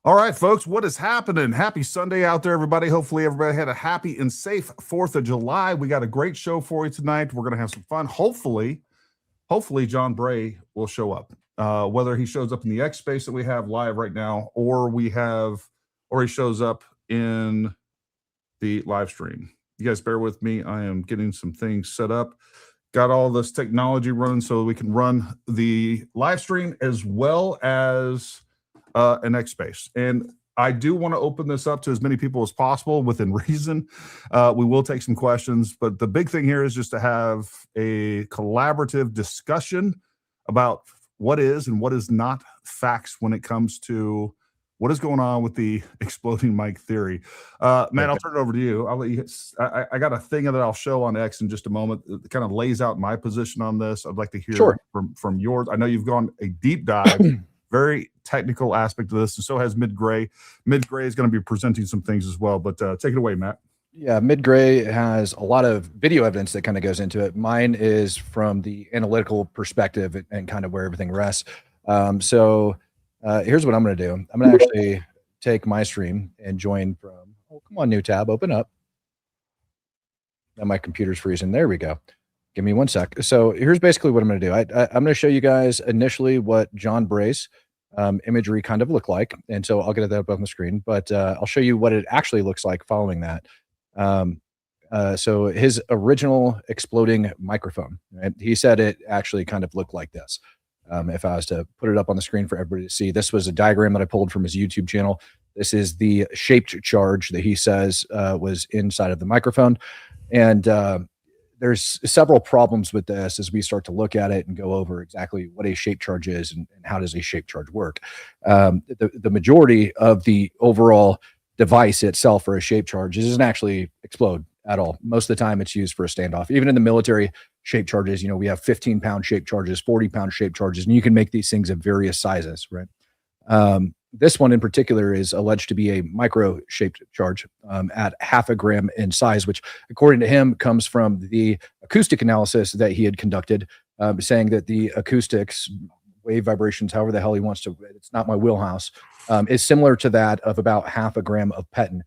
All right, folks, what is happening? Happy Sunday out there, everybody. Hopefully, everybody had a happy and safe 4th of July. We got a great show for you tonight. We're going to have some fun. Hopefully, John Bray will show up. Whether he shows up in the X space that we have live right now, or he shows up in the live stream. You guys bear with me. I am getting some things set up. Got all this technology running so we can run the live stream as well as an X space. And I do want to open this up to as many people as possible within reason. We will take some questions, but the big thing here is just to have a collaborative discussion about what is and what is not facts when it comes to what is going on with the exploding mic theory. Matt, I'll turn it over to you. I'll let you. I got a thing that I'll show on X in just a moment. It kind of lays out my position on this. I'd like to hear from yours. I know you've gone a deep dive. Very technical aspect of this, and so has Mid Gray. Mid Gray is going to be presenting some things as well, but take it away, Matt. Yeah, Mid Gray has a lot of video evidence that kind of goes into it. Mine is from the analytical perspective and kind of where everything rests. So here's what I'm going to do. I'm going to actually take my stream and join from, oh, come on, new tab, open up. Now my computer's freezing. There we go. Give me one sec. So here's basically what I'm going to do. I'm going to show you guys initially what John Bray's imagery kind of look like. And so I'll get that up on the screen, but I'll show you what it actually looks like following that. So his original exploding microphone, right? He said it actually kind of looked like this. If I was to put it up on the screen for everybody to see, this was a diagram that I pulled from his YouTube channel. This is the shaped charge that he says was inside of the microphone. And there's several problems with this as we start to look at it and go over exactly what a shape charge is and how does a shape charge work. The majority of the overall device itself for a shape charge doesn't actually explode at all. Most of the time it's used for a standoff. Even in the military, shape charges, you know, we have 15-pound shape charges, 40-pound shape charges, and you can make these things of various sizes, right? This one in particular is alleged to be a micro-shaped charge at 0.5 gram in size, which according to him comes from the acoustic analysis that he had conducted, saying that the acoustics, wave vibrations, however the hell he wants to, it's not my wheelhouse, is similar to that of about 0.5 gram of petin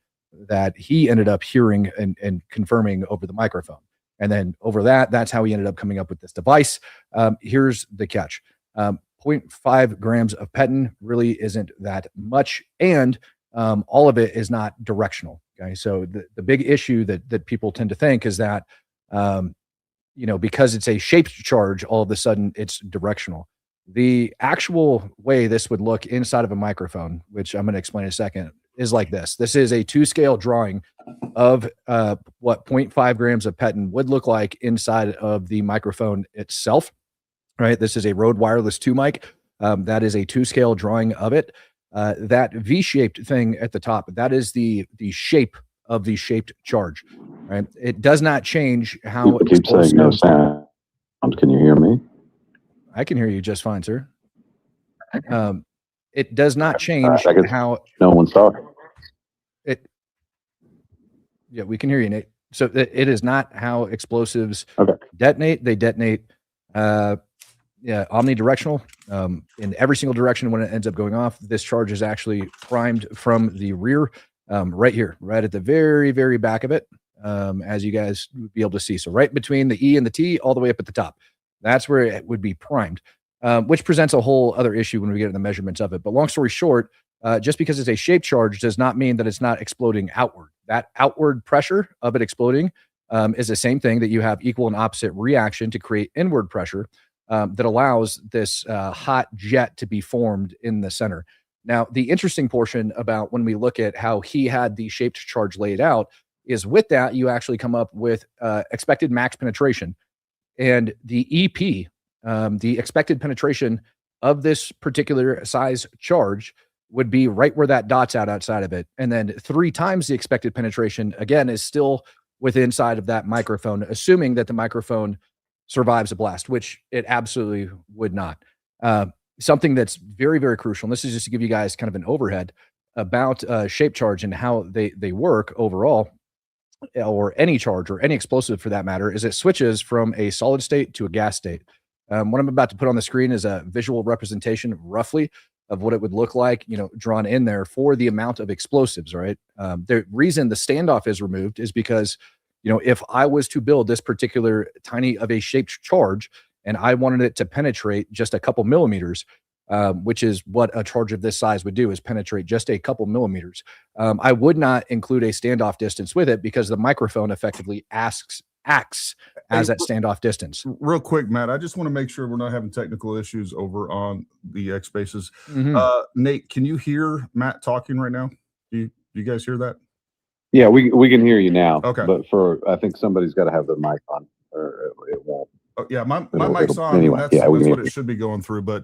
that he ended up hearing and confirming over the microphone. And then over that, that's how he ended up coming up with this device. Here's the catch. 0.5 grams of petin really isn't that much, and all of it is not directional. Okay, so the big issue that people tend to think is that you know, because it's a shaped charge, all of a sudden it's directional. The actual way this would look inside of a microphone, which I'm going to explain in a second, is like this. This is a 2-scale drawing of what 0.5 grams of petin would look like inside of the microphone itself. Right, this is a Rode Wireless 2 mic. That is a 2-scale drawing of it. That V-shaped thing at the top, that is the shape of the shaped charge. Right, it does not change how. People keep saying no sound. Can you hear me? I can hear you just fine, sir. It does not change how. No one's talking. Yeah, we can hear you, Nate. So it is not how explosives Okay. detonate. They detonate. Yeah, omnidirectional in every single direction when it ends up going off. This charge is actually primed from the rear, right here, right at the very, very back of it, as you guys would be able to see. So right between the E and the T, all the way up at the top. That's where it would be primed, which presents a whole other issue when we get to the measurements of it. But long story short, just because it's a shaped charge does not mean that it's not exploding outward. That outward pressure of it exploding is the same thing that you have equal and opposite reaction to create inward pressure. That allows this hot jet to be formed in the center. Now, the interesting portion about when we look at how he had the shaped charge laid out is with that, you actually come up with expected max penetration. And the EP, the expected penetration of this particular size charge would be right where that dot's outside of it. And then 3 times the expected penetration, again, is still within inside of that microphone, assuming that the microphone survives a blast, which it absolutely would not. Something that's very, very crucial, and this is just to give you guys kind of an overhead about shape charge and how they work overall, or any charge or any explosive for that matter, is it switches from a solid state to a gas state. What I'm about to put on the screen is a visual representation roughly of what it would look like, drawn in there for the amount of explosives, right? The reason the standoff is removed is because, if I was to build this particular tiny of a shaped charge and I wanted it to penetrate just a couple millimeters, which is what a charge of this size would do, is penetrate just a couple millimeters. I would not include a standoff distance with it because the microphone effectively acts as that standoff distance. Real quick, Matt, I just want to make sure we're not having technical issues over on the X Spaces. Nate, can you hear Matt talking right now? Do you guys hear that? Yeah, we can hear you now. Okay. But I think somebody's got to have their mic on, or it won't. Oh, yeah, my mic's on. Anyway, That's what it should be going through, but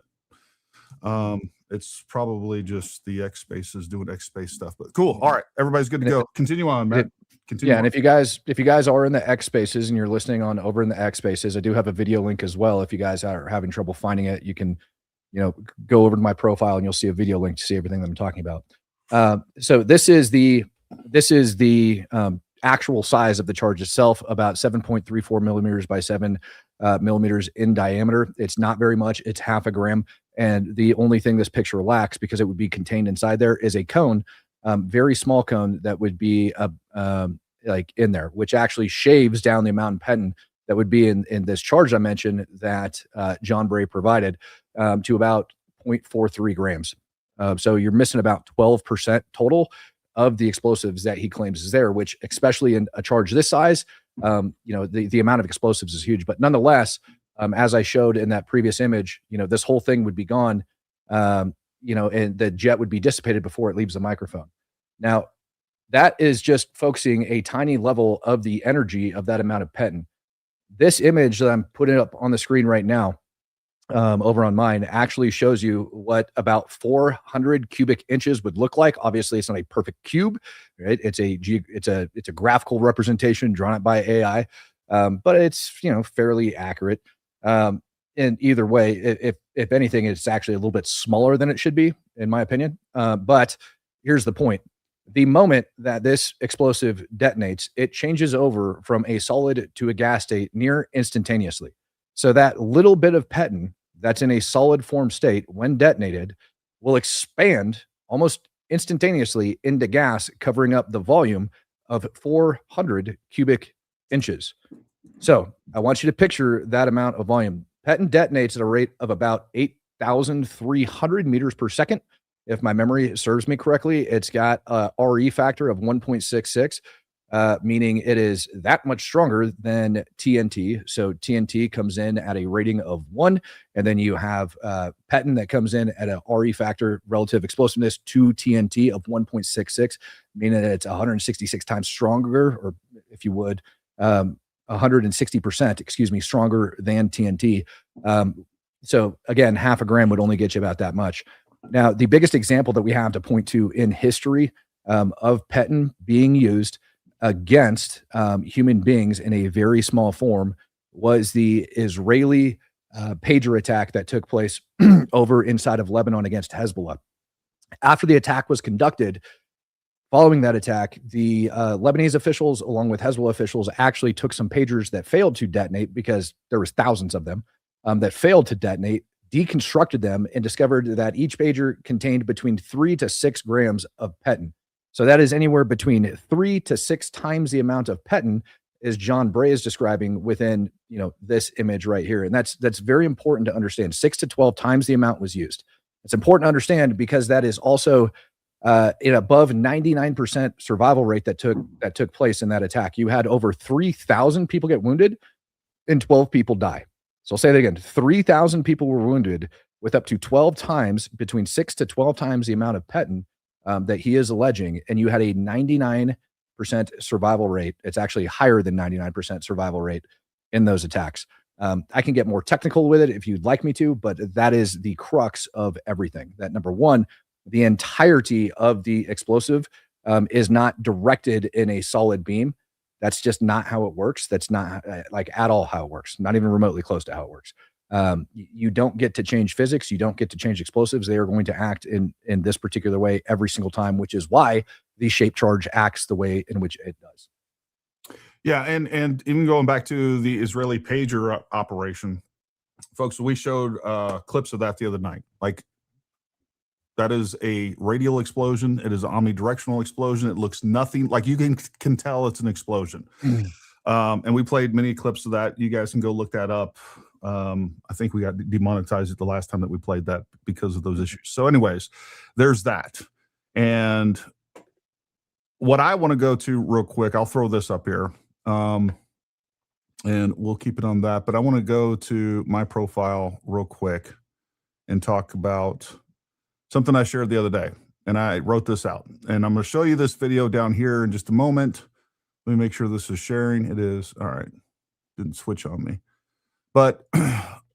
it's probably just the X Spaces doing X Space stuff. But cool. All right, everybody's good to go. Continue on, Matt. Continue on. And if you guys are in the X Spaces and you're listening on over in the X Spaces, I do have a video link as well. If you guys are having trouble finding it, you can, go over to my profile and you'll see a video link to see everything that I'm talking about. So this is the actual size of the charge itself, about 7.34 millimeters by 7 millimeters in diameter. It's not very much. It's half a gram. And the only thing this picture lacks, because it would be contained inside there, is a cone, very small cone that would be like in there, which actually shaves down the amount of penton that would be in this charge I mentioned that John Bray provided to about 0.43 grams. So you're missing about 12% total of the explosives that he claims is there, which, especially in a charge this size, the amount of explosives is huge. But nonetheless, as I showed in that previous image, this whole thing would be gone, and the jet would be dissipated before it leaves the microphone. Now, that is just focusing a tiny level of the energy of that amount of penton. This image that I'm putting up on the screen right now, over on mine, actually shows you what about 400 cubic inches would look like. Obviously, it's not a perfect cube, right? It's a graphical representation drawn up by AI, but it's fairly accurate. And either way, if anything, it's actually a little bit smaller than it should be, in my opinion. But here's the point. The moment that this explosive detonates, it changes over from a solid to a gas state near instantaneously. So that little bit of penton that's in a solid form state, when detonated, will expand almost instantaneously into gas, covering up the volume of 400 cubic inches. So I want you to picture that amount of volume. Penton detonates at a rate of about 8,300 meters per second. If my memory serves me correctly, it's got a RE factor of 1.66, meaning it is that much stronger than TNT. So TNT comes in at a rating of 1, and then you have penton that comes in at a RE factor, relative explosiveness, to TNT of 1.66, meaning that it's 166 times stronger, or if you would, 160%, stronger than TNT. So again, half a gram would only get you about that much. Now, the biggest example that we have to point to in history of penton being used against human beings in a very small form was the Israeli pager attack that took place over inside of Lebanon against Hezbollah. After the attack was conducted, following that attack, the Lebanese officials, along with Hezbollah officials, actually took some pagers that failed to detonate, because there was thousands of them that failed to detonate, deconstructed them, and discovered that each pager contained between 3 to 6 grams of penton. So that is anywhere between 3 to 6 times the amount of penton as John Bray is describing within, this image right here. And that's very important to understand. 6 to 12 times the amount was used. It's important to understand because that is also an above 99% survival rate that took place in that attack. You had over 3,000 people get wounded and 12 people die. So I'll say that again, 3,000 people were wounded with up to 12 times, between 6 to 12 times the amount of penton that he is alleging, and you had a 99% survival rate. It's actually higher than 99% survival rate in those attacks. I can get more technical with it if you'd like me to, but that is the crux of everything. That, number one, the entirety of the explosive is not directed in a solid beam. That's just not how it works. That's not at all how it works. Not even remotely close to how it works. You don't get to change physics. You don't get to change explosives. They are going to act in this particular way every single time, which is why the shape charge acts the way in which it does. Yeah, and even going back to the Israeli pager operation, folks, we showed clips of that the other night. Like, That is a radial explosion. It is an omnidirectional explosion. It looks nothing like you can tell it's an explosion. And we played many clips of that. You guys can go look that up. I think we got demonetized the last time that we played that because of those issues. So anyways, there's that. And what I want to go to real quick, I'll throw this up here. And we'll keep it on that. But I want to go to my profile real quick and talk about something I shared the other day. And I wrote this out. And I'm going to show you this video down here in just a moment. Let me make sure this is sharing. It is. All right. Didn't switch on me. But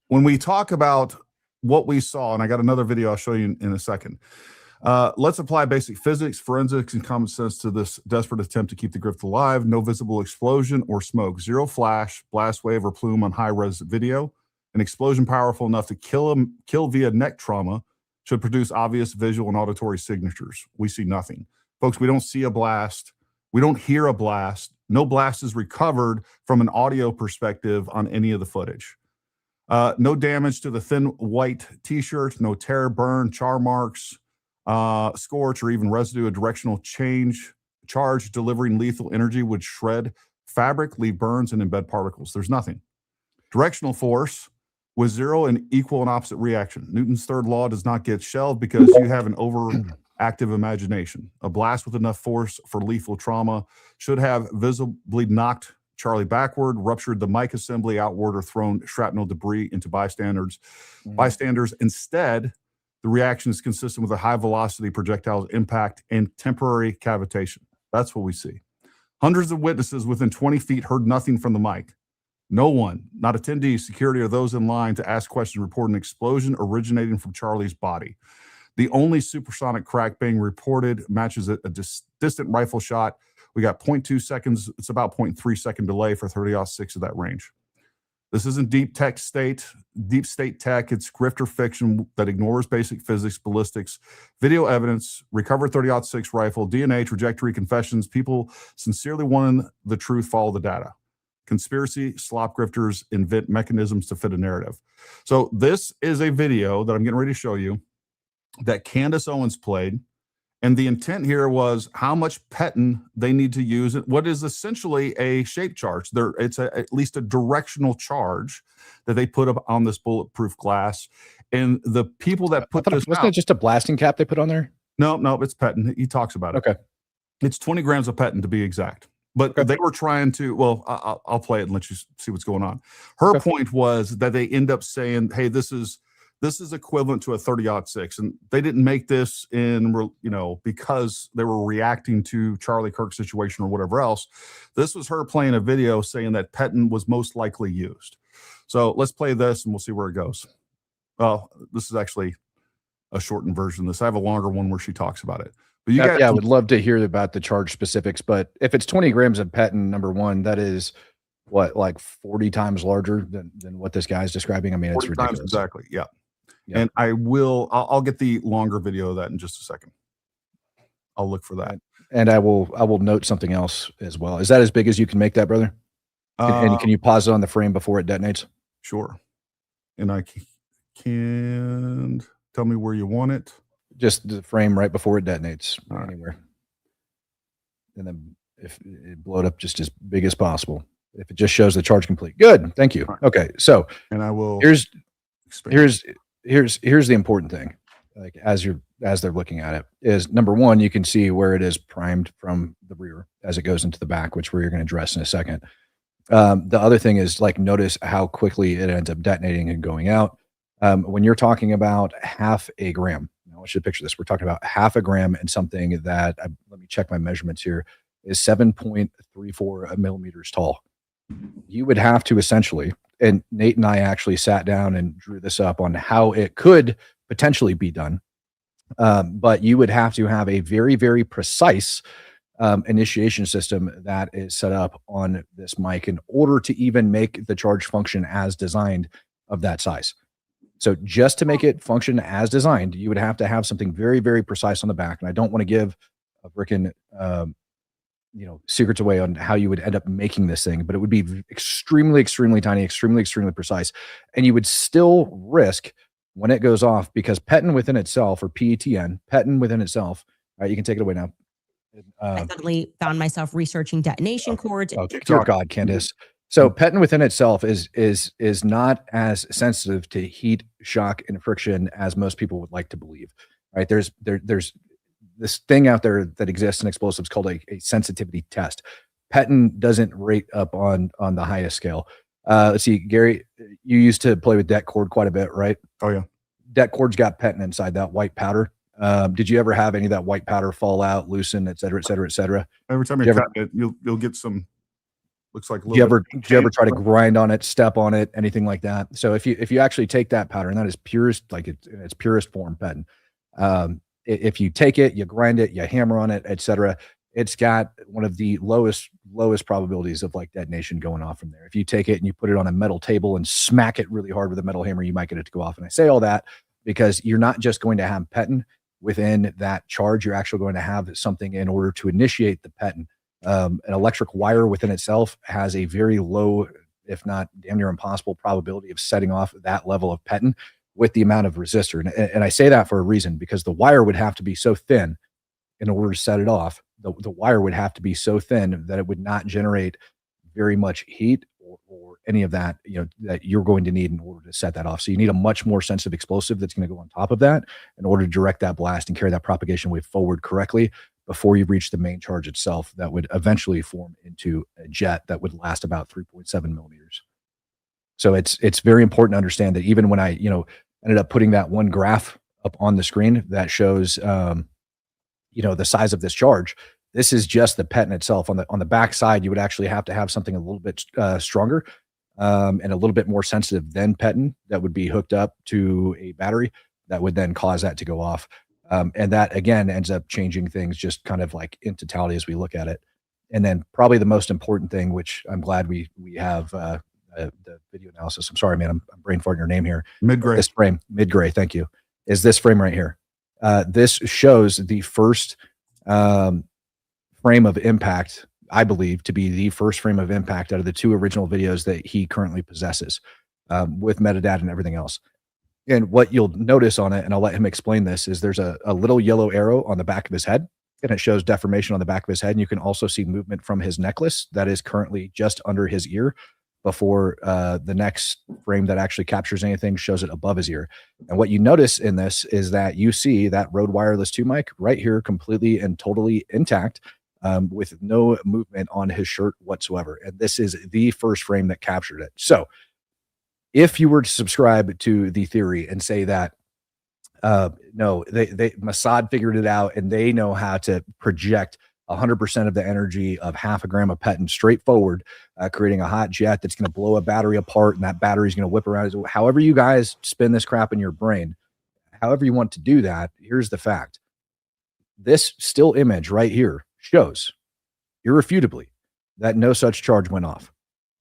when we talk about what we saw, and I got another video I'll show you in a second. Let's apply basic physics, forensics, and common sense to this desperate attempt to keep the grift alive. No visible explosion or smoke. Zero flash, blast wave, or plume on high-res video. An explosion powerful enough to kill via neck trauma should produce obvious visual and auditory signatures. We see nothing. Folks, we don't see a blast. We don't hear a blast. No blast is recovered from an audio perspective on any of the footage. No damage to the thin white t-shirt, no tear, burn, char marks, scorch, or even residue. A directional charge delivering lethal energy would shred fabric, leave burns, and embed particles. There's nothing. Directional force with zero and equal and opposite reaction. Newton's third law does not get shelved because you have an overactive imagination. A blast with enough force for lethal trauma should have visibly knocked Charlie backward, ruptured the mic assembly outward, or thrown shrapnel debris into bystanders. Instead, the reaction is consistent with a high velocity projectile's impact and temporary cavitation. That's what we see. Hundreds of witnesses within 20 feet heard nothing from the mic. No one, not attendee, security, or those in line to ask questions, report an explosion originating from Charlie's body. The only supersonic crack being reported matches a distant rifle shot. We got 0.2 seconds. It's about 0.3 second delay for 30-06 of that range. This isn't deep state tech. It's grifter fiction that ignores basic physics, ballistics, video evidence, recovered 30-06 rifle, DNA, trajectory, confessions. People sincerely wanting the truth follow the data. Conspiracy, slop grifters invent mechanisms to fit a narrative. So this is a video that I'm getting ready to show you that Candace Owens played. And the intent here was how much Petin they need to use. What is essentially a shape charge. It's at least a directional charge that they put up on this bulletproof glass. And the people that put this wasn't it just a blasting cap they put on there? No, it's Petin. He talks about it. Okay. It's 20 grams of Petin to be exact. But they were trying to, well, I'll play it and let you see what's going on. Her point was that they end up saying, hey, this is equivalent to a 30-06. And they didn't make this because they were reacting to Charlie Kirk's situation or whatever else. This was her playing a video saying that Petin was most likely used. So let's play this and we'll see where it goes. Well, this is actually a shortened version of this. I have a longer one where she talks about it. But I would love to hear about the charge specifics, but if it's 20 grams of Petin, number one, that is what, like 40 times larger than what this guy's describing. I mean, it's ridiculous. Exactly. Yeah. And I'll get the longer video of that in just a second. I'll look for that. And I will note something else as well. Is that as big as you can make that, brother? And can you pause it on the frame before it detonates? Sure. And I can tell me where you want it. Just the frame right before it detonates, anywhere. And then if it blow it up just as big as possible. If it just shows the charge complete. Good. Thank you. Right. Okay. So and I will here's the important thing. Like as they're looking at it is number one, you can see where it is primed from the rear as it goes into the back, which we're going to address in a second. The other thing is like notice how quickly it ends up detonating and going out. When you're talking about half a gram, I want you to picture this. We're talking about half a gram and something that let me check my measurements here is 7.34 millimeters tall. You would have to essentially, and Nate and I actually sat down and drew this up on how it could potentially be done. But you would have to have a very, very precise initiation system that is set up on this mic in order to even make the charge function as designed of that size. So just to make it function as designed, you would have to have something very, very precise on the back. And I don't want to give a freaking, secrets away on how you would end up making this thing, but it would be extremely, extremely tiny, extremely, extremely precise. And you would still risk when it goes off, because PETN within itself, or PETN, PETN within itself, all right, you can take it away now. I suddenly found myself researching detonation cords. Oh, dear God, Candace. So PETN within itself is not as sensitive to heat, shock, and friction as most people would like to believe. Right? There's this thing out there that exists in explosives called a sensitivity test. PETN doesn't rate up on the highest scale. Let's see, Gary, you used to play with det cord quite a bit, right? Oh yeah. Det cord's got PETN inside, that white powder. Did you ever have any of that white powder fall out, loosen, et cetera, et cetera, et cetera? Every time you cut it, you'll get some. Looks like a little. Do you ever try to grind on it, step on it, anything like that? So if you actually take that powder, and that is purest, like in its purest form, PETN. If you take it, you grind it, you hammer on it, et cetera, it's got one of the lowest probabilities of like detonation going off from there. If you take it and you put it on a metal table and smack it really hard with a metal hammer, you might get it to go off. And I say all that because you're not just going to have PETN within that charge. You're actually going to have something in order to initiate the PETN. An electric wire within itself has a very low, if not damn near impossible probability of setting off that level of PETN with the amount of resistor. And I say that for a reason, because the wire would have to be so thin in order to set it off. The wire would have to be so thin that it would not generate very much heat or any of that, that you're going to need in order to set that off. So you need a much more sensitive explosive that's going to go on top of that in order to direct that blast and carry that propagation wave forward correctly before you reach the main charge itself that would eventually form into a jet that would last about 3.7 millimeters. So it's very important to understand that even when I, ended up putting that one graph up on the screen that shows, the size of this charge, this is just the PETN itself. On the back side, you would actually have to have something a little bit stronger and a little bit more sensitive than PETN that would be hooked up to a battery that would then cause that to go off. And that, again, ends up changing things just kind of like in totality as we look at it. And then probably the most important thing, which I'm glad we have the video analysis. I'm sorry, man, I'm brain farting your name here. Mid-gray. This frame, mid-gray, thank you, is this frame right here. This shows the first frame of impact, I believe, to be the first frame of impact out of the two original videos that he currently possesses with metadata and everything else. And what you'll notice on it, and I'll let him explain this, is there's a little yellow arrow on the back of his head, and it shows deformation on the back of his head. And you can also see movement from his necklace that is currently just under his ear before the next frame that actually captures anything shows it above his ear. And what you notice in this is that you see that Rode Wireless 2 mic right here, completely and totally intact, with no movement on his shirt whatsoever. And this is the first frame that captured it. So if you were to subscribe to the theory and say that, no, Mossad figured it out and they know how to project 100% of the energy of half a gram of PETN straight forward, creating a hot jet that's going to blow a battery apart, and that battery is going to whip around. However you guys spin this crap in your brain, however you want to do that, here's the fact. This still image right here shows irrefutably that no such charge went off.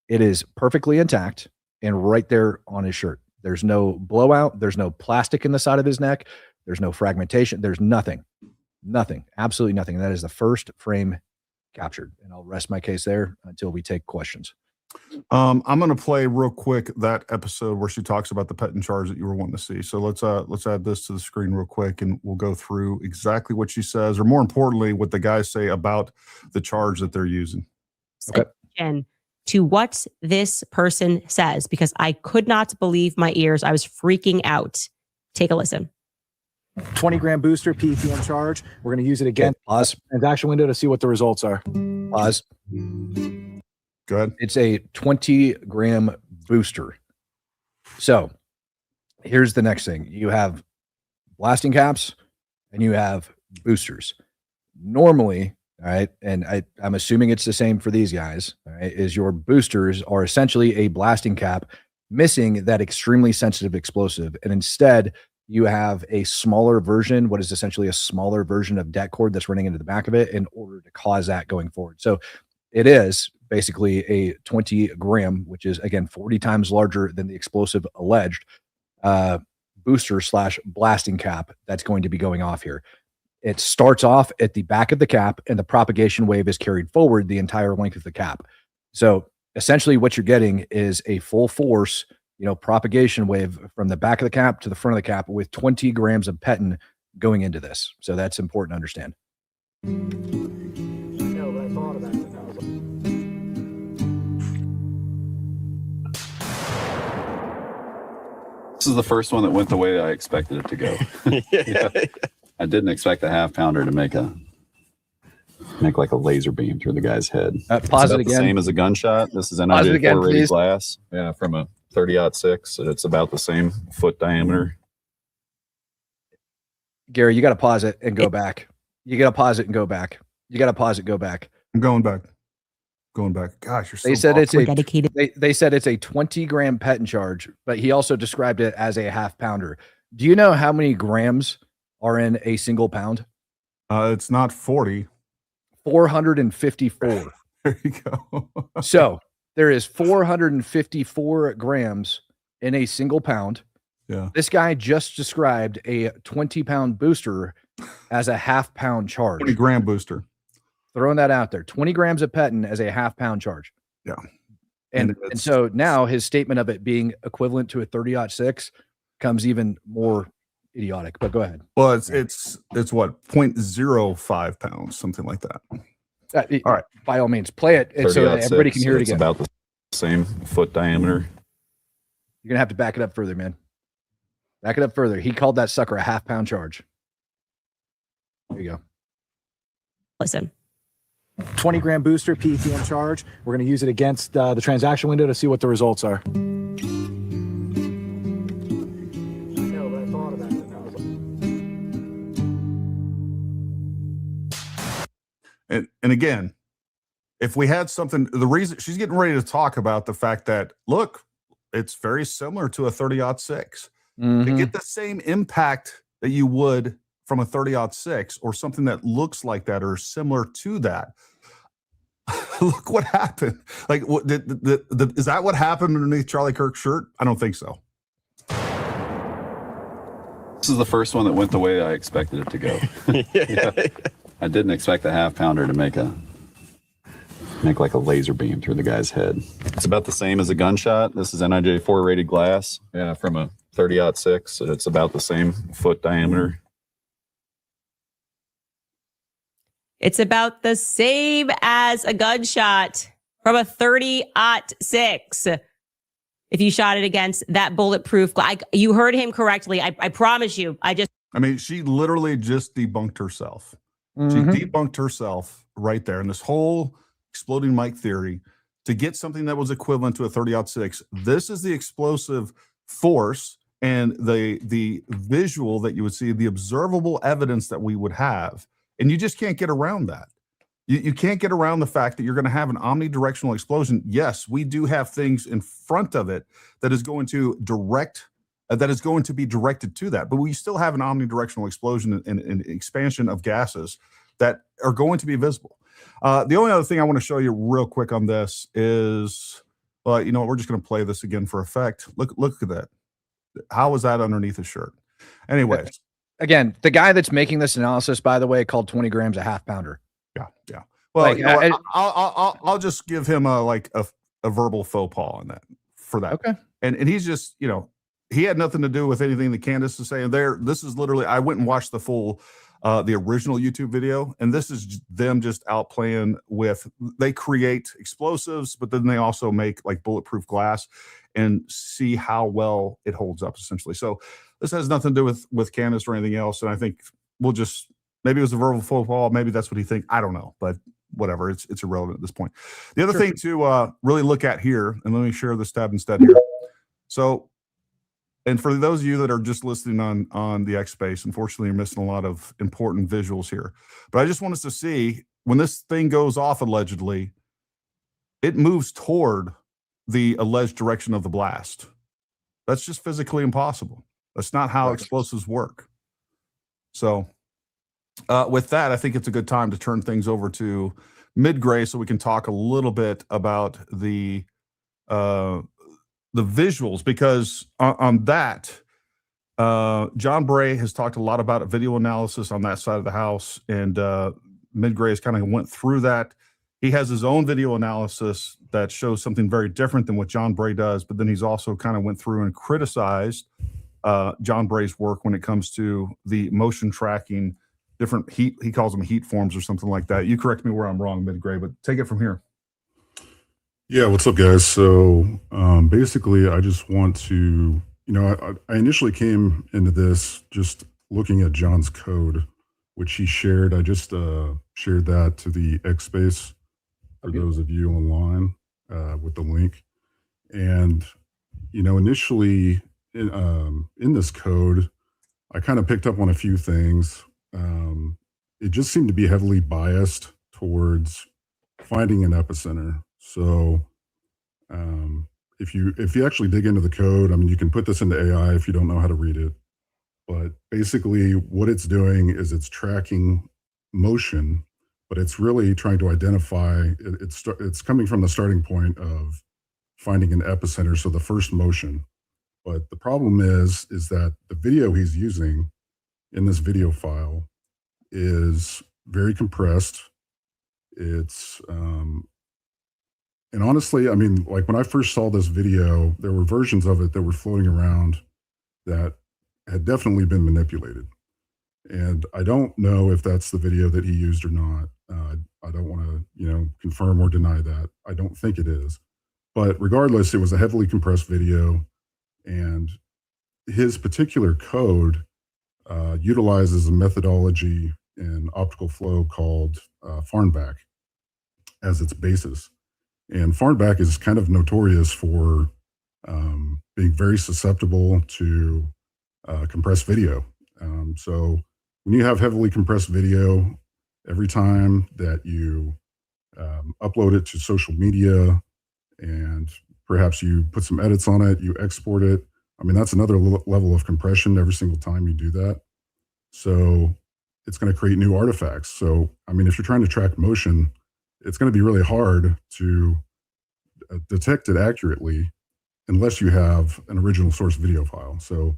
It is perfectly intact and right there on his shirt. There's no blowout. There's no plastic in the side of his neck. There's no fragmentation. There's nothing, absolutely nothing. And that is the first frame captured. And I'll rest my case there until we take questions. I'm going to play real quick that episode where she talks about the PETN charge that you were wanting to see. So let's add this to the screen real quick, and we'll go through exactly what she says, or more importantly, what the guys say about the charge that they're using. Okay. To what this person says, because I could not believe my ears. I was freaking out. Take a listen. 20 gram booster PETN charge. We're going to use it again. Okay, pause. Transaction window to see what the results are. Pause. Go ahead. It's a 20 gram booster. So here's the next thing. You have blasting caps and you have boosters. Normally, all right, and I'm assuming it's the same for these guys, all right, is your boosters are essentially a blasting cap missing that extremely sensitive explosive. And instead, you have a smaller version, what is essentially a smaller version of det cord that's running into the back of it in order to cause that going forward. So it is basically a 20 gram, which is, again, 40 times larger than the explosive alleged booster / blasting cap that's going to be going off here. It starts off at the back of the cap, and the propagation wave is carried forward the entire length of the cap. So essentially what you're getting is a full force propagation wave from the back of the cap to the front of the cap with 20 grams of petin going into this. So that's important to understand. No, but I thought about it. And I was like, This is the first one that went the way I expected it to go. Yeah. I didn't expect a half pounder to make like a laser beam through the guy's head. Pause it again. The same as a gunshot. This is Pause it again, NIJ 4 rated please. glass. Yeah, from a 30-06. It's about the same foot diameter. Gary, you got to pause it and go back. You got to pause it and go back. You got to pause it, go back. I'm going back. Going back. Gosh, you're so They said it's We're a dedicated. they said it's a 20-gram petin charge, but he also described it as a half pounder. Do you know how many grams are in a single pound? It's not 40. 454. There you go. So there is 454 grams in a single pound. Yeah. This guy just described a 20-pound booster as a half-pound charge. 20-gram booster. Throwing that out there. 20 grams of petin as a half-pound charge. Yeah. And so now his statement of it being equivalent to a 30-06 comes even more idiotic. But go ahead. Well, it's what, 0.05 pounds, something like that. All right. By all means, play it and so that everybody can hear it It's again. about the same foot diameter. You're gonna have to back it up further, man. Back it up further. He called that sucker a half-pound charge. There you go. Listen, 20-gram booster, PTM charge. We're going to use it against the transaction window to see what the results are. No, but I thought about it. And I was like, And again, if we had something, the reason she's getting ready to talk about the fact that, look, it's very similar to a 30-06. To get the same impact that you would from a 30-06 or something that looks like that or similar to that. Look what happened. Like, what is that what happened underneath Charlie Kirk's shirt? I don't think so. This is the first one that went the way I expected it to go. Yeah. I didn't expect a half pounder to make like a laser beam through the guy's head. It's about the same as a gunshot. This is NIJ 4 rated glass. Yeah, from a 30-06. It's about the same foot diameter. it's about the same as a gunshot from a 30-06. If you shot it against that bulletproof, you heard him correctly. I promise you. I mean, she literally just debunked herself. Mhm. She debunked herself right there. And this whole exploding mic theory to get something that was equivalent to a 30-06. This is the explosive force and the visual that you would see, the observable evidence that we would have. And you just can't get around that. You can't get around the fact that you're going to have an omnidirectional explosion. Yes, we do have things in front of it that is going to be directed to that, but we still have an omnidirectional explosion and expansion of gases that are going to be visible. The only other thing I want to show you real quick on this is, well, you know what, we're just going to play this again for effect. Look at that. How is that underneath his shirt? Anyways. Again, the guy that's making this analysis, by the way, called 20 grams a half pounder. Yeah. Well, Like, you know what, I'll just give him a verbal faux pas on that for that. Okay. And he's just, he had nothing to do with anything that Candace is saying there. This is literally, I went and watched the full, the original YouTube video, and this is them just out playing with, they create explosives, but then they also make like bulletproof glass and see how well it holds up essentially. So this has nothing to do with Candace or anything else. And I think we'll just, maybe it was a verbal faux pas. Maybe that's what he thinks. I don't know, but whatever. It's irrelevant at this point. The other thing to really look at here, and let me share this tab instead here. So, and for those of you that are just listening on the X Space, unfortunately, you're missing a lot of important visuals here. But I just want us to see when this thing goes off allegedly, it moves toward the alleged direction of the blast. That's just physically impossible. That's not how explosives work. So with that, I think it's a good time to turn things over to Mid-Gray so we can talk a little bit about the visuals, because on that, John Bray has talked a lot about video analysis on that side of the house, and Mid-Gray has kind of went through that. he has his own video analysis that shows something very different than what John Bray does. But then he's also kind of went through and criticized John Bray's work when it comes to the motion tracking, different heat. He calls them heat forms or something like that. You correct me where I'm wrong, Mid-Gray, but take it from here. Yeah, what's up, guys? So basically, I just want to, I initially came into this just looking at John's code, which he shared. I just shared that to the X Space for those of you online with the link. And, initially in this code, I kind of picked up on a few things. It just seemed to be heavily biased towards finding an epicenter. So if you actually dig into the code, I mean, you can put this into AI if you don't know how to read it. But basically what it's doing is it's tracking motion, but it's really trying to identify, it's coming from the starting point of finding an epicenter, so the first motion. But the problem is that the video he's using in this video file is very compressed. It's, and honestly, I mean, like when I first saw this video, there were versions of it that were floating around that had definitely been manipulated. And I don't know if that's the video that he used or not. I don't want to, confirm or deny that. I don't think it is. But regardless, it was a heavily compressed video. And his particular code utilizes a methodology in optical flow called Farnbach as its basis. And Farnbach is kind of notorious for being very susceptible to compressed video. So when you have heavily compressed video, every time that you upload it to social media and perhaps you put some edits on it, you export it, I mean, that's another level of compression every single time you do that. So it's going to create new artifacts. So, I mean, if you're trying to track motion, it's going to be really hard to detect it accurately unless you have an original source video file. So,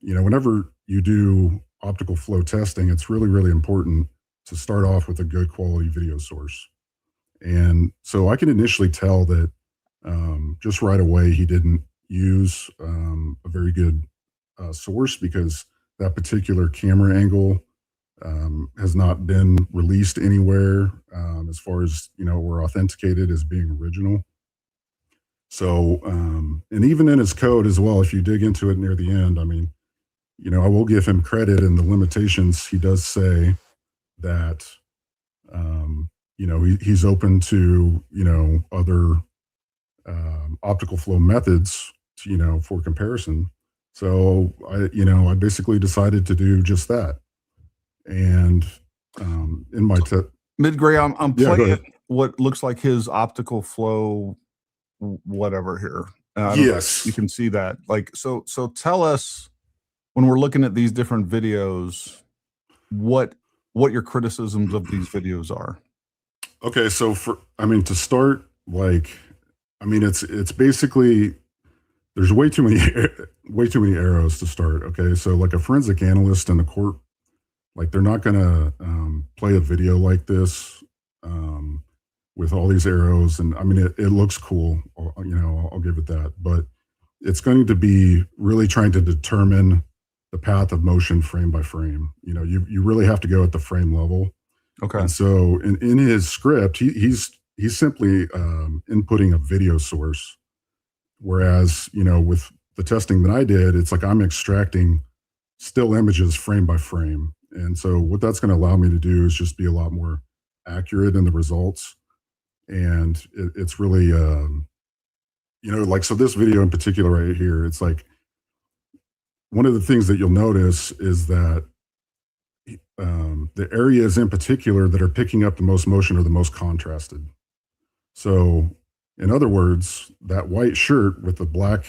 whenever you do optical flow testing, it's really, really important to start off with a good quality video source. And so I can initially tell that just right away he didn't use a very good source, because that particular camera angle has not been released anywhere as far as, or authenticated as being original. So, and even in his code as well, if you dig into it near the end, I mean, I will give him credit in the limitations. He does say that, he's open to, other optical flow methods, for comparison. So I basically decided to do just that. And in my Mid-Gray, I'm playing what looks like his optical flow, whatever here. Yes, you can see that. Like, so tell us, when we're looking at these different videos, what your criticisms of these videos are. Okay, so to start, it's basically, there's way too many arrows to start. Okay, so like a forensic analyst in a court, like they're not gonna play a video like this with all these arrows. And I mean, it looks cool, I'll give it that, but it's going to be really trying to determine the path of motion frame by frame. You really have to go at the frame level. Okay. And so in his script, he's simply inputting a video source. Whereas, with the testing that I did, it's like I'm extracting still images frame by frame. And so what that's going to allow me to do is just be a lot more accurate in the results. And it's really, so this video in particular right here, it's like, one of the things that you'll notice is that the areas in particular that are picking up the most motion are the most contrasted. So in other words, that white shirt with the black,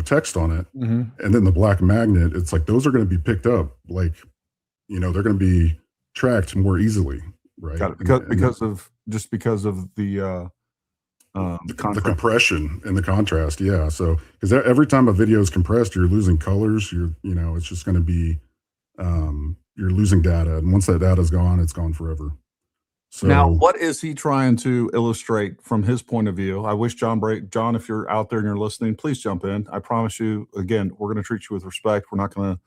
text on it, Mm-hmm. and then the black magnet, it's like those are going to be picked up, like, they're going to be tracked more easily, right? Got it. Because of the compression and the contrast. Yeah. So, because every time a video is compressed, you're losing colors. It's just going to be, you're losing data. And once that data is gone, it's gone forever. So Now, what is he trying to illustrate from his point of view? I wish John, if you're out there and you're listening, please jump in. I promise you, again, we're going to treat you with respect. We're not going to,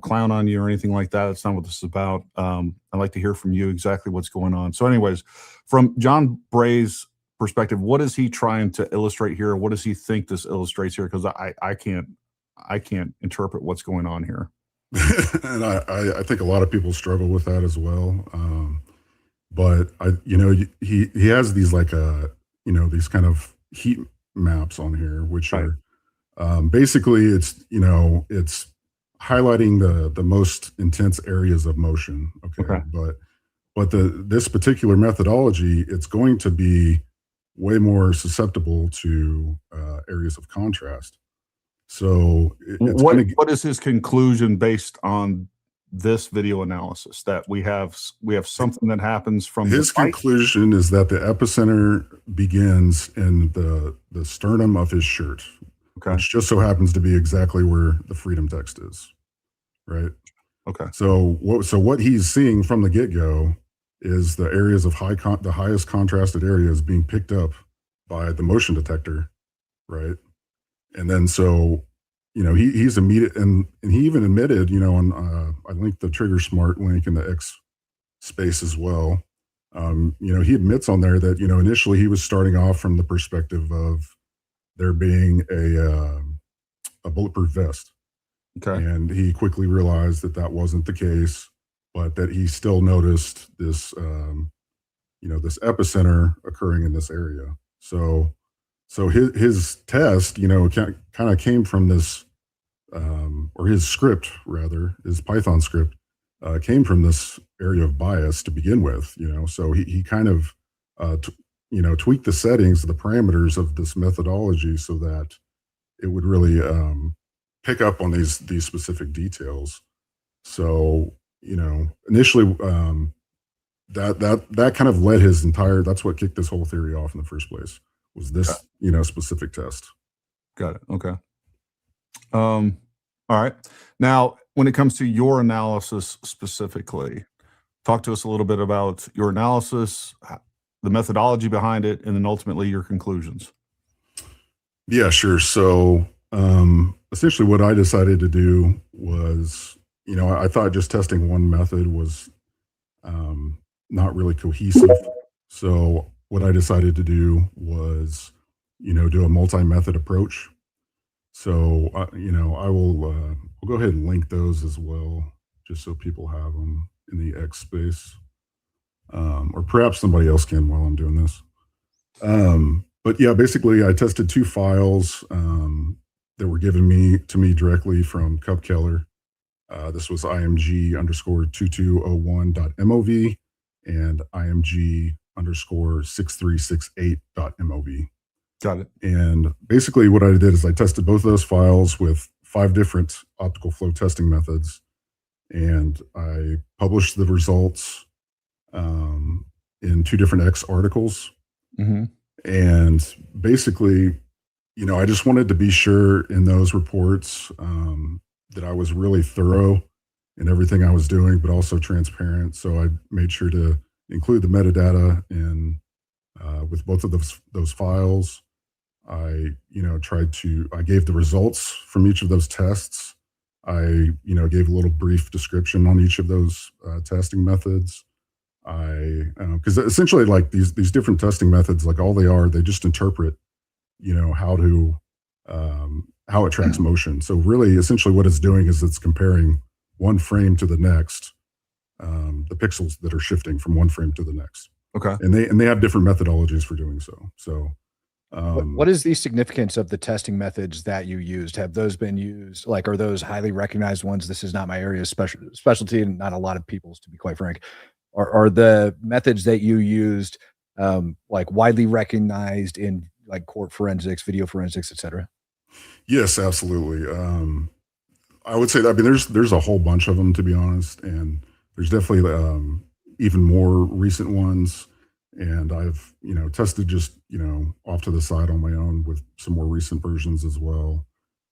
clown on you or anything like that. That's not what this is about. I'd like to hear from you exactly what's going on. So anyways, from John Bray's perspective, what is he trying to illustrate here? What does he think this illustrates here? Because I can't interpret what's going on here. and I think a lot of people struggle with that as well. But he has these these kind of heat maps on here, which Right. are basically it's highlighting the most intense areas of motion. Okay. But this particular methodology, it's going to be way more susceptible to areas of contrast. So What is his conclusion based on this video analysis, that we have something that happens from his conclusion is that the epicenter begins in the sternum of his shirt, which just so happens to be exactly where the freedom text is, right? Okay. So what he's seeing from the get-go is the areas of the highest contrasted areas being picked up by the motion detector, right? And then he's immediate, and he even admitted, I linked the Trigger Smart link in the X space as well. He admits on there that, initially he was starting off from the perspective of there being a bulletproof vest. Okay. And he quickly realized that wasn't the case, but that he still noticed this, this epicenter occurring in this area. So his test, kind of came from this, or his script rather, his Python script, came from this area of bias to begin with. So he kind of, tweaked the settings, the parameters of this methodology so that it would really pick up on these specific details. So initially, that kind of led his entire. That's what kicked this whole theory off in the first place. Was this specific test? Got it. Okay. All right. Now, when it comes to your analysis specifically, talk to us a little bit about your analysis, the methodology behind it, and then ultimately your conclusions. Yeah, sure. So essentially what I decided to do was, I thought just testing one method was not really cohesive. So what I decided to do was, do a multi-method approach. So, I will we'll go ahead and link those as well, just so people have them in the X space, or perhaps somebody else can while I'm doing this. But yeah, basically I tested two files that were given to me directly from Cup Keller. This was img_2201.mov and img_6368.mov. Got it. And basically what I did is I tested both of those files with 5 different optical flow testing methods, and I published the results in 2 different X articles. Mm-hmm. And basically, I just wanted to be sure in those reports that I was really thorough in everything I was doing, but also transparent. So I made sure to include the metadata in with both of those files. I gave the results from each of those tests. I, gave a little brief description on each of those testing methods. Because essentially, like these different testing methods, like all they just interpret, how it tracks motion. So really, essentially, what it's doing is it's comparing one frame to the next, the pixels that are shifting from one frame to the next. Okay. And they have different methodologies for doing so. So, what is the significance of the testing methods that you used? Have those been used? Like, are those highly recognized ones? This is not my area of specialty, and not a lot of people's, to be quite frank. Are the methods that you used like widely recognized in like court forensics, video forensics, et cetera? Yes, absolutely. I would say that. I mean, there's a whole bunch of them, to be honest, and there's definitely even more recent ones. And I've tested just off to the side on my own with some more recent versions as well.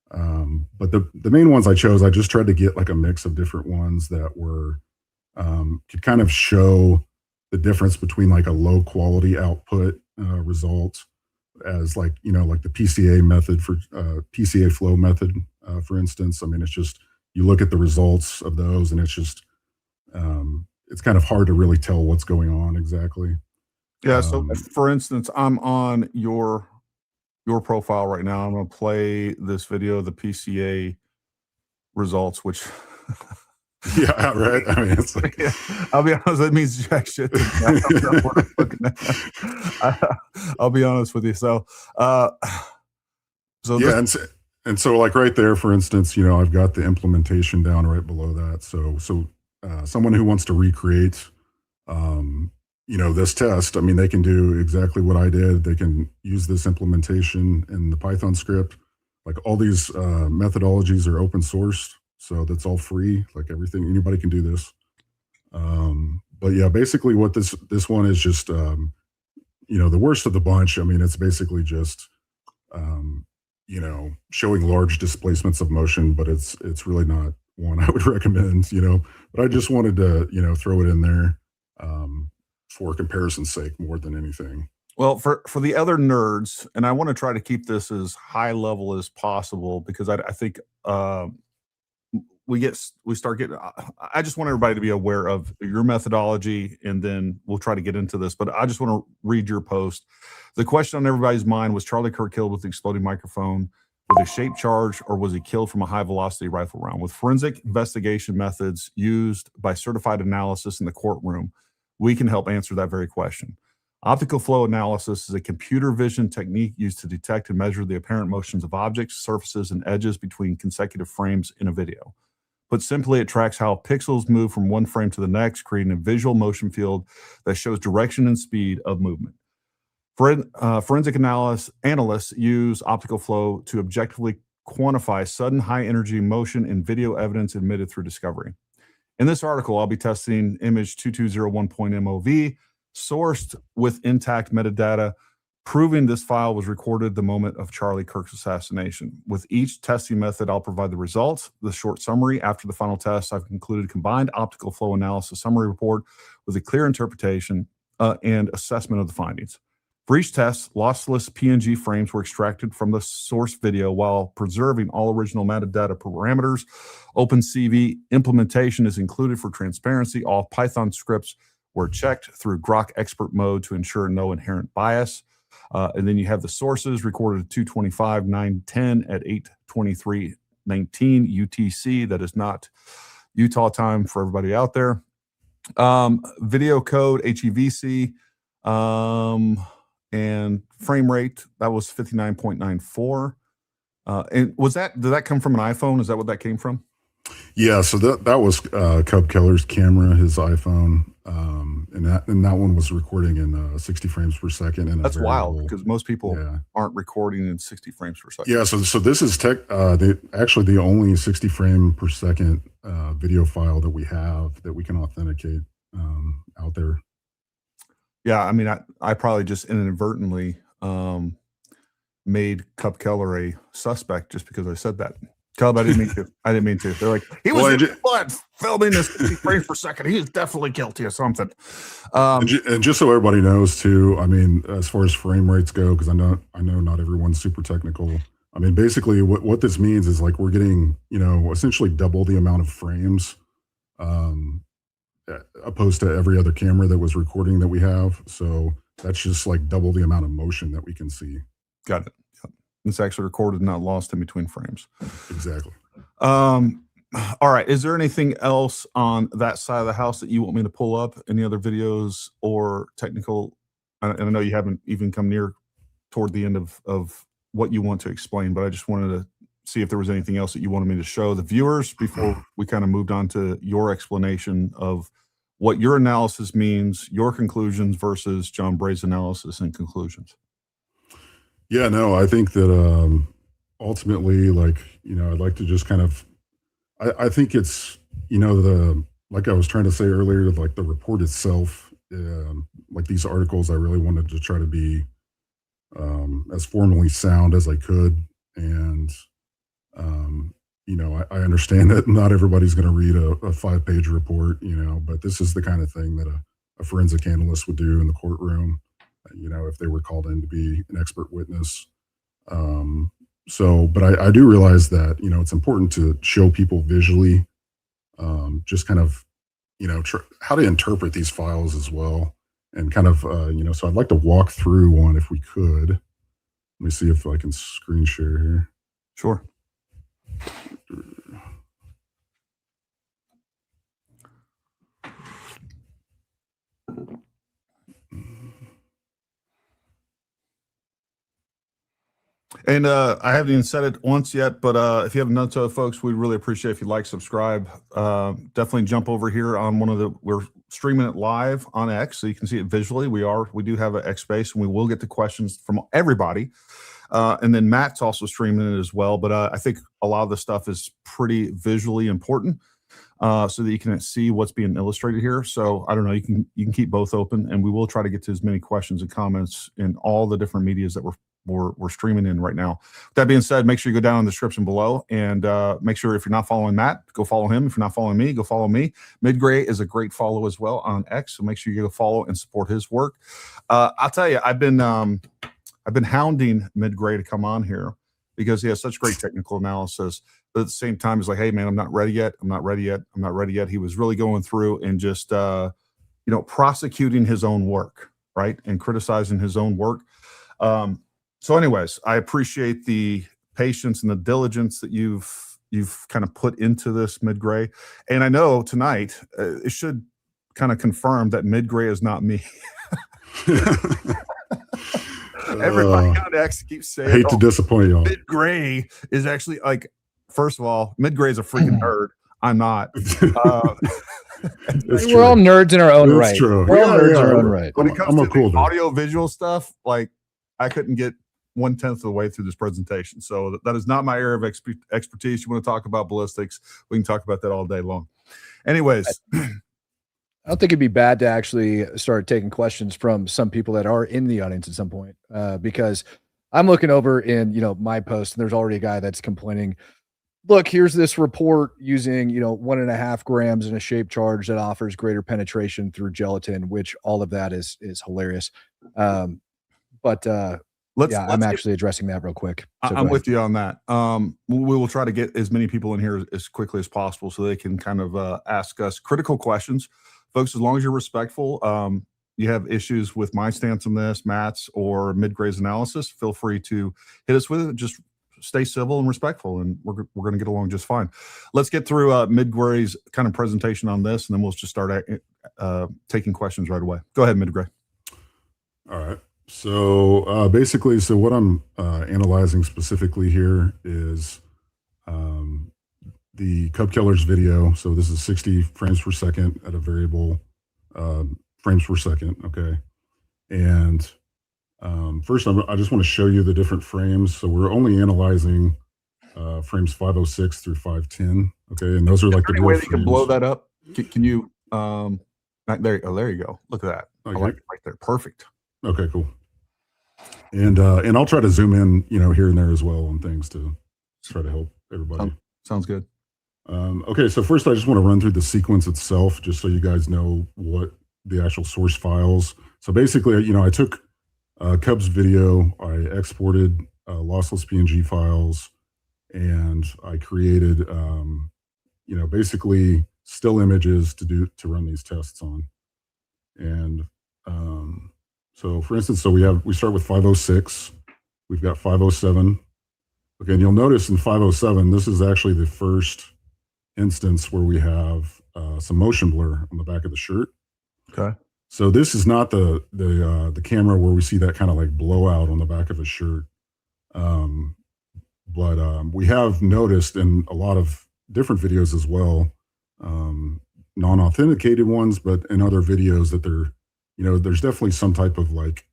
But the main ones I chose, I just tried to get like a mix of different ones that were could kind of show the difference between like a low quality output result as like, like the PCA method for PCA flow method, for instance. I mean, it's just, you look at the results of those and it's just, it's kind of hard to really tell what's going on exactly. Yeah. So for instance, I'm on your profile right now. I'm going to play this video of the PCA results, which yeah, right. I mean, it's like, yeah, I'll be honest, that means jack shit to me. I'll be honest with you. So yeah, and so like right there, for instance, I've got the implementation down right below that. So someone who wants to recreate this test, I mean, they can do exactly what I did. They can use this implementation in the Python script. Like all these methodologies are open source, so that's all free. Like everything, anybody can do this. But yeah, basically what this one is just, the worst of the bunch. I mean, it's basically just, showing large displacements of motion, but it's really not one I would recommend, but I just wanted to, throw it in there for comparison's sake more than anything. Well, for the other nerds, and I want to try to keep this as high level as possible because I think we start getting. I just want everybody to be aware of your methodology, and then we'll try to get into this. But I just want to read your post. The question on everybody's mind was: Charlie Kirk killed with the exploding microphone with a shaped charge, or was he killed from a high velocity rifle round? With forensic investigation methods used by certified analysis in the courtroom, we can help answer that very question. Optical flow analysis is a computer vision technique used to detect and measure the apparent motions of objects, surfaces, and edges between consecutive frames in a video. Put simply, it tracks how pixels move from one frame to the next, creating a visual motion field that shows direction and speed of movement. Forensic analysts use optical flow to objectively quantify sudden high-energy motion in video evidence admitted through discovery. In this article, I'll be testing image 2201.mov, sourced with intact metadata, proving this file was recorded the moment of Charlie Kirk's assassination. With each testing method, I'll provide the results, the short summary. After the final test, I've concluded a combined optical flow analysis summary report with a clear interpretation and assessment of the findings. For each test, lossless PNG frames were extracted from the source video while preserving all original metadata parameters. OpenCV implementation is included for transparency. All Python scripts were checked through Grok expert mode to ensure no inherent bias. And then you have the sources recorded at 2:25:9:10 at 8:23:19 UTC. That is not Utah time for everybody out there. Video code HEVC and frame rate, that was 59.94. And did that come from an iPhone? Is that what that came from? Yeah, so that was Cub Keller's camera, his iPhone, and that one was recording in 60 frames per second. And that's wild because most people aren't recording in 60 frames per second. Yeah, so this is actually the only 60 frame per second video file that we have that we can authenticate out there. Yeah, I mean, I probably just inadvertently made Cub Keller a suspect just because I said that. Cub, I didn't mean to. They're like, he was in blood filming this 50 frames per second. He is definitely guilty of something. And just so everybody knows too, I mean, as far as frame rates go, because I know not everyone's super technical. I mean, basically what this means is like we're getting, essentially double the amount of frames opposed to every other camera that was recording that we have. So that's just like double the amount of motion that we can see. Got it. It's actually recorded, not lost in between frames. Exactly. All right. Is there anything else on that side of the house that you want me to pull up? Any other videos or technical? And I know you haven't even come near toward the end of what you want to explain, but I just wanted to see if there was anything else that you wanted me to show the viewers before we kind of moved on to your explanation of what your analysis means, your conclusions versus John Bray's analysis and conclusions. Yeah, no, I think that ultimately, like, I'd like to just kind of, I think it's, like I was trying to say earlier, like the report itself, like these articles, I really wanted to try to be as formally sound as I could. And, I understand that not everybody's going to read a 5-page report, but this is the kind of thing that a forensic analyst would do in the courtroom, if they were called in to be an expert witness. But I do realize that, it's important to show people visually, just kind of, how to interpret these files as well. And kind of, so I'd like to walk through one if we could. Let me see if I can screen share here. Sure. And I haven't even said it once yet, but if you haven't done so, folks, we'd really appreciate if you like, subscribe. Definitely jump over here on we're streaming it live on X, so you can see it visually. We do have an X space, and we will get to questions from everybody. And then Matt's also streaming it as well. But I think a lot of the stuff is pretty visually important, so that you can see what's being illustrated here. So I don't know, you can keep both open, and we will try to get to as many questions and comments in all the different medias that we're streaming in right now. With that being said, make sure you go down in the description below, and make sure if you're not following Matt, go follow him. If you're not following me, go follow me. Midgray is a great follow as well on X, so make sure you go follow and support his work. I'll tell you, I've been hounding Midgray to come on here because he has such great technical analysis. But at the same time, he's like, hey man, I'm not ready yet. I'm not ready yet. I'm not ready yet. He was really going through and just prosecuting his own work, right, and criticizing his own work. So anyways, I appreciate the patience and the diligence that you've kind of put into this, Midgray. And I know tonight it should kind of confirm that Midgray is not me. Everybody on X keeps saying, I hate to disappoint y'all. Midgray is actually, like, first of all, Midgray is a freaking nerd. I'm not. We're all nerds in our own right. True. We're all nerds in our own right. When it comes to cool the audio visual stuff, like, I couldn't get 1/10 of the way through this presentation. So that is not my area of expertise. You want to talk about ballistics, we can talk about that all day long. Anyways. I don't think it'd be bad to actually start taking questions from some people that are in the audience at some point, because I'm looking over in, my post, and there's already a guy that's complaining, look, here's this report using, 1.5 grams in a shape charge that offers greater penetration through gelatin, which all of that is hilarious. I'm actually addressing that real quick. So I'm with you on that. We will try to get as many people in here as quickly as possible so they can kind of ask us critical questions. Folks, as long as you're respectful, you have issues with my stance on this, Matt's, or Midgray's analysis, feel free to hit us with it. Just stay civil and respectful, and we're going to get along just fine. Let's get through Midgray's kind of presentation on this, and then we'll just start taking questions right away. Go ahead, Midgray. All right. So basically, what I'm analyzing specifically here is the Cub Killer's video. So this is 60 frames per second at a variable frames per second. Okay. And first, I just want to show you the different frames. So we're only analyzing frames 506 through 510. Okay. And those are like the dual way frames. You can blow that up. Can you? There you go. Look at that. Okay. I like it right there. Perfect. Okay, cool. And I'll try to zoom in, here and there as well on things to try to help everybody. Sounds good. Okay, so first I just want to run through the sequence itself, just so you guys know what the actual source files. So basically, I took Cub's video, I exported lossless PNG files, and I created, basically still images to run these tests on. And so for instance, we start with 506, we've got 507. Okay, and you'll notice in 507, this is actually the first instance where we have some motion blur on the back of the shirt. Okay. So this is not the camera where we see that kind of like blowout on the back of a shirt. But we have noticed in a lot of different videos as well, non-authenticated ones, but in other videos that there's definitely some type of like,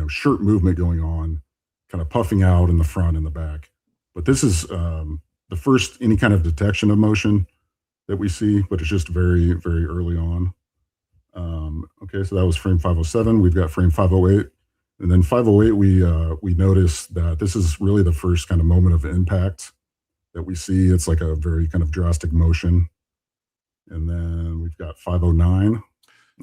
shirt movement going on, kind of puffing out in the front and the back. But this is the first any kind of detection of motion that we see, but it's just very, very early on. Okay, so that was frame 507. We've got frame 508. And then 508, we notice that this is really the first kind of moment of impact that we see. It's like a very kind of drastic motion. And then we've got 509.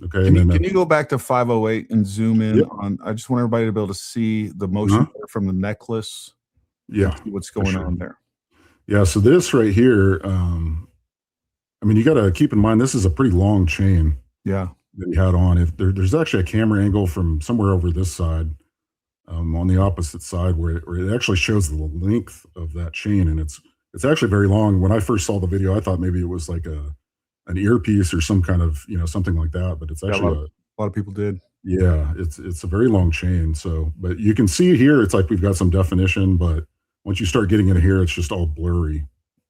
Okay. Can you go back to 508 and zoom in Yep. on? I just want everybody to be able to see the motion from the necklace. Yeah. See what's going on there. Yeah. So this right here, I mean, you got to keep in mind, this is a pretty long chain. Yeah. That he had on. If there's actually a camera angle from somewhere over this side, on the opposite side, where it actually shows the length of that chain, and it's actually very long. When I first saw the video, I thought maybe it was like an earpiece or some kind of something like that, but it's actually a lot of people did. Yeah, it's a very long chain. So, but you can see here, it's like we've got some definition, but once you start getting into here, it's just all blurry,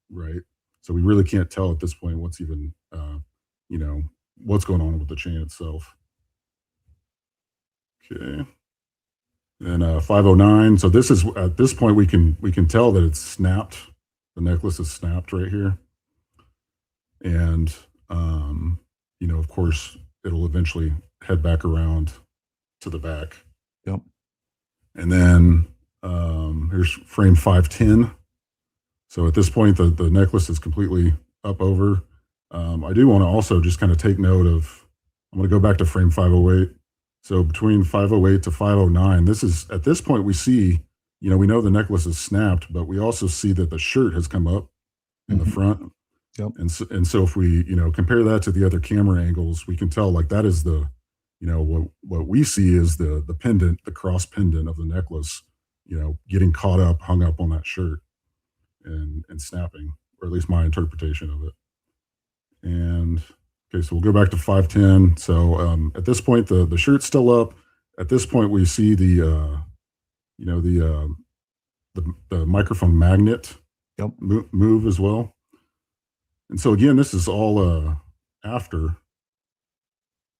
right? So we really can't tell at this point what's even what's going on with the chain itself. Okay. And 509. So this is, at this point, we can tell that it's snapped. The necklace is snapped right here. And of course, it'll eventually head back around to the back. Yep. And then here's frame 510. So at this point, the necklace is completely up over. I do want to also just kind of take note of, I'm going to go back to frame 508. So between 508 to 509, at this point we see, we know the necklace is snapped, but we also see that the shirt has come up in the front. Yep. And so if we, compare that to the other camera angles, we can tell like that is the, what we see is the pendant, the cross pendant of the necklace, getting caught up, hung up on that shirt and snapping, or at least my interpretation of it. And okay, so we'll go back to 510. So at this point, the shirt's still up. At this point, we see the microphone magnet move as well. And so again, this is all after,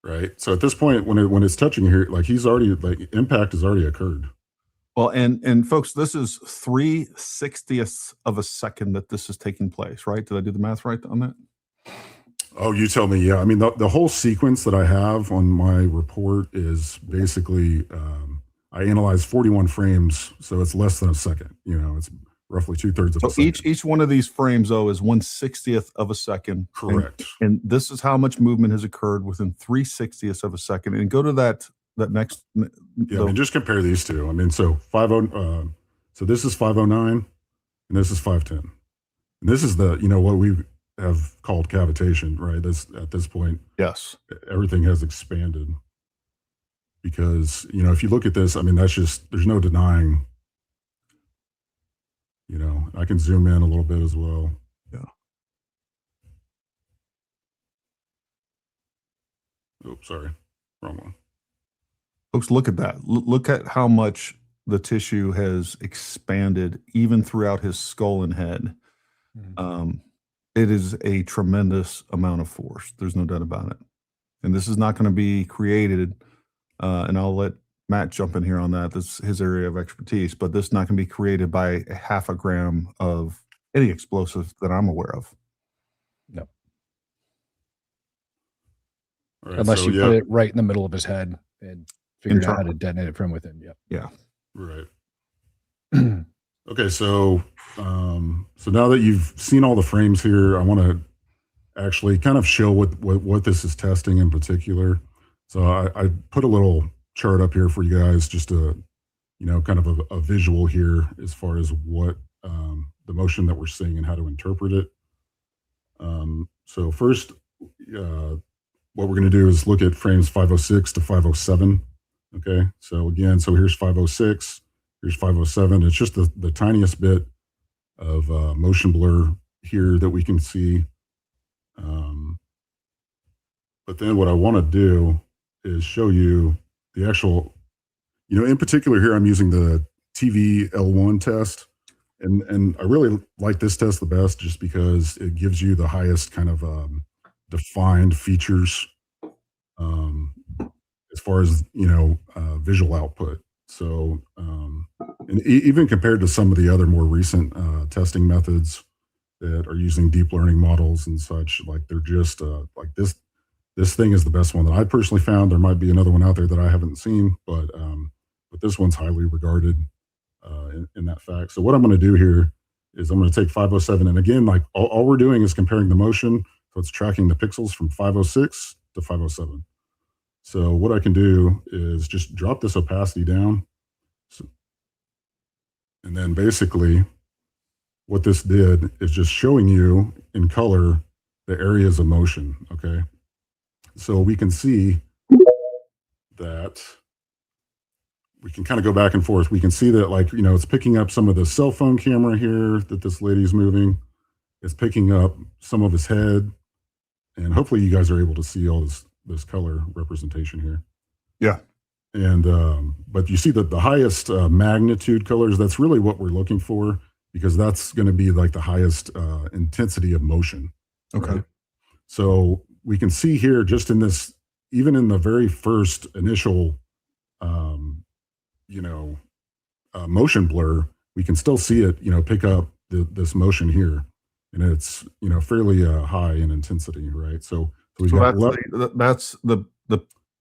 right? So at this point, when it's touching here, like he's already, like impact has already occurred. Well, and folks, this is 3/60ths of a second that this is taking place, right? Did I do the math right on that? Oh, you tell me. Yeah. I mean, the whole sequence that I have on my report is basically, I analyzed 41 frames. So it's less than a second, it's roughly 2/3 of a second. Each one of these frames, though, is 1/60th of a second. Correct. And this is how much movement has occurred within 3/60ths of a second. And go to that next. Yeah. I mean, just compare these two. I mean, so so this is 509 and this is 510. And this is the, what we have called cavitation, right? At this point, yes, everything has expanded because, if you look at this, I mean, that's just, there's no denying, I can zoom in a little bit as well. Yeah. Oh, sorry. Wrong one. Folks, look at that. Look at how much the tissue has expanded even throughout his skull and head. Mm-hmm. It is a tremendous amount of force. There's no doubt about it. And this is not going to be created, and I'll let Matt jump in here on that. This is his area of expertise, but this is not going to be created by a half a gram of any explosive that I'm aware of. No. Right, unless so, you put it right in the middle of his head and figure out how to detonate it from within. Yep. Yeah. Right. Okay, so now that you've seen all the frames here, I want to actually kind of show what this is testing in particular. So I put a little chart up here for you guys, just to, kind of a visual here as far as what the motion that we're seeing and how to interpret it. So first, what we're going to do is look at frames 506 to 507. Okay, so again, here's 506. Here's 507. It's just the tiniest bit of motion blur here that we can see. But then what I want to do is show you the actual, in particular here, I'm using the TV L1 test. And I really like this test the best just because it gives you the highest kind of defined features as far as, visual output. So, and even compared to some of the other more recent testing methods that are using deep learning models and such, like they're just like this thing is the best one that I personally found. There might be another one out there that I haven't seen, but this one's highly regarded in that fact. So what I'm going to do here is I'm going to take 507, and again, like all we're doing is comparing the motion, so it's tracking the pixels from 506 to 507. So what I can do is just drop this opacity down. So, and then basically what this did is just showing you in color the areas of motion, okay? So we can see that we can kind of go back and forth. We can see that, like, it's picking up some of the cell phone camera here that this lady's moving. It's picking up some of his head. And hopefully you guys are able to see all this color representation here. Yeah. And, but you see that the highest magnitude colors, that's really what we're looking for, because that's going to be like the highest intensity of motion. Okay. Right? So we can see here just in this, even in the very first initial, motion blur, we can still see it, pick up this motion here, and it's, fairly high in intensity, right? So that's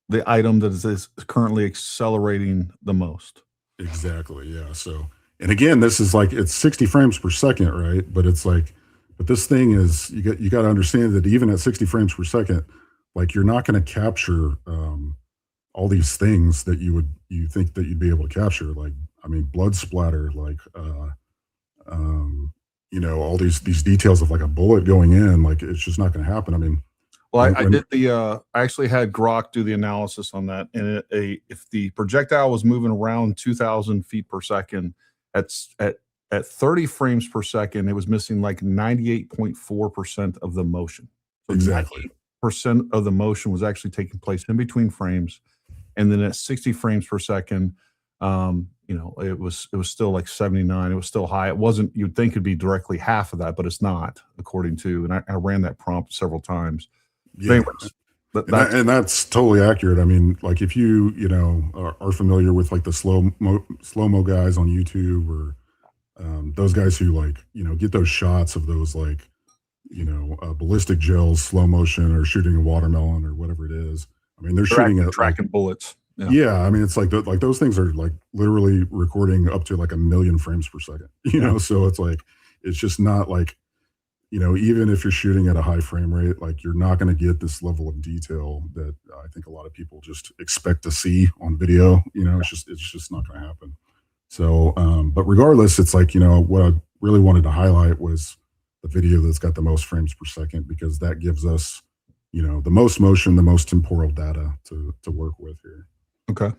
the item that is currently accelerating the most. Exactly. Yeah. So, and again, this is like, it's 60 frames per second, right? But it's like, but this thing is, you got to understand that even at 60 frames per second, like, you're not going to capture all these things that you think that you'd be able to capture. Like, I mean, blood splatter, like, all these details of like a bullet going in, like, it's just not going to happen. I mean, well, I actually had Grok do the analysis on that, and if the projectile was moving around 2,000 feet per second at 30 frames per second, it was missing like 98.4% of the motion. So exactly. 90% of the motion was actually taking place in between frames, and then at 60 frames per second, it was still like 79. It was still high. It wasn't. You'd think it'd be directly half of that, but it's not, according to. And I ran that prompt several times. Yeah. Anyways, and that's totally accurate. I mean, like, if you are familiar with like the slow-mo guys on YouTube, or those guys who, like, get those shots of those, like, ballistic gels, slow motion, or shooting a watermelon or whatever it is. I mean, they're shooting at tracking bullets. Yeah. I mean, it's like those things are like literally recording up to like 1 million frames per second, so it's like, it's just not like, even if you're shooting at a high frame rate, like, you're not going to get this level of detail that I think a lot of people just expect to see on video. It's just not going to happen. So, but regardless, it's like, what I really wanted to highlight was the video that's got the most frames per second, because that gives us, the most motion, the most temporal data to work with here. Okay.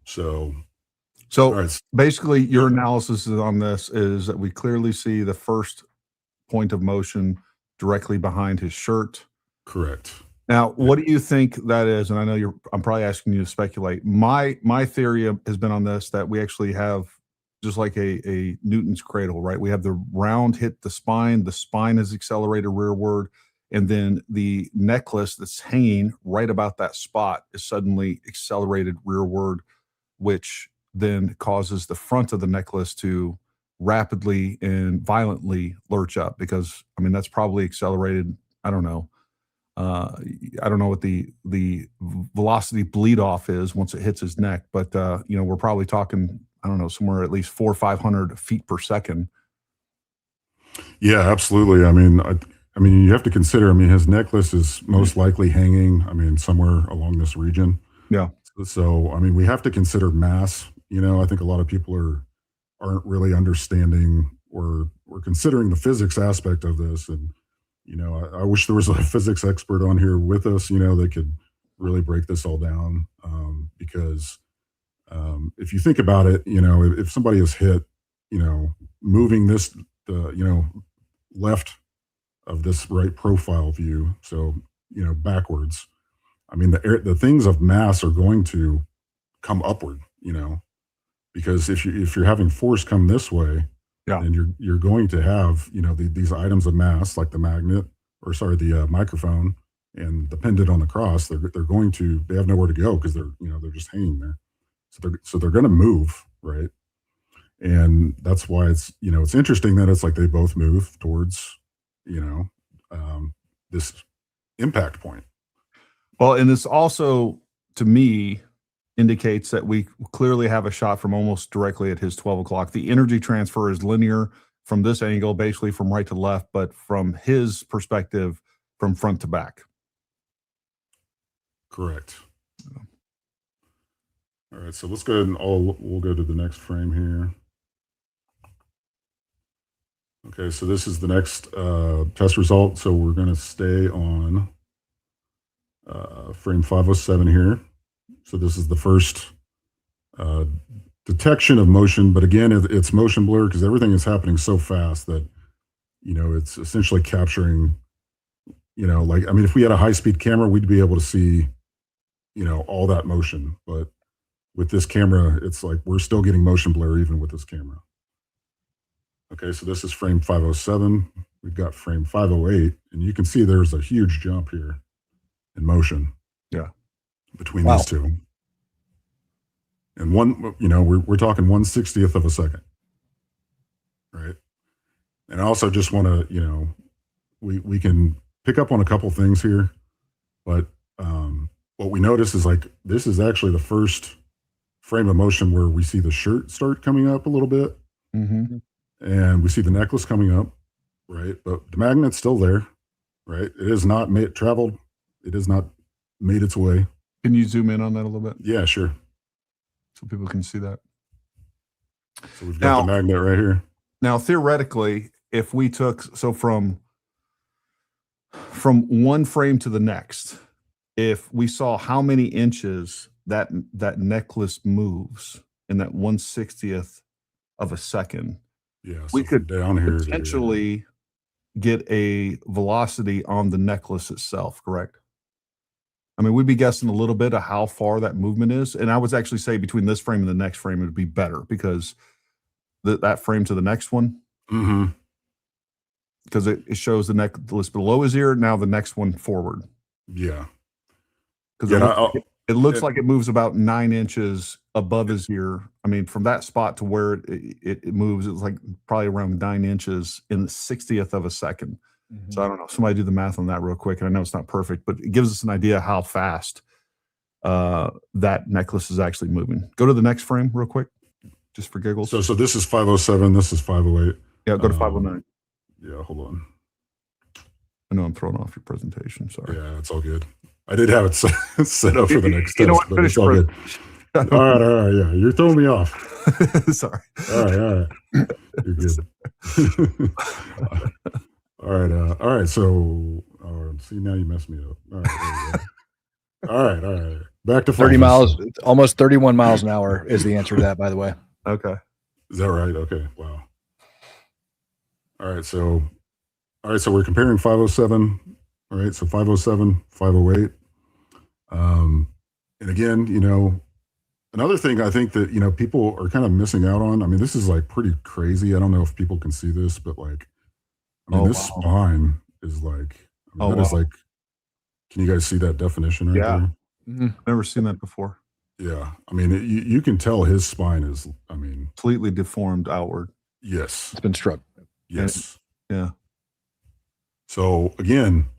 So right. Basically, your analysis on this is that we clearly see the first point of motion directly behind his shirt. Correct. Now, what do you think that is? And I know I'm probably asking you to speculate. My theory has been on this, that we actually have just like a Newton's cradle, right? We have the round hit the spine is accelerated rearward, and then the necklace that's hanging right about that spot is suddenly accelerated rearward, which then causes the front of the necklace to rapidly and violently lurch up, because, I mean, that's probably accelerated. I don't know. I don't know what the velocity bleed off is once it hits his neck, but we're probably talking, I don't know, somewhere at least 400 or 500 feet per second. Yeah, absolutely. I mean, you have to consider, his necklace is most likely hanging, somewhere along this region. Yeah. So, we have to consider mass. I think a lot of people aren't really understanding or considering the physics aspect of this. And, I wish there was a physics expert on here with us, that could really break this all down. Because if you think about it, if somebody is hit, moving this, left of this right profile view, so, backwards, the things of mass are going to come upward, because if you're having force come this way, yeah, then you're going to have, these items of mass, like the microphone and the pendant on the cross. They have nowhere to go, because they're just hanging there. So they're going to move, right? And that's why it's interesting that it's like they both move towards, this impact point. Well, and this also, to me, indicates that we clearly have a shot from almost directly at his 12 o'clock. The energy transfer is linear from this angle, basically from right to left, but from his perspective, from front to back. Correct. All right, so let's go ahead and we'll go to the next frame here. Okay, so this is the next test result. So we're going to stay on frame 507 here. So this is the first detection of motion, but again, it's motion blur because everything is happening so fast that, it's essentially capturing, like, I mean, if we had a high-speed camera, we'd be able to see, all that motion. But with this camera, it's like we're still getting motion blur even with this camera. Okay, so this is frame 507. We've got frame 508, and you can see there's a huge jump here in motion. Yeah. Between these two. And we're talking 1/60th of a second. Right. And I also just want to, we can pick up on a couple things here, but what we notice is like this is actually the first frame of motion where we see the shirt start coming up a little bit. Mm-hmm. And we see the necklace coming up, right? But the magnet's still there, right? It has not traveled. It has not made its way. Can you zoom in on that a little bit Yeah, sure. so people can see that? So we've got the magnet right here. Now, theoretically, if we took from one frame to the next, if we saw how many inches that necklace moves in that 1/60th of a second, Yeah, so we could down here potentially get a velocity on the necklace itself, correct? I mean, we'd be guessing a little bit of how far that movement is. And I would actually say between this frame and the next frame, it would be better because that frame to the next one, because it shows the necklace below his ear, now the next one forward. Yeah. Because it looks like it moves about 9 inches above his ear. I mean, from that spot to where it moves, it's like probably around 9 inches in the 60th of a second. Mm-hmm. So I don't know. Somebody do the math on that real quick. And I know it's not perfect, but it gives us an idea how fast that necklace is actually moving. Go to the next frame real quick, just for giggles. So this is 507. This is 508. Yeah, go to 509. Yeah, hold on. I know I'm throwing off your presentation. Sorry. Yeah, it's all good. I did have it set up for the next You know test, what? but it's all good. All right. Yeah, you're throwing me off. Sorry. All right. You're good. All right. So, see, now you messed me up. All right. All right. Back to 30 miles, almost 31 miles an hour is the answer to that, by the way. Okay. Is that right? Okay. Wow. All right. So we're comparing 507. All right. So 507, 508. And again, another thing I think that, people are kind of missing out on, I mean, this is like pretty crazy. I don't know if people can see this, but like, I mean, this spine is like, is like, can you guys see that definition right there? Mm-hmm. Never seen that before. Yeah. I mean, you can tell his spine is, Completely deformed outward. Yes. It's been struck. Yes. Yeah. So again,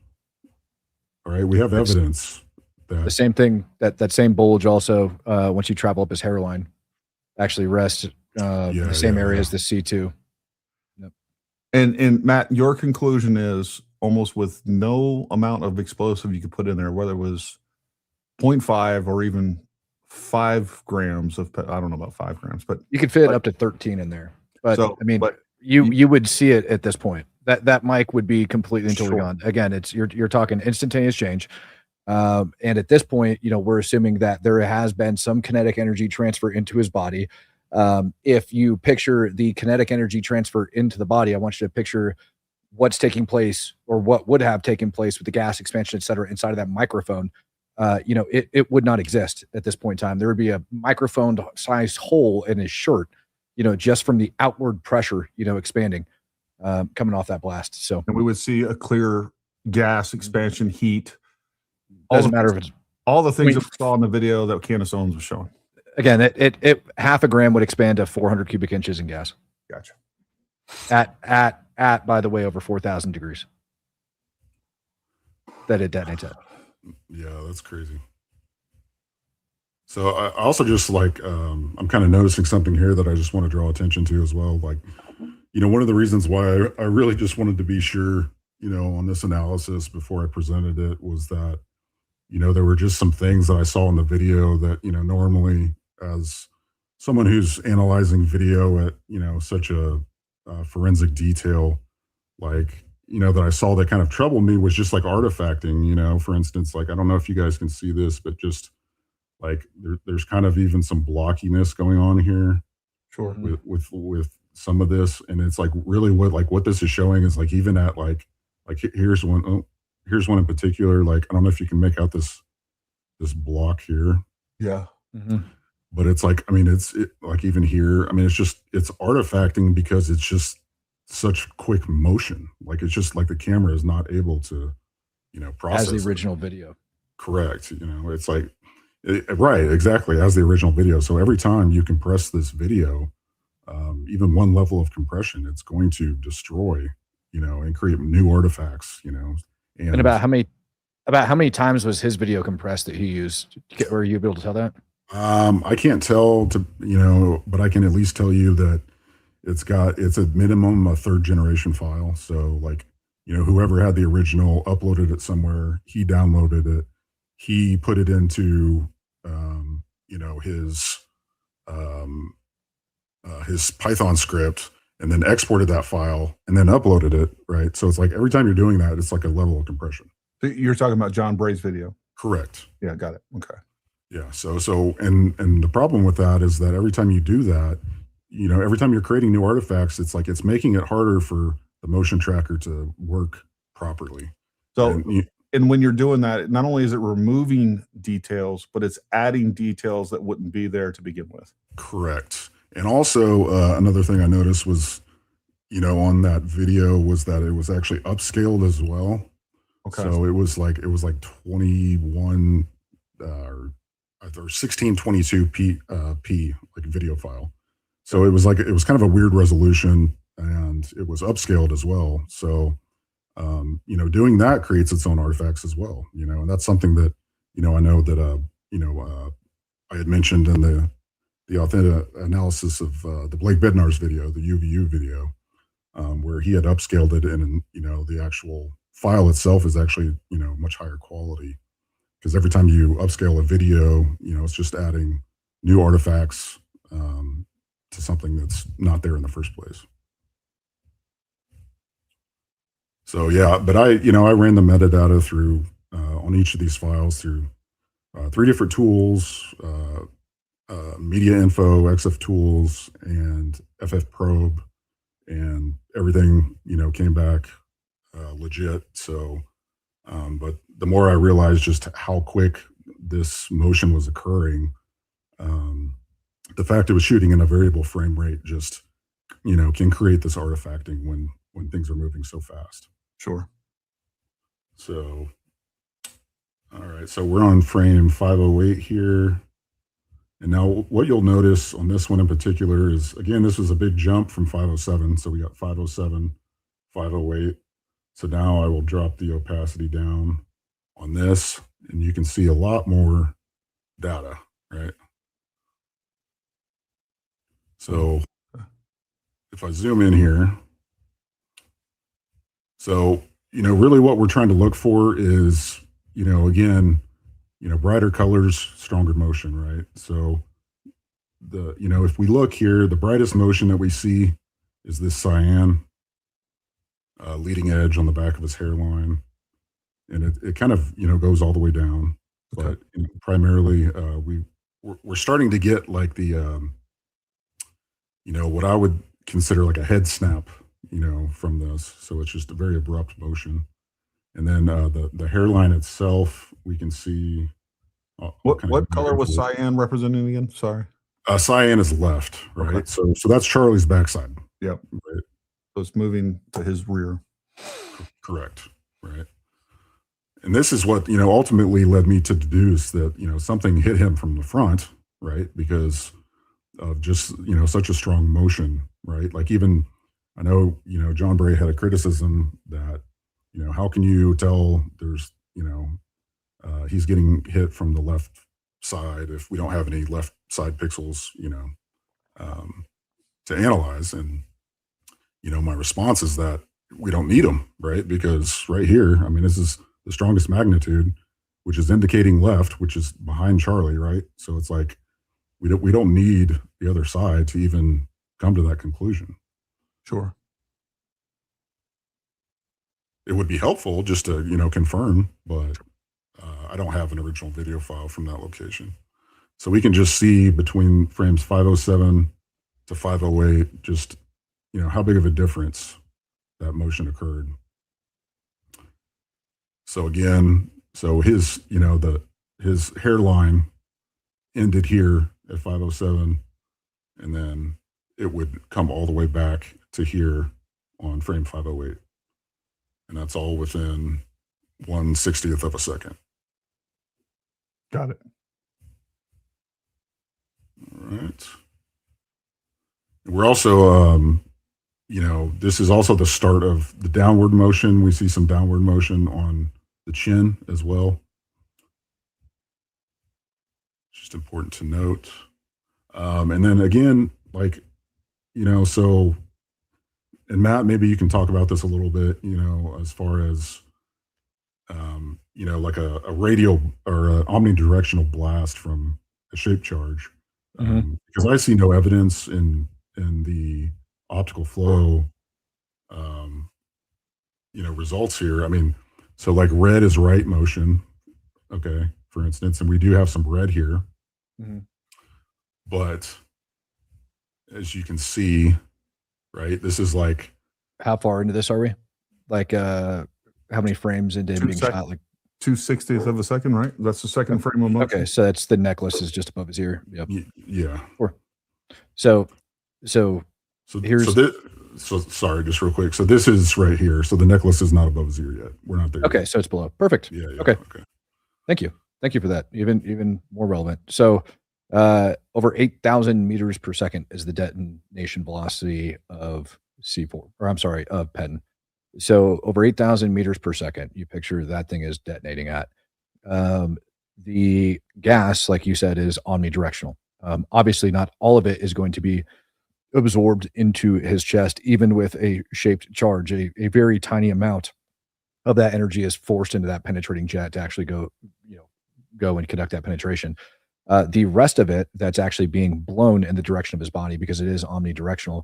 all right, we have evidence that The same thing, that same bulge also, once you travel up his hairline, actually rests the same area as the C2. Yep. And Matt, your conclusion is almost with no amount of explosive you could put in there, whether it was 0.5 or even 5 grams of, I don't know about 5 grams, but you could fit up to 13 in there. But So, I mean, but you would see it at this point. That mic would be completely and totally Sure. gone. Again, you're talking instantaneous change. And at this point, we're assuming that there has been some kinetic energy transfer into his body. If you picture the kinetic energy transfer into the body, I want you to picture what's taking place or what would have taken place with the gas expansion, et cetera, inside of that microphone. It would not exist at this point in time. There would be a microphone sized hole in his shirt, just from the outward pressure, expanding, coming off that blast. So and we would see a clear gas expansion heat. doesn't matter if it's, All the things I mean, that we saw in the video that Candace Owens was showing. again, it half a gram would expand to 400 cubic inches in gas Gotcha. at, by the way, over 4,000 degrees that it detonates at. Yeah, that's crazy. So I also just like, I'm kind of noticing something here that I just want to draw attention to as well. Like, one of the reasons why I really just wanted to be sure, on this analysis before I presented it was that, there were just some things that I saw in the video that, normally, as someone who's analyzing video at, such a forensic detail, like, that I saw that kind of troubled me was just like artifacting, for instance, like, I don't know if you guys can see this, but just like there's kind of even some blockiness going on here Sure. with some of this. And it's like really what this is showing is like, even at like here's one in particular, like, I don't know if you can make out this block here. Yeah. But it's like, I mean, like even here, I mean, it's artifacting because it's just such quick motion. Like, it's just like the camera is not able to, process as the original video. Correct. It's like, right, exactly, as the original video. So every time you compress this video, even one level of compression, it's going to destroy, and create new artifacts, And about how many times was his video compressed that he used? Were you able to tell that? I can't tell but I can at least tell you that it's a minimum a third generation file. So like, whoever had the original uploaded it somewhere, he downloaded it, he put it into, his Python script, and then exported that file and then uploaded it. Right. So it's like every time you're doing that, it's like a level of compression. So you're talking about John Bray's video. Correct. Yeah. Got it. Okay. Yeah. And the problem with that is that every time you do that, every time you're creating new artifacts, it's like, it's making it harder for the motion tracker to work properly. So, and when you're doing that, not only is it removing details, but it's adding details that wouldn't be there to begin with. Correct. And also another thing I noticed was, on that video was that it was actually upscaled as well. Okay. So it was like 21 or 1622 p like video file. So it was kind of a weird resolution, and it was upscaled as well. So doing that creates its own artifacts as well. And that's something that I know that I had mentioned in the authentic analysis of the Blake Bednar's video, the UVU video, where he had upscaled it, and the actual file itself is actually much higher quality, because every time you upscale a video, it's just adding new artifacts to something that's not there in the first place. So yeah, but I ran the metadata through on each of these files through 3 different tools, Media Info, XF Tools, and FF Probe, and everything came back legit. So, but the more I realized just how quick this motion was occurring, the fact it was shooting in a variable frame rate just can create this artifacting when things are moving so fast. Sure. So, all right, so we're on frame 508 here. And now what you'll notice on this one in particular is, again, this was a big jump from 507. So we got 507, 508. So now I will drop the opacity down on this, and you can see a lot more data, right? So if I zoom in here, so, really what we're trying to look for is, again, brighter colors, stronger motion, right? So if we look here, the brightest motion that we see is this cyan leading edge on the back of his hairline. And it kind of, goes all the way down. Okay. But primarily, we're starting to get like the, what I would consider like a head snap, from this. So it's just a very abrupt motion. And then the hairline itself, we can see. What color was cyan representing again? Sorry. Cyan is left, right? Okay. So that's Charlie's backside. Yep. Right. So it's moving to his rear. Correct. Right. And this is what, ultimately led me to deduce that, something hit him from the front, right? Because of just, such a strong motion, right? Like even, I know, John Bray had a criticism that, how can you tell there's, he's getting hit from the left side if we don't have any left side pixels, to analyze. And, my response is that we don't need them, right? Because right here, I mean, this is the strongest magnitude, which is indicating left, which is behind Charlie, right? So it's like, we don't need the other side to even come to that conclusion. Sure. It would be helpful just to, confirm, but I don't have an original video file from that location. So we can just see between frames 507 to 508, just, how big of a difference that motion occurred. So again, his, his hairline ended here at 507, and then it would come all the way back to here on frame 508. And that's all within 1/60th of a second. Got it. All right. We're also, this is also the start of the downward motion. We see some downward motion on the chin as well. Just important to note. And then again, and Matt, maybe you can talk about this a little bit, as far as, like a radial or an omnidirectional blast from a shape charge. Because I see no evidence in the optical flow, results here. I mean, so like red is right motion, okay, for instance, and we do have some red here. But as you can see, right, this is like, How far into this are we? Like, how many frames into being shot? Like 2/60th of a second, right? That's the second frame of motion. Okay, so that's the necklace is just above his ear. Yep. Yeah. So here's so sorry, just real quick. So this is right here. So the necklace is not above his ear yet. We're not there. Okay, yet. so it's below. Perfect. Yeah. Okay. Thank you for that. Even more relevant. So over 8,000 meters per second is the detonation velocity of C4, or I'm sorry, of Penn. So over 8,000 meters per second, you picture that thing is detonating at. The gas, like you said, is omnidirectional. Obviously, not all of it is going to be absorbed into his chest, even with a shaped charge. A very tiny amount of that energy is forced into that penetrating jet to actually go and conduct that penetration. The rest of it that's actually being blown in the direction of his body, because it is omnidirectional,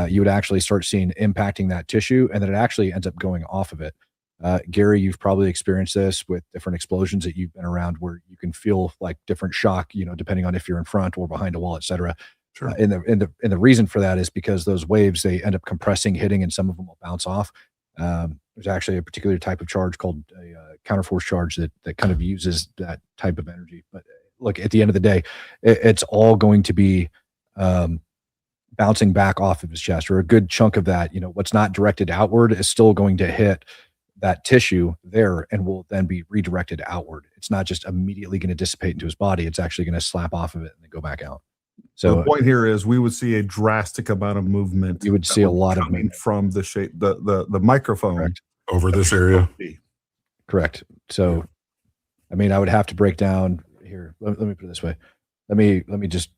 you would actually start seeing impacting that tissue, and then it actually ends up going off of it. Gary, you've probably experienced this with different explosions that you've been around, where you can feel like different shock, depending on if you're in front or behind a wall, et cetera. Sure. And the reason for that is because those waves, they end up compressing, hitting, and some of them will bounce off. There's actually a particular type of charge called a counterforce charge that kind of uses that type of energy. But look, at the end of the day, it's all going to be bouncing back off of his chest, or a good chunk of that. What's not directed outward is still going to hit that tissue there and will then be redirected outward. It's not just immediately going to dissipate into his body. It's actually going to slap off of it and then go back out. So the point here is we would see a drastic amount of movement. You would see a lot of movement from the shape, the microphone. Correct. Over this area. Correct. So, I mean, I would have to break down here. Let me put it this way. Let me just,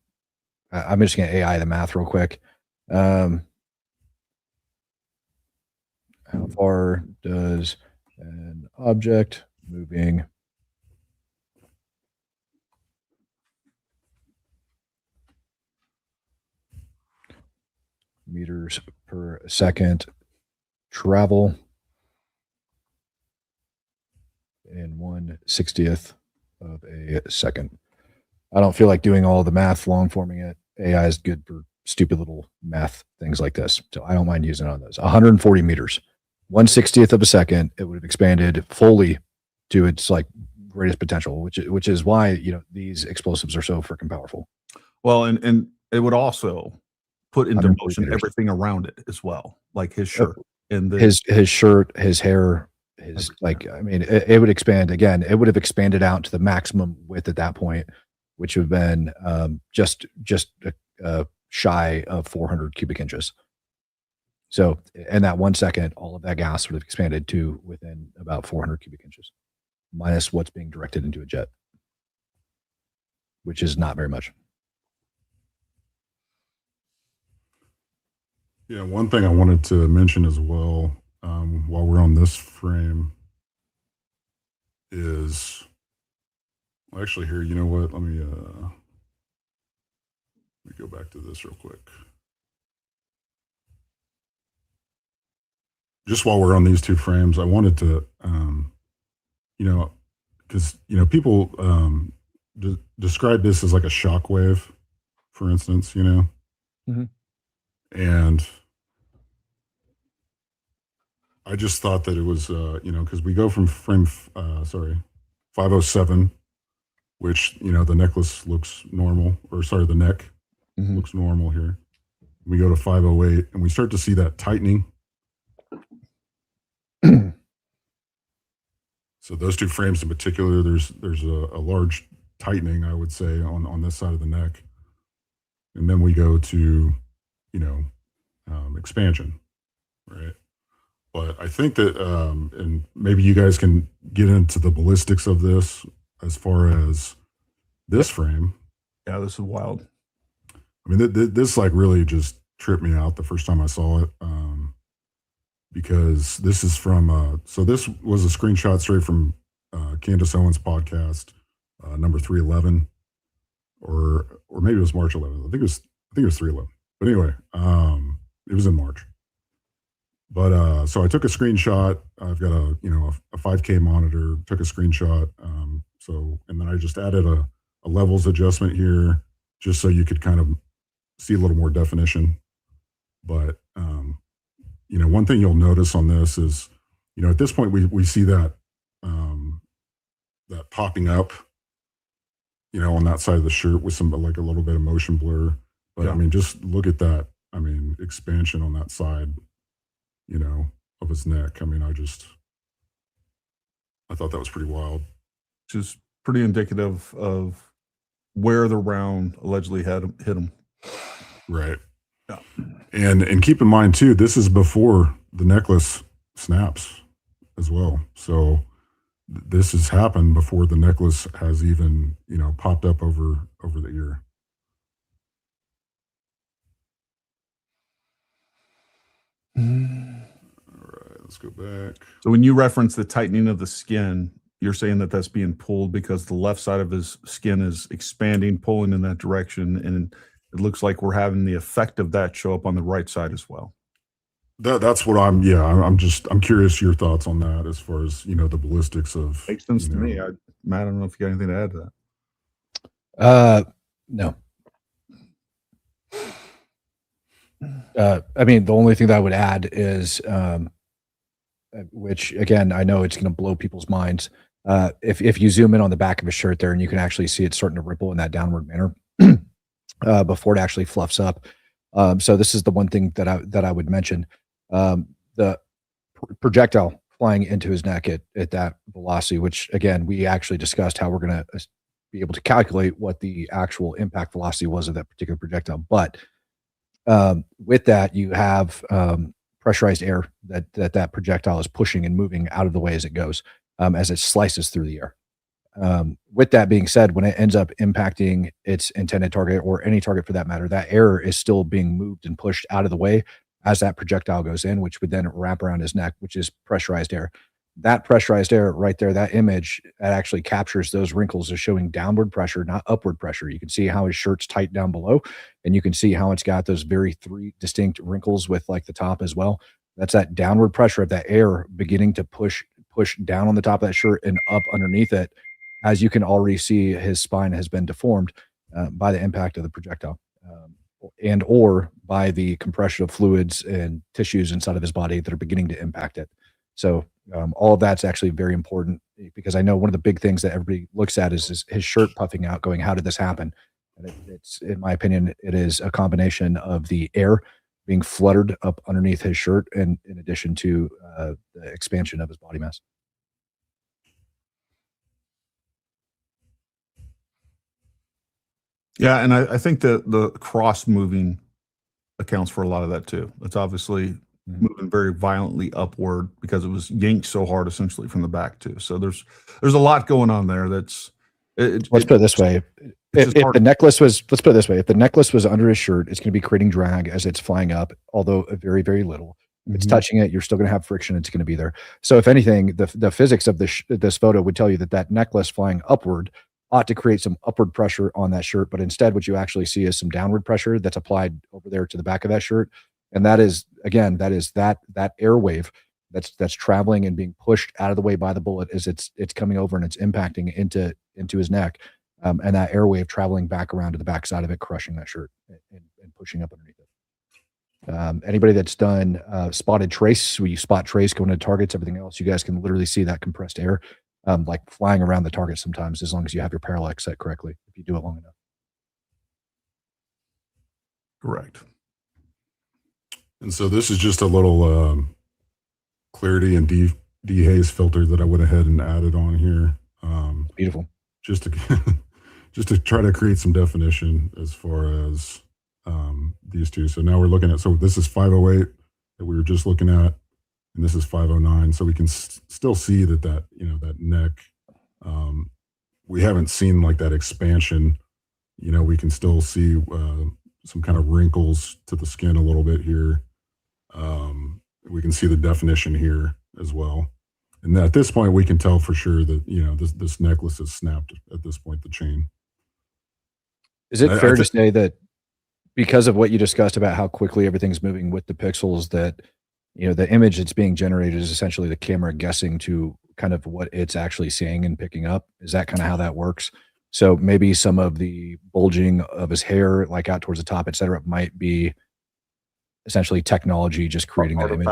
I'm just going to AI the math real quick. How far does an object moving meters per second travel in 1/60th of a second? I don't feel like doing all the math, long forming it. AI is good for stupid little math things like this, so I don't mind using it on those. 140 meters, 1/60th of a second. It would have expanded fully to its like greatest potential, which is why these explosives are so freaking powerful. Well, and it would also put into 140 motion meters. everything around it as well, like his shirt and his shirt, his hair, his everything. I mean, it would expand again. It would have expanded out to the maximum width at that point, which would have been just shy of 400 cubic inches. So in that 1 second, all of that gas would have expanded to within about 400 cubic inches, minus what's being directed into a jet, which is not very much. Yeah, one thing I wanted to mention as well, while we're on this frame, is actually here. You know what? Let me Let me go back to this real quick. Just while we're on these two frames, I wanted to, because people describe this as like a shock wave, for instance, Mhm. and I just thought that it was, because we go from frame, 507, which the necklace looks normal, or sorry, the neck Mhm. looks normal here. We go to 508, and we start to see that tightening. So those two frames in particular, there's a large tightening, I would say, on this side of the neck, and then we go to, expansion, right? But I think that, and maybe you guys can get into the ballistics of this as far as this frame. Yeah, this is wild. I mean, this like really just tripped me out the first time I saw it, because this is from. So this was a screenshot straight from Candace Owens' podcast, number 311, or maybe it was March 11th. I think it was 311. But anyway, it was in March. But so I took a screenshot. I've got a 5K monitor. Took a screenshot. And then I just added a levels adjustment here, just so you could kind of see a little more definition. But one thing you'll notice on this is, at this point we see that that popping up, on that side of the shirt with some like a little bit of motion blur. But Yeah. I mean, just look at that. I mean, expansion on that side, of his neck. I mean, I thought that was pretty wild. Which is pretty indicative of where the round allegedly hit him. Right. Yeah. And keep in mind too, this is before the necklace snaps as well. So this has happened before the necklace has even, popped up over the ear. All right, let's go back. So when you reference the tightening of the skin, you're saying that that's being pulled because the left side of his skin is expanding, pulling in that direction, and it looks like we're having the effect of that show up on the right side as well. That's what I'm curious your thoughts on that as far as, the ballistics of. Makes sense to me. Matt, I don't know if you got anything to add to that. No. I mean, the only thing that I would add is, which again, I know it's going to blow people's minds. If you zoom in on the back of his shirt there, and you can actually see it starting to ripple in that downward manner before it actually fluffs up. So this is the one thing that I would mention. The projectile flying into his neck at that velocity, which again, we actually discussed how we're going to be able to calculate what the actual impact velocity was of that particular projectile. But with that, you have pressurized air that projectile is pushing and moving out of the way as it goes, as it slices through the air. With that being said, when it ends up impacting its intended target, or any target for that matter, that air is still being moved and pushed out of the way as that projectile goes in, which would then wrap around his neck, which is pressurized air. That pressurized air right there, that image, that actually captures those wrinkles as showing downward pressure, not upward pressure. You can see how his shirt's tight down below, and you can see how it's got those three distinct wrinkles with like the top as well. That's that downward pressure of that air beginning to push down on the top of that shirt and up underneath it. As you can already see, his spine has been deformed by the impact of the projectile, and or by the compression of fluids and tissues inside of his body that are beginning to impact it. So all of that's actually very important, because I know one of the big things that everybody looks at is his shirt puffing out, going, how did this happen? And it's, in my opinion, it is a combination of the air being fluttered up underneath his shirt, and in addition to the expansion of his body mass. Yeah, and I think that the cross moving accounts for a lot of that too. It's obviously moving very violently upward because it was yanked so hard essentially from the back too. So there's a lot going on there. Let's put it this way. If the necklace was, let's put it this way, if the necklace was under his shirt, it's going to be creating drag as it's flying up, although very, very little. If it's touching it, you're still going to have friction. It's going to be there. So if anything, the physics of this photo would tell you that necklace flying upward ought to create some upward pressure on that shirt, but instead what you actually see is some downward pressure that's applied over there to the back of that shirt. And that is, again, that airwave that's traveling and being pushed out of the way by the bullet as it's coming over and it's impacting into his neck. And that airwave traveling back around to the backside of it, crushing that shirt and pushing up underneath it. Anybody that's done spotted trace, where you spot trace going to targets, everything else, you guys can literally see that compressed air like flying around the target sometimes, as long as you have your parallax set correctly, if you do it long enough. Correct. And so this is just a little clarity and dehaze filter that I went ahead and added on here. Beautiful. Just to try to create some definition as far as these two. So now we're looking at, so this is 508 that we were just looking at, and this is 509. So we can still see that you know, that neck, we haven't seen like that expansion. You know, we can still see some kind of wrinkles to the skin a little bit here. We can see the definition here as well. And at this point, we can tell for sure that, you know, this necklace is snapped at this point, the chain. Is it fair to say that because of what you discussed about how quickly everything's moving with the pixels, that, you know, the image that's being generated is essentially the camera guessing to kind of what it's actually seeing and picking up? Is that kind of how that works? So maybe some of the bulging of his hair, like out towards the top, et cetera, might be essentially technology just creating that image.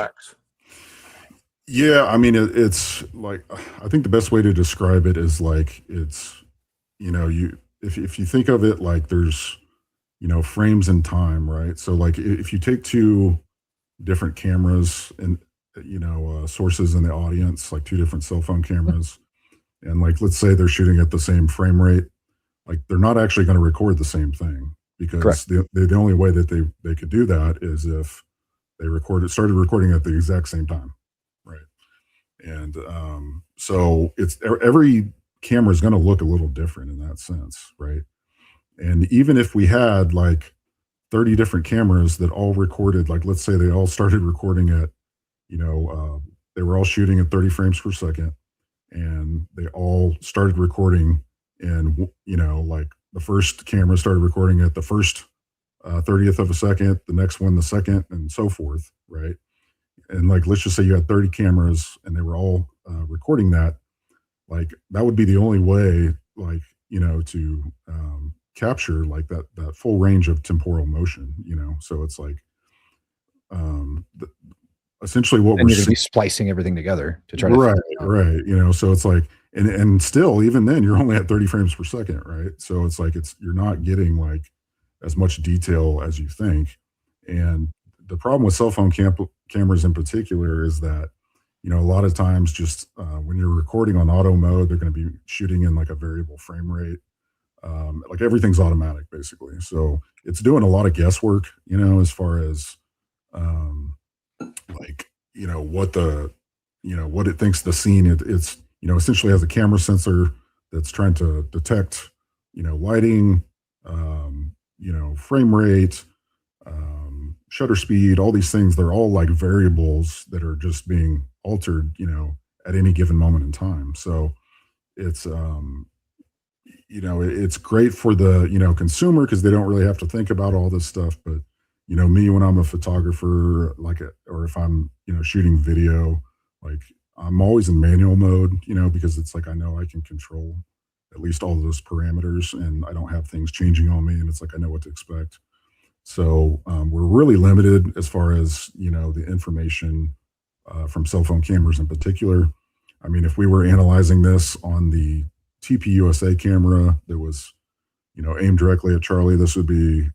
Yeah, I mean, it's like, I think the best way to describe it is like, it's, you know, if you think of it like there's, you know, frames in time, right? So like if you take two different cameras and, you know, sources in the audience, like two different cell phone cameras, and like, let's say they're shooting at the same frame rate, like they're not actually going to record the same thing, because the only way that they could do that is if they started recording at the exact same time. Right. And so it's every camera is going to look a little different in that sense. Right. And even if we had like 30 different cameras that all recorded, like, let's say they all started recording at, you know, they were all shooting at 30 frames per second, and they all started recording, and, you know, like the first camera started recording at the first 30th of a second, the next one the second, and so forth. Right. And like, let's just say you had 30 cameras and they were all recording that, like that would be the only way, like, you know, to capture like that full range of temporal motion, you know. So it's like essentially what and we're you're going to be splicing everything together to try to right, you know. So it's like, and still, even then, you're only at 30 frames per second, right? So it's like you're not getting like as much detail as you think. And the problem with cell phone cameras in particular is that, you know, a lot of times just when you're recording on auto mode, they're going to be shooting in like a variable frame rate. Like everything's automatic basically. So it's doing a lot of guesswork, you know, as far as like, you know, what it thinks the scene, it's, you know, essentially has a camera sensor that's trying to detect, you know, lighting, you know, frame rate, shutter speed, all these things. They're all like variables that are just being altered, you know, at any given moment in time. So it's, you know, it's great for the, you know, consumer, because they don't really have to think about all this stuff. But, you know, me, when I'm a photographer, like, or if I'm, you know, shooting video, like I'm always in manual mode, you know, because it's like, I know I can control at least all of those parameters, and I don't have things changing on me, and it's like, I know what to expect. So we're really limited as far as, you know, the information from cell phone cameras in particular. I mean, if we were analyzing this on the TPUSA camera that was, you know, aimed directly at Charlie, this would be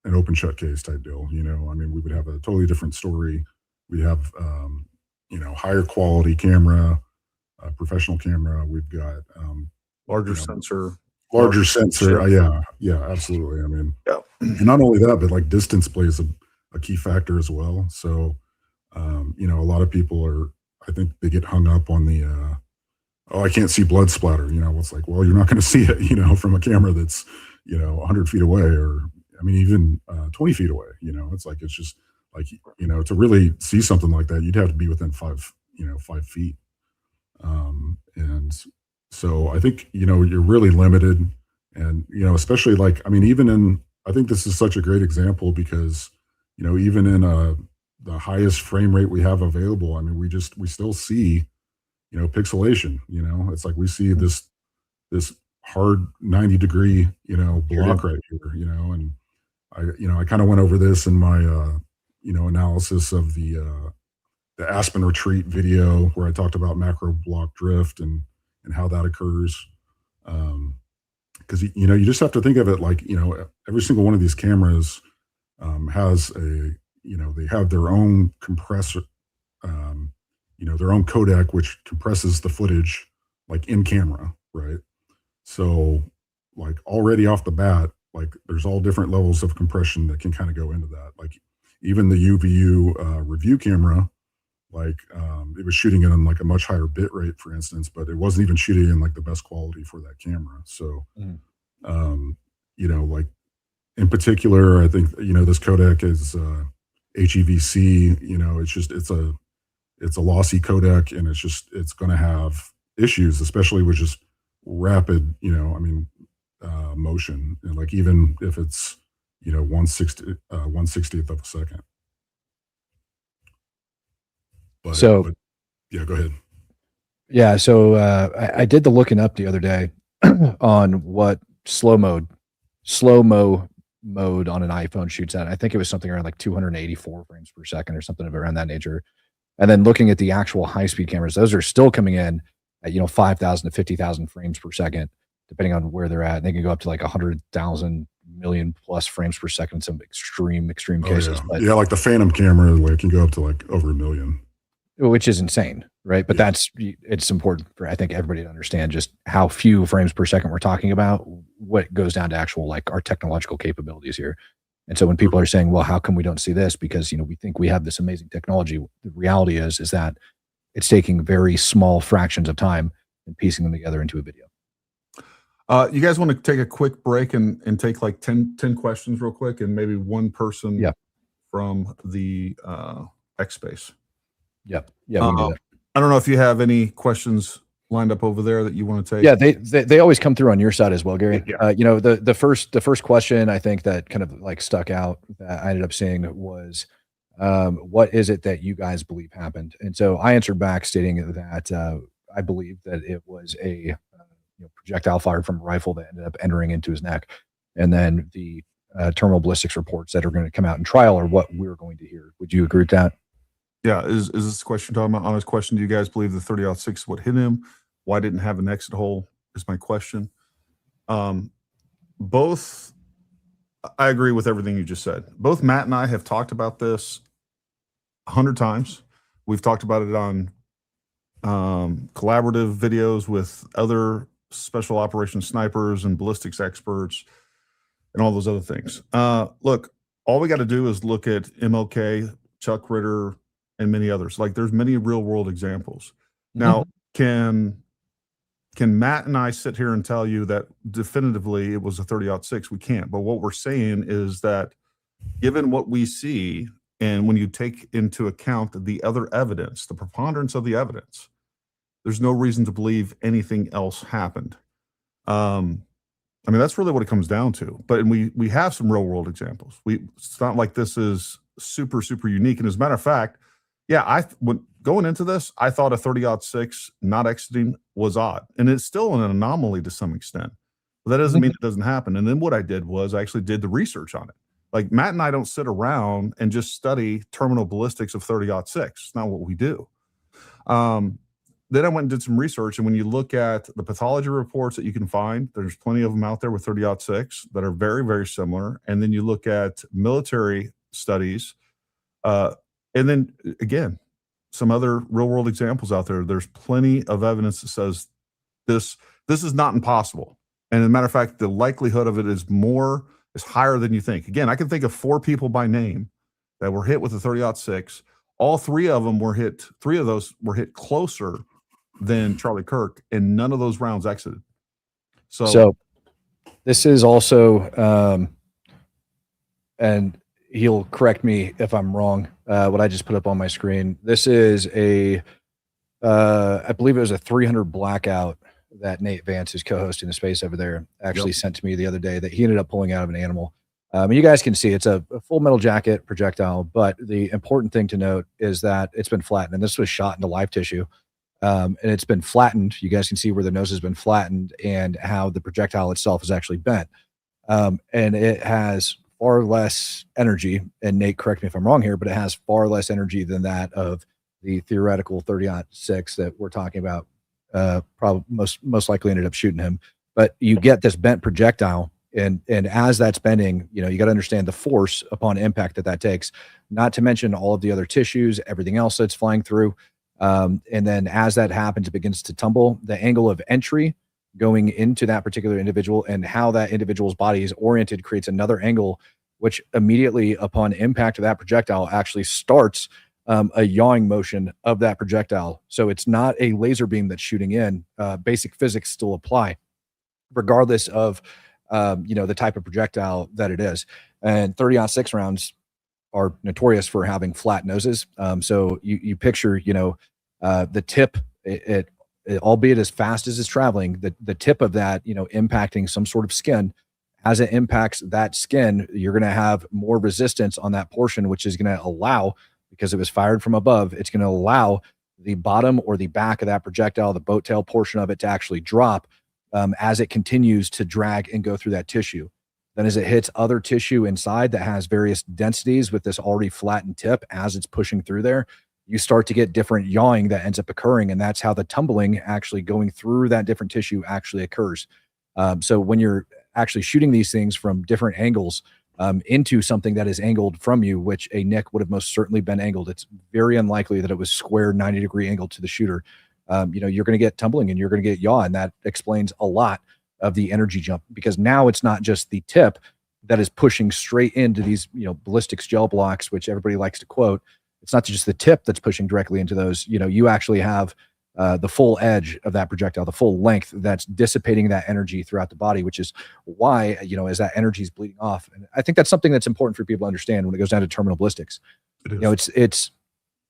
an open shut case type deal. You know, I mean, we would have a totally different story. We'd have, you know, higher quality camera, professional camera. We've got Larger sensor. Yeah, absolutely. I mean, and not only that, but like distance plays a key factor as well. So, you know, a lot of people I think they get hung up on the, oh, I can't see blood splatter. You know, it's like, well, you're not going to see it, you know, from a camera that's, you know, 100 feet away, or, I mean, even 20 feet away. You know, it's like, it's just like, you know, to really see something like that, you'd have to be within 5 feet. And So I think, you're really limited. And, especially like, I mean, I think this is such a great example because, even in the highest frame rate we have available, I mean, we still see, pixelation, it's like we see this hard 90-degree, block right here, and I kind of went over this in my, analysis of the Aspen Retreat video where I talked about macro block drift and how that occurs. Because you just have to think of it like every single one of these cameras has they have their own compressor, their own codec which compresses the footage like in camera, right? So like already off the bat, like there's all different levels of compression that can kind of go into that. Like even the UVU review camera, like it was shooting it on like a much higher bit rate, for instance, but it wasn't even shooting in like the best quality for that camera. So, like in particular, I think, this codec is HEVC, it's a lossy codec and it's going to have issues, especially with just rapid, motion. And like, even if it's, 1/60th of a second. But yeah, go ahead. Yeah. So I did the looking up the other day on what slow mo mode on an iPhone shoots at. I think it was something around like 284 frames per second or something around that nature. And then looking at the actual high speed cameras, those are still coming in at 5,000 to 50,000 frames per second, depending on where they're at. They can go up to like 100,000 million plus frames per second in some extreme cases. Yeah. But, yeah, like the Phantom camera, like can go up to like over 1 million. Which is insane, right? But it's important for, I think, everybody to understand just how few frames per second we're talking about, what goes down to actual like our technological capabilities here. And so when people are saying, well, how come we don't see this? Because, we think we have this amazing technology. The reality is that it's taking very small fractions of time and piecing them together into a video. You guys want to take a quick break and take like 10 questions real quick, and maybe one person from the X Space. Yep. Yeah. We can do that. I don't know if you have any questions lined up over there that you want to take. Yeah, they always come through on your side as well, Gary. Yeah. The first question I think that kind of like stuck out that I ended up seeing was, what is it that you guys believe happened? And so I answered back stating that I believe that it was a projectile fired from a rifle that ended up entering into his neck, and then the terminal ballistics reports that are going to come out in trial are what we're going to hear. Would you agree with that? Yeah. Is this question talking about honest question? Do you guys believe the 30-06 is what hit him? Why didn't have an exit hole is my question. Both, I agree with everything you just said. Both Matt and I have talked about this 100 times. We've talked about it on collaborative videos with other special operations snipers and ballistics experts and all those other things. Look, all we got to do is look at MLK, Chuck Ritter, and many others. Like there's many real world examples. Now, can Matt and I sit here and tell you that definitively it was a 30-06? We can't. But what we're saying is that given what we see, and when you take into account the other evidence, the preponderance of the evidence, there's no reason to believe anything else happened. I mean, that's really what it comes down to. But we have some real world examples. It's not like this is super unique. And as a matter of fact, yeah, when going into this, I thought a 30-06 not exiting was odd, and it's still an anomaly to some extent. But that doesn't mean it doesn't happen. And then what I did was I actually did the research on it. Like Matt and I don't sit around and just study terminal ballistics of 30-06. It's not what we do. Then I went and did some research, and when you look at the pathology reports that you can find, there's plenty of them out there with 30-06 that are very similar. And then you look at military studies, and then again, some other real world examples out there. There's plenty of evidence that says this is not impossible. And as a matter of fact, the likelihood of it is higher than you think. Again, I can think of 4 people by name that were hit with a 30-06. All 3 of them were hit. 3 of those were hit closer than Charlie Kirk, and none of those rounds exited. So this is also, and he'll correct me if I'm wrong, what I just put up on my screen. This is I believe it was a 300 blackout that Nate Vance, who's co-hosting the space over there, actually sent to me the other day that he ended up pulling out of an animal. And you guys can see it's a full metal jacket projectile, but the important thing to note is that it's been flattened, and this was shot into live tissue. And it's been flattened. You guys can see where the nose has been flattened and how the projectile itself is actually bent. And it has far less energy, and Nate, correct me if I'm wrong here, but it has far less energy than that of the theoretical 30-06 that we're talking about. Probably most likely ended up shooting him. But you get this bent projectile, and as that's bending, you got to understand the force upon impact that takes, not to mention all of the other tissues, everything else that's flying through. And then as that happens, it begins to tumble. The angle of entry going into that particular individual and how that individual's body is oriented creates another angle, which immediately upon impact of that projectile actually starts a yawing motion of that projectile. So it's not a laser beam that's shooting in. Basic physics still apply, regardless of the type of projectile that it is. And 30-06 rounds are notorious for having flat noses. So you picture, the tip, it albeit as fast as it's traveling, the tip of that, impacting some sort of skin. As it impacts that skin, you're going to have more resistance on that portion, which is going to allow, because it was fired from above, it's going to allow the bottom or the back of that projectile, the boat tail portion of it, to actually drop as it continues to drag and go through that tissue. Then as it hits other tissue inside that has various densities with this already flattened tip, as it's pushing through there, you start to get different yawing that ends up occurring. And that's how the tumbling actually going through that different tissue actually occurs. So when you're actually shooting these things from different angles into something that is angled from you, which a Nick would have most certainly been angled, it's very unlikely that it was square 90-degree angle to the shooter. You're going to get tumbling and you're going to get yaw. And that explains a lot of the energy jump, because now it's not just the tip that is pushing straight into these, ballistics gel blocks, which everybody likes to quote. It's not just the tip that's pushing directly into those. You actually have the full edge of that projectile, the full length that's dissipating that energy throughout the body, which is why, as that energy is bleeding off. And I think that's something that's important for people to understand when it goes down to terminal ballistics. It's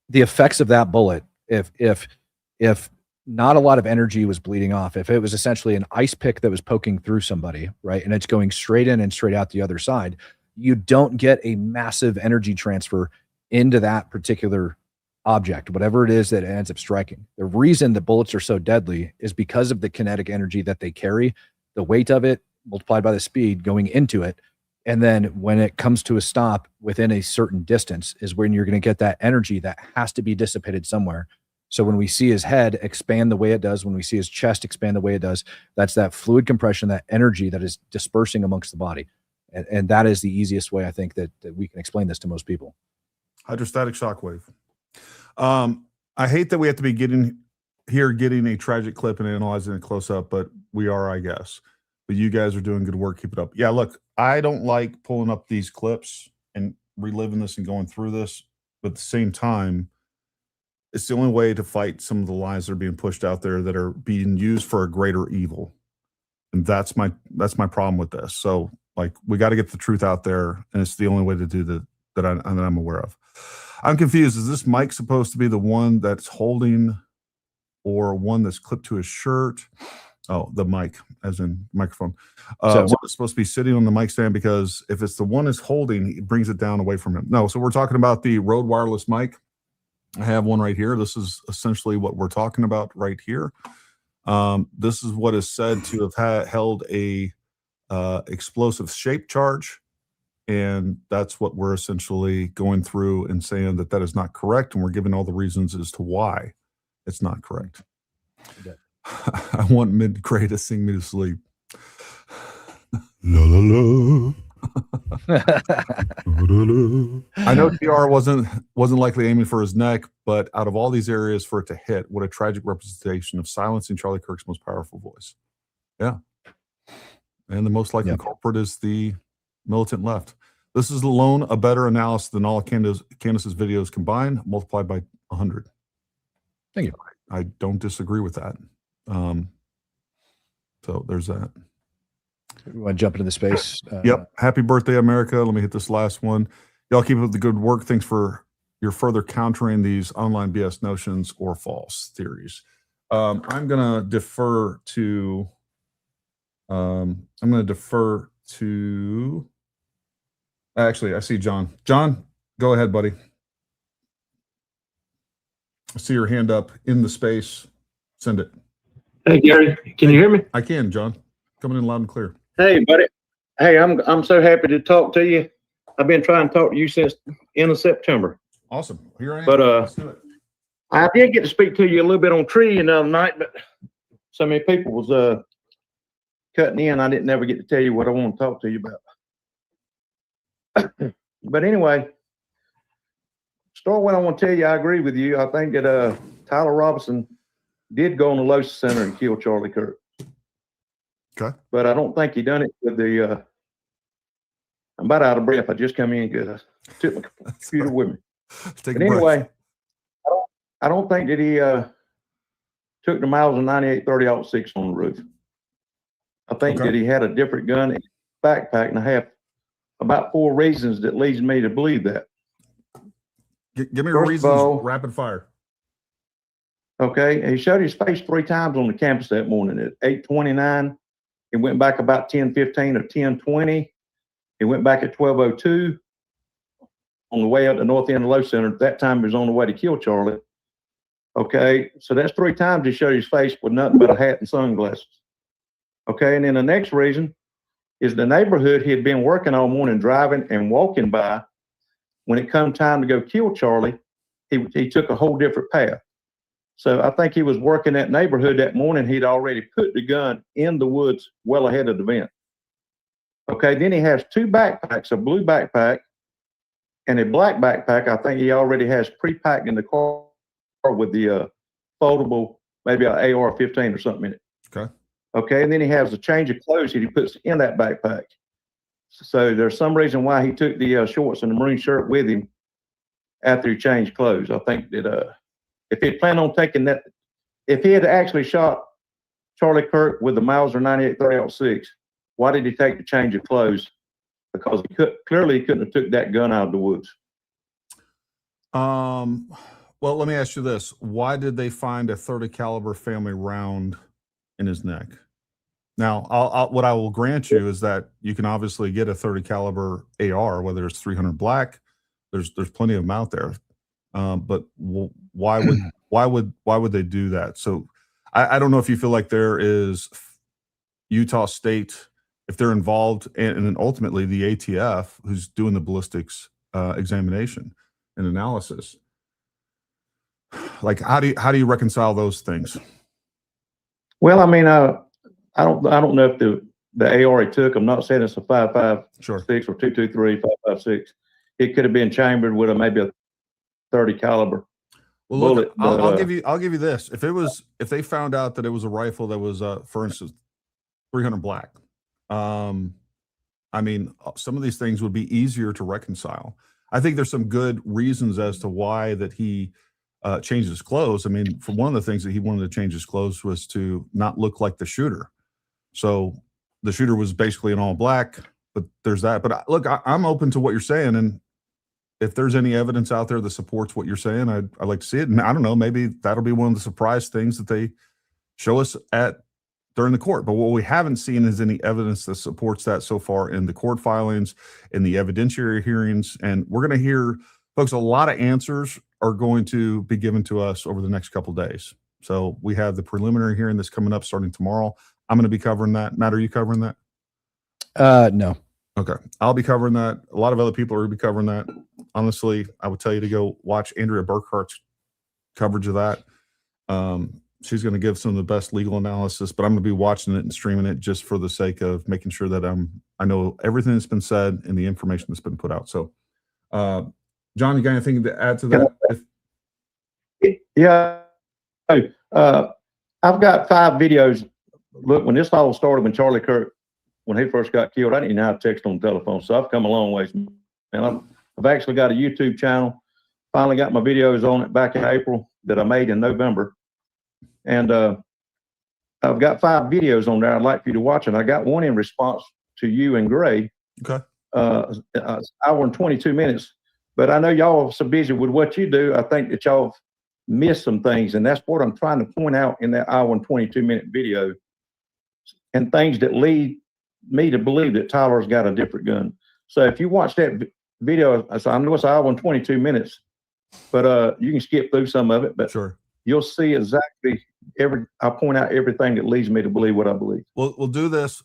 the effects of that bullet. If not a lot of energy was bleeding off, if it was essentially an ice pick that was poking through somebody, right, and it's going straight in and straight out the other side, you don't get a massive energy transfer into that particular object, whatever it is that it ends up striking. The reason the bullets are so deadly is because of the kinetic energy that they carry, the weight of it multiplied by the speed going into it. And then when it comes to a stop within a certain distance is when you're going to get that energy that has to be dissipated somewhere. So when we see his head expand the way it does, when we see his chest expand the way it does, that's that fluid compression, that energy that is dispersing amongst the body. And that is the easiest way, I think, that we can explain this to most people. Hydrostatic shockwave. I hate that we have to be getting a tragic clip and analyzing it close up, but we are, I guess. But you guys are doing good work. Keep it up. Yeah, look, I don't like pulling up these clips and reliving this and going through this, but at the same time, it's the only way to fight some of the lies that are being pushed out there that are being used for a greater evil. And that's my problem with this. So, like, we got to get the truth out there, and it's the only way to do that I'm aware of. I'm confused. Is this mic supposed to be the one that's holding, or one that's clipped to his shirt? Oh, the mic, as in microphone. It's supposed to be sitting on the mic stand, because if it's the one that's holding, it brings it down away from him. No, so we're talking about the Rode wireless mic. I have one right here. This is essentially what we're talking about right here. This is what is said to have held a explosive shape charge. And that's what we're essentially going through and saying that is not correct. And we're giving all the reasons as to why it's not correct. Okay. I want mid-grade to sing me to sleep. La la la. I know TR wasn't likely aiming for his neck, but out of all these areas for it to hit, what a tragic representation of silencing Charlie Kirk's most powerful voice. Yeah. And the most likely culprit is the militant left. This is alone a better analysis than all of Candace's videos combined, multiplied by 100. Thank you. I don't disagree with that. So there's that. We want to jump into the space. Yep. Happy birthday, America. Let me hit this last one. Y'all keep up the good work. Thanks for your further countering these online BS notions or false theories. I'm gonna defer to. Actually, I see John. John, go ahead, buddy. I see your hand up in the space. Send it. Hey Gary, can you hear me? I can, John. Coming in loud and clear. Hey buddy. Hey, I'm so happy to talk to you. I've been trying to talk to you since end of September. Awesome. Here I am. But Let's do it. I did get to speak to you a little bit on tree the other night, but so many people was cutting in. I didn't ever get to tell you what I want to talk to you about. But anyway, start what I want to tell you. I agree with you. I think that Tyler Robinson did go on the Losa Center and kill Charlie Kirk. Okay. But I don't think he done it with the I'm about out of breath. I just come in because I took my computer with me. Take But a breath. anyway, I don't think that he took the miles of 98 30-06 on the roof. I think Okay. that he had a different gun in his backpack, and I have about 4 reasons that leads me to believe that. Give me First of reasons. all- Rapid fire. Okay, he showed his face 3 times on the campus that morning at 8:29. He went back about 10:15 or 10:20. He went back at 12:02 on the way up the north end of Low Center. That time he was on the way to kill Charlie. Okay, so that's 3 times he showed his face with nothing but a hat and sunglasses. Okay, and then the next reason is the neighborhood he had been working all morning, driving and walking by. When it come time to go kill Charlie, he took a whole different path. So I think he was working that neighborhood that morning. He'd already put the gun in the woods well ahead of the event. Okay, then he has 2 backpacks, a blue backpack and a black backpack. I think he already has pre-packed in the car with the foldable, maybe an AR-15 or something in it. Okay. Okay, and then he has a change of clothes that he puts in that backpack. So there's some reason why he took the shorts and the maroon shirt with him after he changed clothes. I think that if he planned on taking that, if he had actually shot Charlie Kirk with the Mauser 98 30-06, why did he take the change of clothes? Because clearly he couldn't have took that gun out of the woods. Well, let me ask you this. Why did they find a 30 caliber family round in his neck? Now, what I will grant you is that you can obviously get a 30 caliber AR, whether it's 300 black. There's plenty of them out there. But why would they do that? So I don't know if you feel like there is Utah State, if they're involved, and then ultimately the ATF, who's doing the ballistics examination and analysis. Like, how do you reconcile those things? Well, I mean, I don't know if the AR he took, I'm not saying it's a 5.56 Sure. or 223, 5.56. It could have been chambered with maybe a 30 caliber. Well, look, bullet, I'll give you this. If they found out that it was a rifle that was, for instance, 300 black, I mean, some of these things would be easier to reconcile. I think there's some good reasons as to why that he changed his clothes. I mean, for one of the things that he wanted to change his clothes was to not look like the shooter. So the shooter was basically in all black, but there's that. But look, I'm open to what you're saying, and if there's any evidence out there that supports what you're saying, I'd like to see it. And I don't know, maybe that'll be one of the surprise things that they show us during the court. But what we haven't seen is any evidence that supports that so far in the court filings, in the evidentiary hearings. And we're going to hear, folks, a lot of answers are going to be given to us over the next couple of days. So we have the preliminary hearing that's coming up starting tomorrow. I'm going to be covering that. Matt, are you covering that? No. Okay. I'll be covering that. A lot of other people are going to be covering that. Honestly, I would tell you to go watch Andrea Burkhart's coverage of that. She's going to give some of the best legal analysis, but I'm going to be watching it and streaming it just for the sake of making sure that I know everything that's been said and the information that's been put out. So, John, you got anything to add to that? Yeah. I've got 5 videos. Look, when this all started, when Charlie Kirk, when he first got killed, I didn't even know how to text on the telephone. So I've come a long ways. And I've actually got a YouTube channel. Finally got my videos on it back in April that I made in November. And I've got 5 videos on there I'd like for you to watch. And I got one in response to you and Gray. Okay. Hour and 22 minutes. But I know y'all are so busy with what you do. I think that y'all miss some things. And that's what I'm trying to point out in that hour and 22-minute video, and things that lead me to believe that Tyler's got a different gun. So if you watch that video, so I know it's an hour and 22 minutes, but you can skip through some of it, but Sure. you'll see exactly I point out everything that leads me to believe what I believe. We'll do this.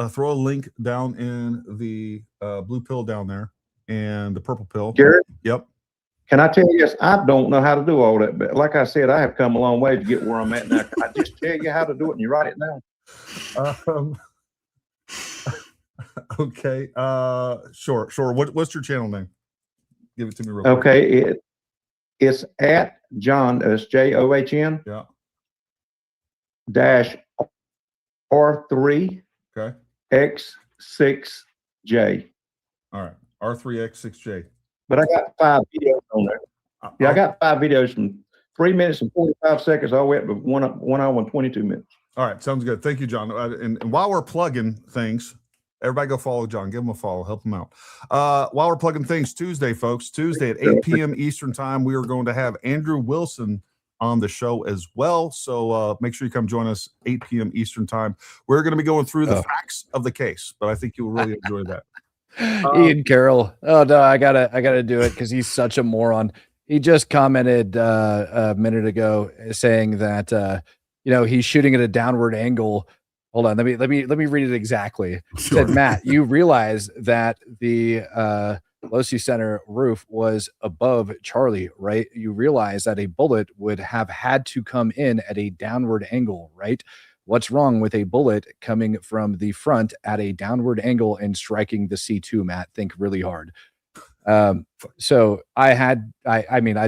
Throw a link down in the blue pill down there and the purple pill. Garrett? Yep. Can I tell you this? I don't know how to do all that, but like I said, I have come a long way to get where I'm at now. Can I just tell you how to do it and you write it down? Okay. Sure. What's your channel name? Give it to me real quick. Okay. It's at John, that's JOHN Yeah. dash R3 Okay. X6J. All right. R3X6J. But I got 5 videos on there. Yeah, I got 5 videos from 3 minutes and 45 seconds all the way up to 1 hour and 22 minutes. All right. Sounds good. Thank you, John. And while we're plugging things, everybody go follow John. Give him a follow. Help him out. While we're plugging things, Tuesday, folks, Tuesday at 8 p.m. Eastern time, we are going to have Andrew Wilson on the show as well. So make sure you come join us 8 p.m. Eastern time. We're going to be going through the facts of the case, but I think you'll really enjoy that. Ian Carroll. Oh no, I gotta do it because he's such a moron. He just commented a minute ago saying that he's shooting at a downward angle. Hold on, let me read it exactly. Sure. Said Matt, you realize that the Losi Center roof was above Charlie, right? You realize that a bullet would have had to come in at a downward angle, right? What's wrong with a bullet coming from the front at a downward angle and striking the C2, Matt? Think really hard. So I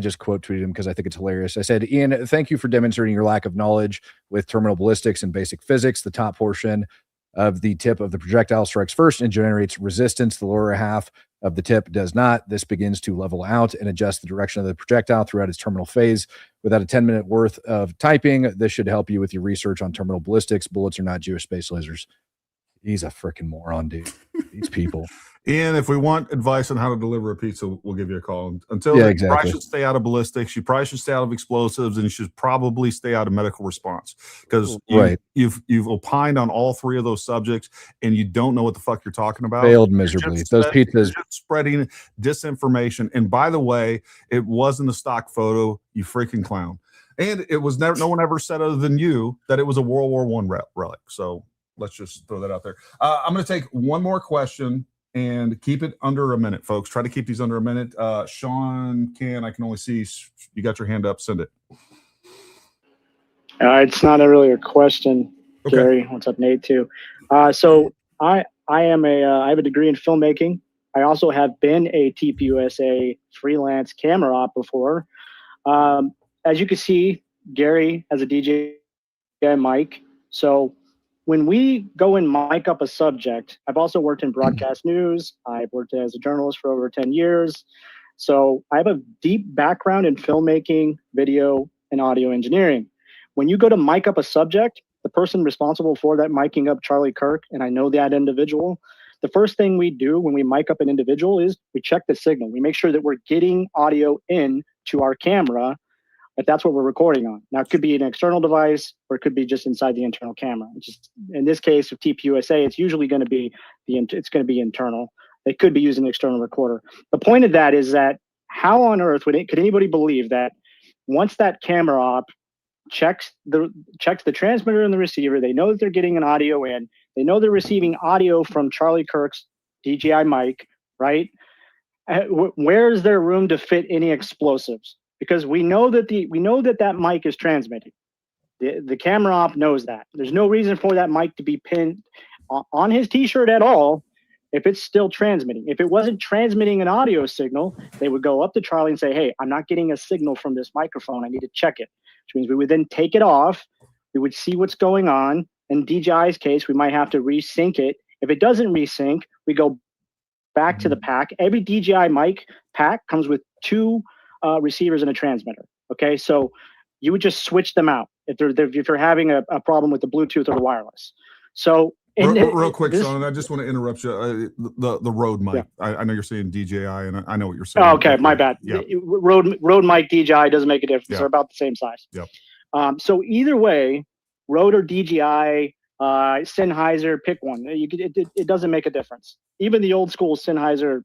just quote tweeted him because I think it's hilarious. I said, Ian, thank you for demonstrating your lack of knowledge with terminal ballistics and basic physics. The top portion of the tip of the projectile strikes first and generates resistance. The lower half of the tip does not. This begins to level out and adjust the direction of the projectile throughout its terminal phase. Without a 10-minute worth of typing, this should help you with your research on terminal ballistics. Bullets are not Jewish space lasers. He's a freaking moron, dude. These people. Ian, if we want advice on how to deliver a pizza, we'll give you a call. Until then, you probably should stay out of ballistics. You probably should stay out of explosives, and you should probably stay out of medical response because you've opined on all 3 of those subjects, and you don't know what the fuck you're talking about. Failed miserably. Those pizzas spreading disinformation. And by the way, it wasn't a stock photo. You freaking clown. And it was never. No one ever said other than you that it was a World War I relic. So let's just throw that out there. I'm going to take one more question. And keep it under a minute, folks. Try to keep these under a minute. Sean I can only see you got your hand up. Send it. It's not really a question, Gary. Okay. What's up, Nate? Too. So I have a degree in filmmaking. I also have been a TPUSA freelance camera op before. As you can see, Gary has a DJI mic. So when we go and mic up a subject, I've also worked in broadcast news. I've worked as a journalist for over 10 years. So I have a deep background in filmmaking, video, and audio engineering. When you go to mic up a subject, the person responsible for that miking up Charlie Kirk, and I know that individual, the first thing we do when we mic up an individual is we check the signal. We make sure that we're getting audio in to our camera if that's what we're recording on. Now, it could be an external device or it could be just inside the internal camera. Just in this case of TPUSA, it's usually going to be internal. They could be using an external recorder. The point of that is that how on earth could anybody believe that once that camera op checks the transmitter and the receiver, they know that they're getting an audio in, they know they're receiving audio from Charlie Kirk's DJI mic, right? Where is there room to fit any explosives? Because we know that mic is transmitting. The camera op knows that. There's no reason for that mic to be pinned on his t-shirt at all if it's still transmitting. If it wasn't transmitting an audio signal, they would go up to Charlie and say, hey, I'm not getting a signal from this microphone. I need to check it. Which means we would then take it off. We would see what's going on. In DJI's case, we might have to resync it. If it doesn't resync, we go back to the pack. Every DJI mic pack comes with 2 receivers and a transmitter. Okay, so you would just switch them out if you're having a problem with the Bluetooth or the wireless. So Real quick, Sean, I just want to interrupt you. The Rode mic. Yeah. I know you're saying DJI, and I know what you're saying. Oh, okay, my bad. Yeah. Rode mic DJI doesn't make a difference. Yeah. They're about the same size. Yep. So either way, Rode or DJI, Sennheiser, pick one. It doesn't make a difference. Even the old school Sennheiser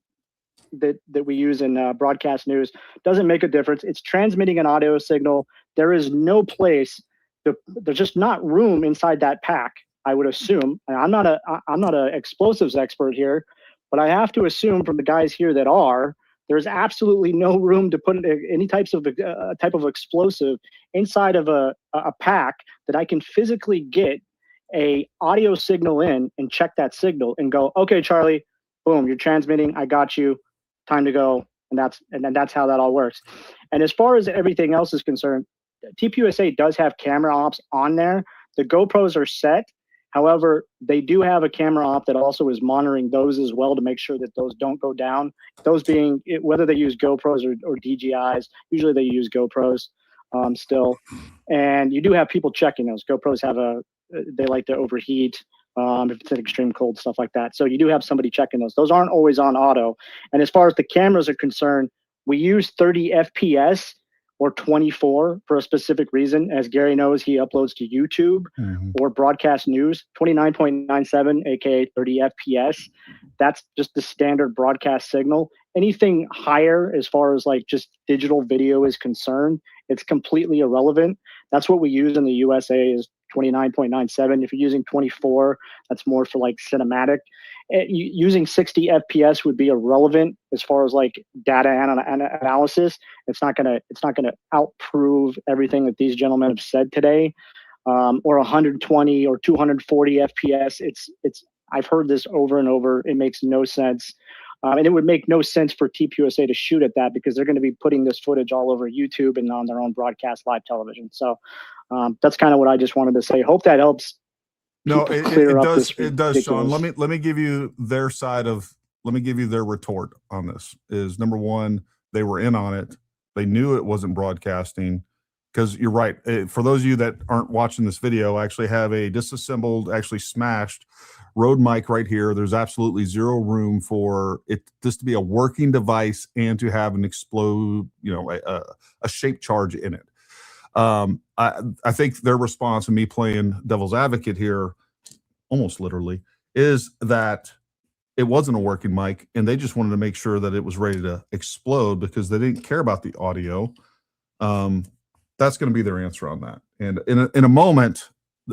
that we use in broadcast news doesn't make a difference. It's transmitting an audio signal. There is no place. There's just not room inside that pack, I would assume. And I'm not a explosives expert here, but I have to assume from the guys here that are, there's absolutely no room to put any type of explosive inside of a pack that I can physically get a audio signal in and check that signal and go, okay, Charlie, boom, you're transmitting. I got you. Time to go. And that's how that all works. And as far as everything else is concerned, TPUSA does have camera ops on there. The GoPros are set. However, they do have a camera op that also is monitoring those as well to make sure that those don't go down. Those being, whether they use GoPros or DJIs, usually they use GoPros still. And you do have people checking those. GoPros they like to overheat if it's an extreme cold, stuff like that. So you do have somebody checking those. Those aren't always on auto. And as far as the cameras are concerned, we use 30 FPS or 24 for a specific reason. As Gary knows, he uploads to YouTube or broadcast news, 29.97, aka 30 FPS. That's just the standard broadcast signal. Anything higher as far as like just digital video is concerned, it's completely irrelevant. That's what we use in the USA is 29.97. If you're using 24, that's more for like cinematic. Using 60 FPS would be irrelevant as far as like data analysis. It's not gonna outprove everything that these gentlemen have said today. Or 120 or 240 FPS. I've heard this over and over. It makes no sense. And it would make no sense for TPUSA to shoot at that because they're going to be putting this footage all over YouTube and on their own broadcast live television. So that's kind of what I just wanted to say. Hope that helps. No, it does, Sean. Let me give you their retort on this. Is number one, they were in on it. They knew it wasn't broadcasting. Because you're right. For those of you that aren't watching this video, I actually have a disassembled, actually smashed Rode mic right here. There's absolutely zero room for this to be a working device and to have an explode, a shape charge in it. I think their response, and me playing devil's advocate here, almost literally, is that it wasn't a working mic, and they just wanted to make sure that it was ready to explode because they didn't care about the audio. That's going to be their answer on that. And in a moment,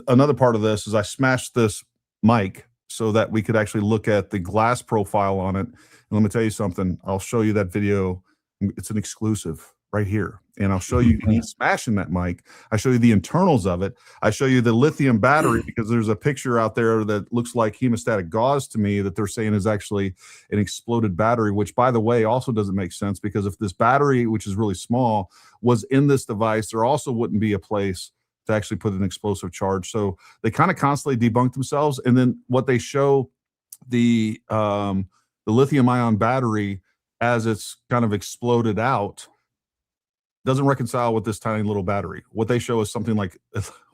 another part of this is I smashed this mic so that we could actually look at the glass profile on it. And let me tell you something. I'll show you that video. It's an exclusive right here. And I'll show you me smashing that mic. I show you the internals of it. I show you the lithium battery because there's a picture out there that looks like hemostatic gauze to me that they're saying is actually an exploded battery, which, by the way, also doesn't make sense because if this battery, which is really small, was in this device, there also wouldn't be a place to actually put an explosive charge. So they kind of constantly debunk themselves. And then what they show the lithium ion battery as it's kind of exploded out doesn't reconcile with this tiny little battery. What they show is something like,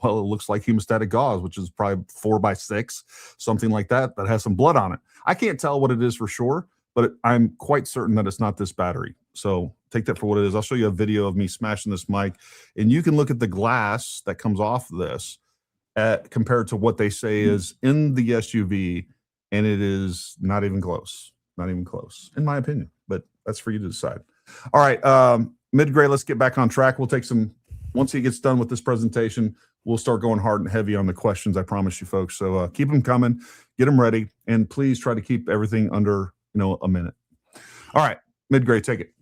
well, it looks like hemostatic gauze, which is probably 4x6, something like that has some blood on it. I can't tell what it is for sure, but I'm quite certain that it's not this battery. So take that for what it is. I'll show you a video of me smashing this mic, and you can look at the glass that comes off this compared to what they say is in the SUV, and it is not even close. Not even close, in my opinion, but that's for you to decide. All right, Mid-grade, let's get back on track. We'll take once he gets done with this presentation, we'll start going hard and heavy on the questions, I promise you folks. So keep them coming, get them ready, and please try to keep everything under, a minute. All right, Mid-grade, take it.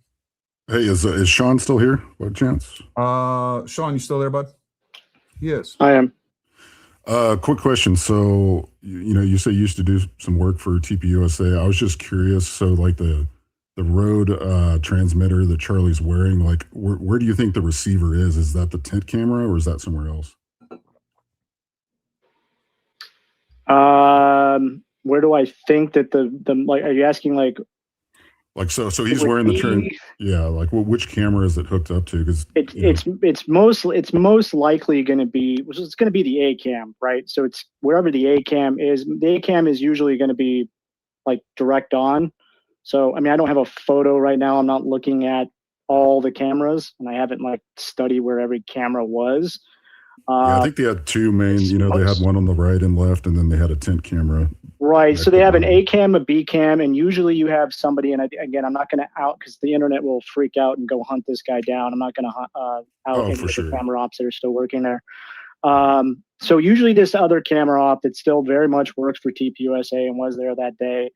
Hey, is Sean still here? What chance? Sean, you still there, bud? Yes. I am. Quick question. So, you say you used to do some work for TPUSA. I was just curious. So, like the Rode transmitter that Charlie's wearing, like where do you think the receiver is? Is that the tent camera or is that somewhere else? Where do I think that the like? Are you asking like Like so he's wearing the turn. Yeah, like which camera is it hooked up to? Because it's most likely going to be the A cam, right? So it's wherever the A cam is. The A cam is usually going to be like direct on. So I mean, I don't have a photo right now. I'm not looking at all the cameras, and I haven't like studied where every camera was. Yeah, I think they had two main. They had one on the right and left, and then they had a tent camera. Right. So they have an A cam, a B cam, and usually you have somebody. And again, I'm not going to out because the internet will freak out and go hunt this guy down. I'm not going to out any of the camera ops that are still working there. So usually this other camera op that still very much works for TPUSA and was there that day.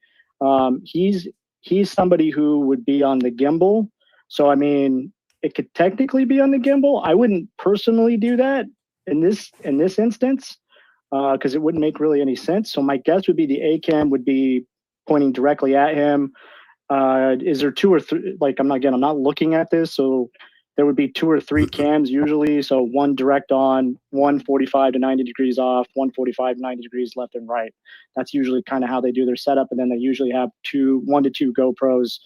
He's somebody who would be on the gimbal. So I mean, it could technically be on the gimbal. I wouldn't personally do that in this instance. Because it wouldn't make really any sense. So my guess would be the A cam would be pointing directly at him. Is there two or three? Like I'm not looking at this, so there would be 2 or 3 cams usually. So one direct on, 145 to 90 degrees off, 145 to 90 degrees left and right. That's usually kind of how they do their setup. And then they usually have 1 to 2 GoPros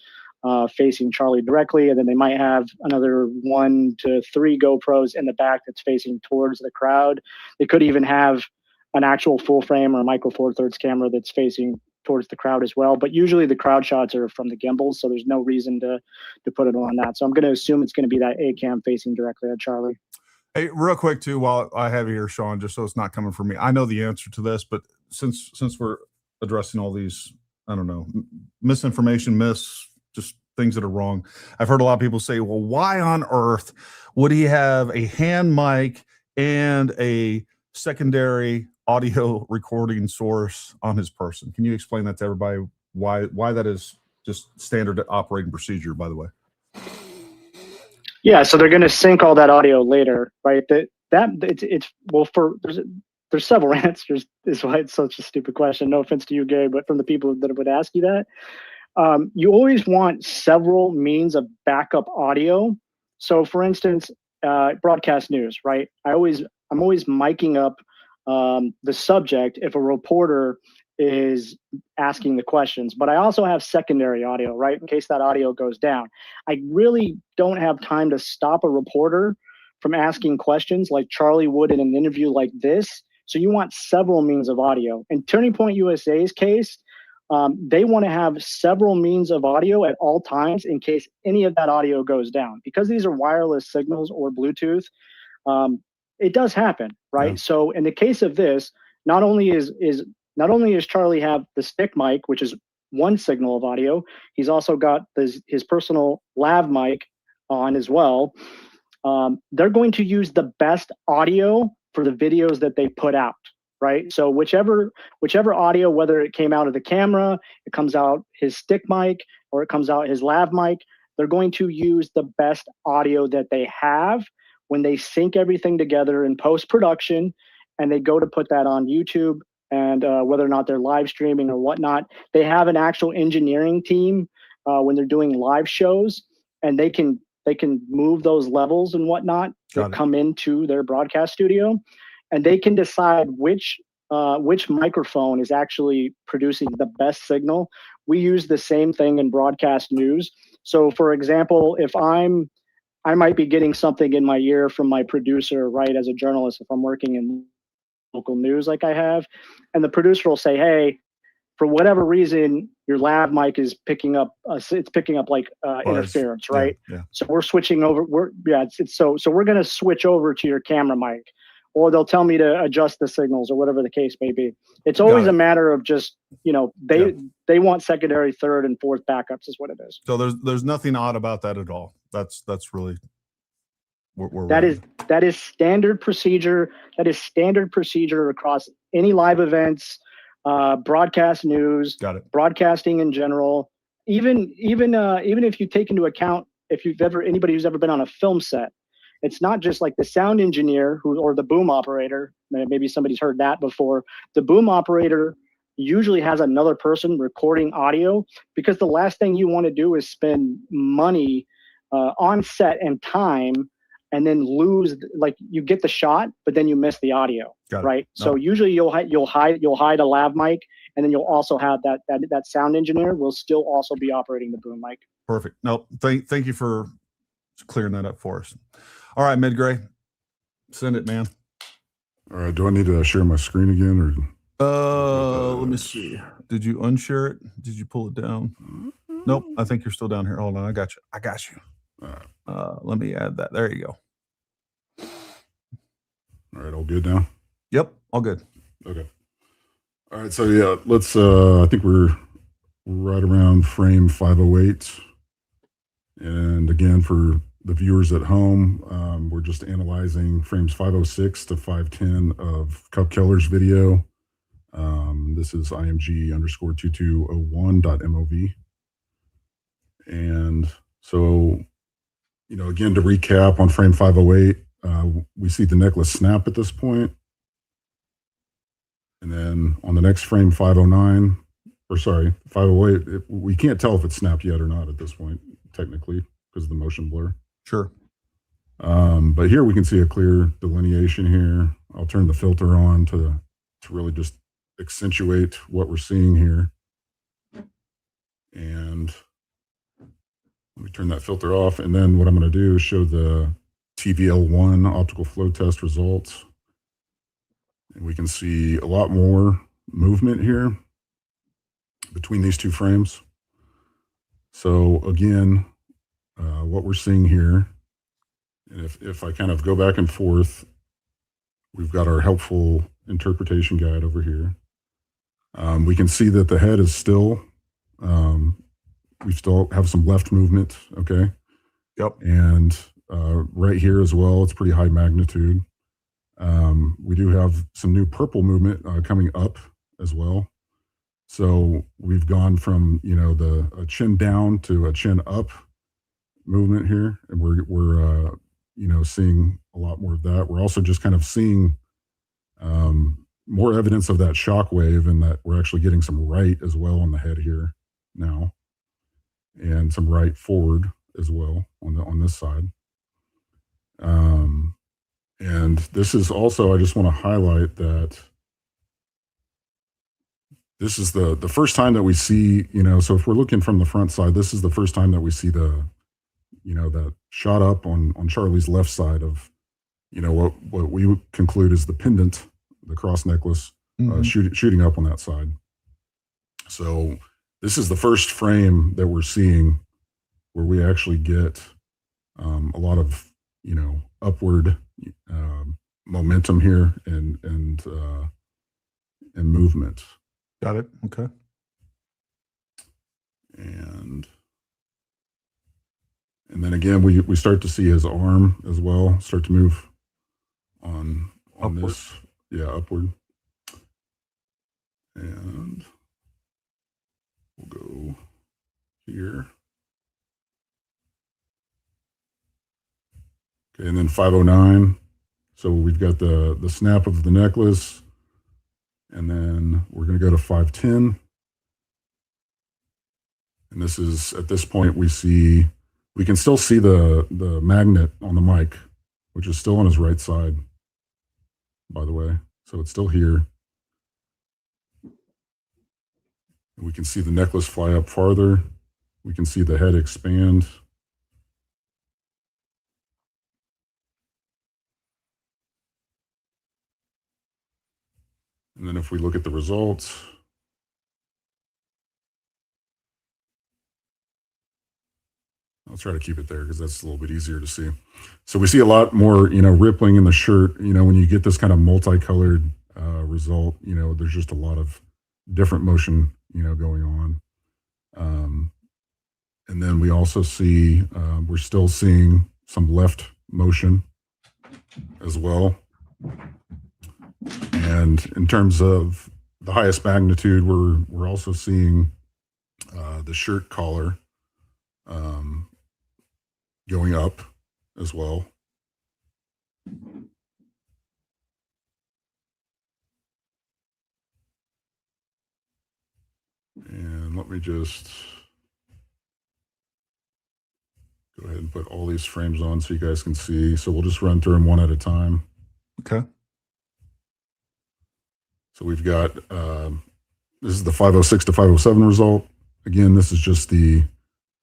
facing Charlie directly, and then they might have another 1 to 3 GoPros in the back that's facing towards the crowd. They could even have an actual full frame or a micro four thirds camera that's facing towards the crowd as well. But usually the crowd shots are from the gimbals, so there's no reason to put it on that. So I'm going to assume it's going to be that A cam facing directly at Charlie. Hey, real quick too, while I have you here, Sean, just so it's not coming from me. I know the answer to this, but since we're addressing all these, I don't know, misinformation, just things that are wrong. I've heard a lot of people say, well, why on earth would he have a hand mic and a secondary audio recording source on his person? Can you explain that to everybody? Why that is just standard operating procedure, by the way? Yeah, so they're going to sync all that audio later, right? There's several answers. Is why it's such a stupid question. No offense to you, Gary, but from the people that would ask you that, you always want several means of backup audio. So, for instance, broadcast news, right? I'm always miking up the subject if a reporter is asking the questions, but I also have secondary audio, right? In case that audio goes down. I really don't have time to stop a reporter from asking questions like Charlie would in an interview like this. So you want several means of audio. In Turning Point USA's case, they want to have several means of audio at all times in case any of that audio goes down. Because these are wireless signals or Bluetooth, it does happen, right? Yeah. So in the case of this, not only does Charlie have the stick mic, which is one signal of audio, he's also got his personal lav mic on as well. They're going to use the best audio for the videos that they put out, right? So whichever audio, whether it came out of the camera, it comes out his stick mic, or it comes out his lav mic, they're going to use the best audio that they have when they sync everything together in post-production and they go to put that on YouTube. And whether or not they're live streaming or whatnot, they have an actual engineering team when they're doing live shows, and they can move those levels and whatnot that come into their broadcast studio, and they can decide which microphone is actually producing the best signal. We use the same thing in broadcast news. So, for example, if I might be getting something in my ear from my producer, right, as a journalist, if I'm working in local news like I have, and the producer will say, hey, for whatever reason, your lav mic is picking up, like interference, right? Yeah. So we're switching over. So we're going to switch over to your camera mic, or they'll tell me to adjust the signals or whatever the case may be. It's always a matter of just, they want secondary, third, and fourth backups is what it is. So there's nothing odd about that at all. That's really that is standard procedure. That is standard procedure across any live events, broadcast news, broadcasting in general. Even if you take into account anybody who's ever been on a film set, it's not just like the sound engineer or the boom operator. Maybe somebody's heard that before. The boom operator usually has another person recording audio, because the last thing you want to do is spend money on set and time, and then lose, like, you get the shot, but then you miss the audio, right? So usually you'll hide a lav mic and then you'll also have that sound engineer will still also be operating the boom mic. Perfect. No, thank you for clearing that up for us. All right, Mid-Gray, send it, man. All right. Do I need to share my screen again, or? Let me see. Did you unshare it? Did you pull it down? Nope. I think you're still down here. Hold on. I got you. Let me add that. There you go. All right. All good now? Yep. All good. Okay. All right. So yeah, let's, I think we're right around frame 508. And again, for the viewers at home, we're just analyzing frames 506 to 510 of Cup Keller's video. This is img_2201.mov. And so, you know, again, to recap on frame 508, we see the necklace snap at this point. And then on the next frame, 509, or sorry, 508, we can't tell if it snapped yet or not at this point, technically, because of the motion blur. Sure. But here we can see a clear delineation here. I'll turn the filter on to really just accentuate what we're seeing here. And let me turn that filter off. And then what I'm going to do is show the TVL1 optical flow test results. And we can see a lot more movement here between these two frames. So again, what we're seeing here, and if I kind of go back and forth, we've got our helpful interpretation guide over here. We can see that the head is still, we still have some left movement, okay? Yep. And right here as well, it's pretty high magnitude. We do have some new purple movement coming up as well. So we've gone from, you know, a chin down to a chin up movement here, and we're you know, seeing a lot more of that. We're also just kind of seeing more evidence of that shock wave, and that we're actually getting some right as well on the head here now, and some right forward as well on this side. And this is also, I just want to highlight that this is the first time that we see, you know, so if we're looking from the front side, this is the first time that we see the, you know, that shot up on Charlie's left side of, you know, what we would conclude is the pendant, the cross necklace, shooting up on that side. So this is the first frame that we're seeing where we actually get a lot of, you know, upward momentum here and movement. Got it. Okay. And then again, we start to see his arm as well start to move on upward. This. Yeah, upward. And we'll go here. Okay, and then 509. So we've got the snap of the necklace, and then we're going to go to 510. And this is, at this point, we can still see the magnet on the mic, which is still on his right side, by the way. So it's still here. And we can see the necklace fly up farther. We can see the head expand. And then if we look at the results, I'll try to keep it there because that's a little bit easier to see. So we see a lot more, you know, rippling in the shirt. You know, when you get this kind of multicolored result, you know, there's just a lot of different motion, you know, going on. And then we also see, we're still seeing some left motion as well. And in terms of the highest magnitude, we're also seeing the shirt collar going up as well. And let me just go ahead and put all these frames on so you guys can see. So we'll just run through them one at a time. Okay. So we've got This is the 506 to 507 result. Again, this is just the,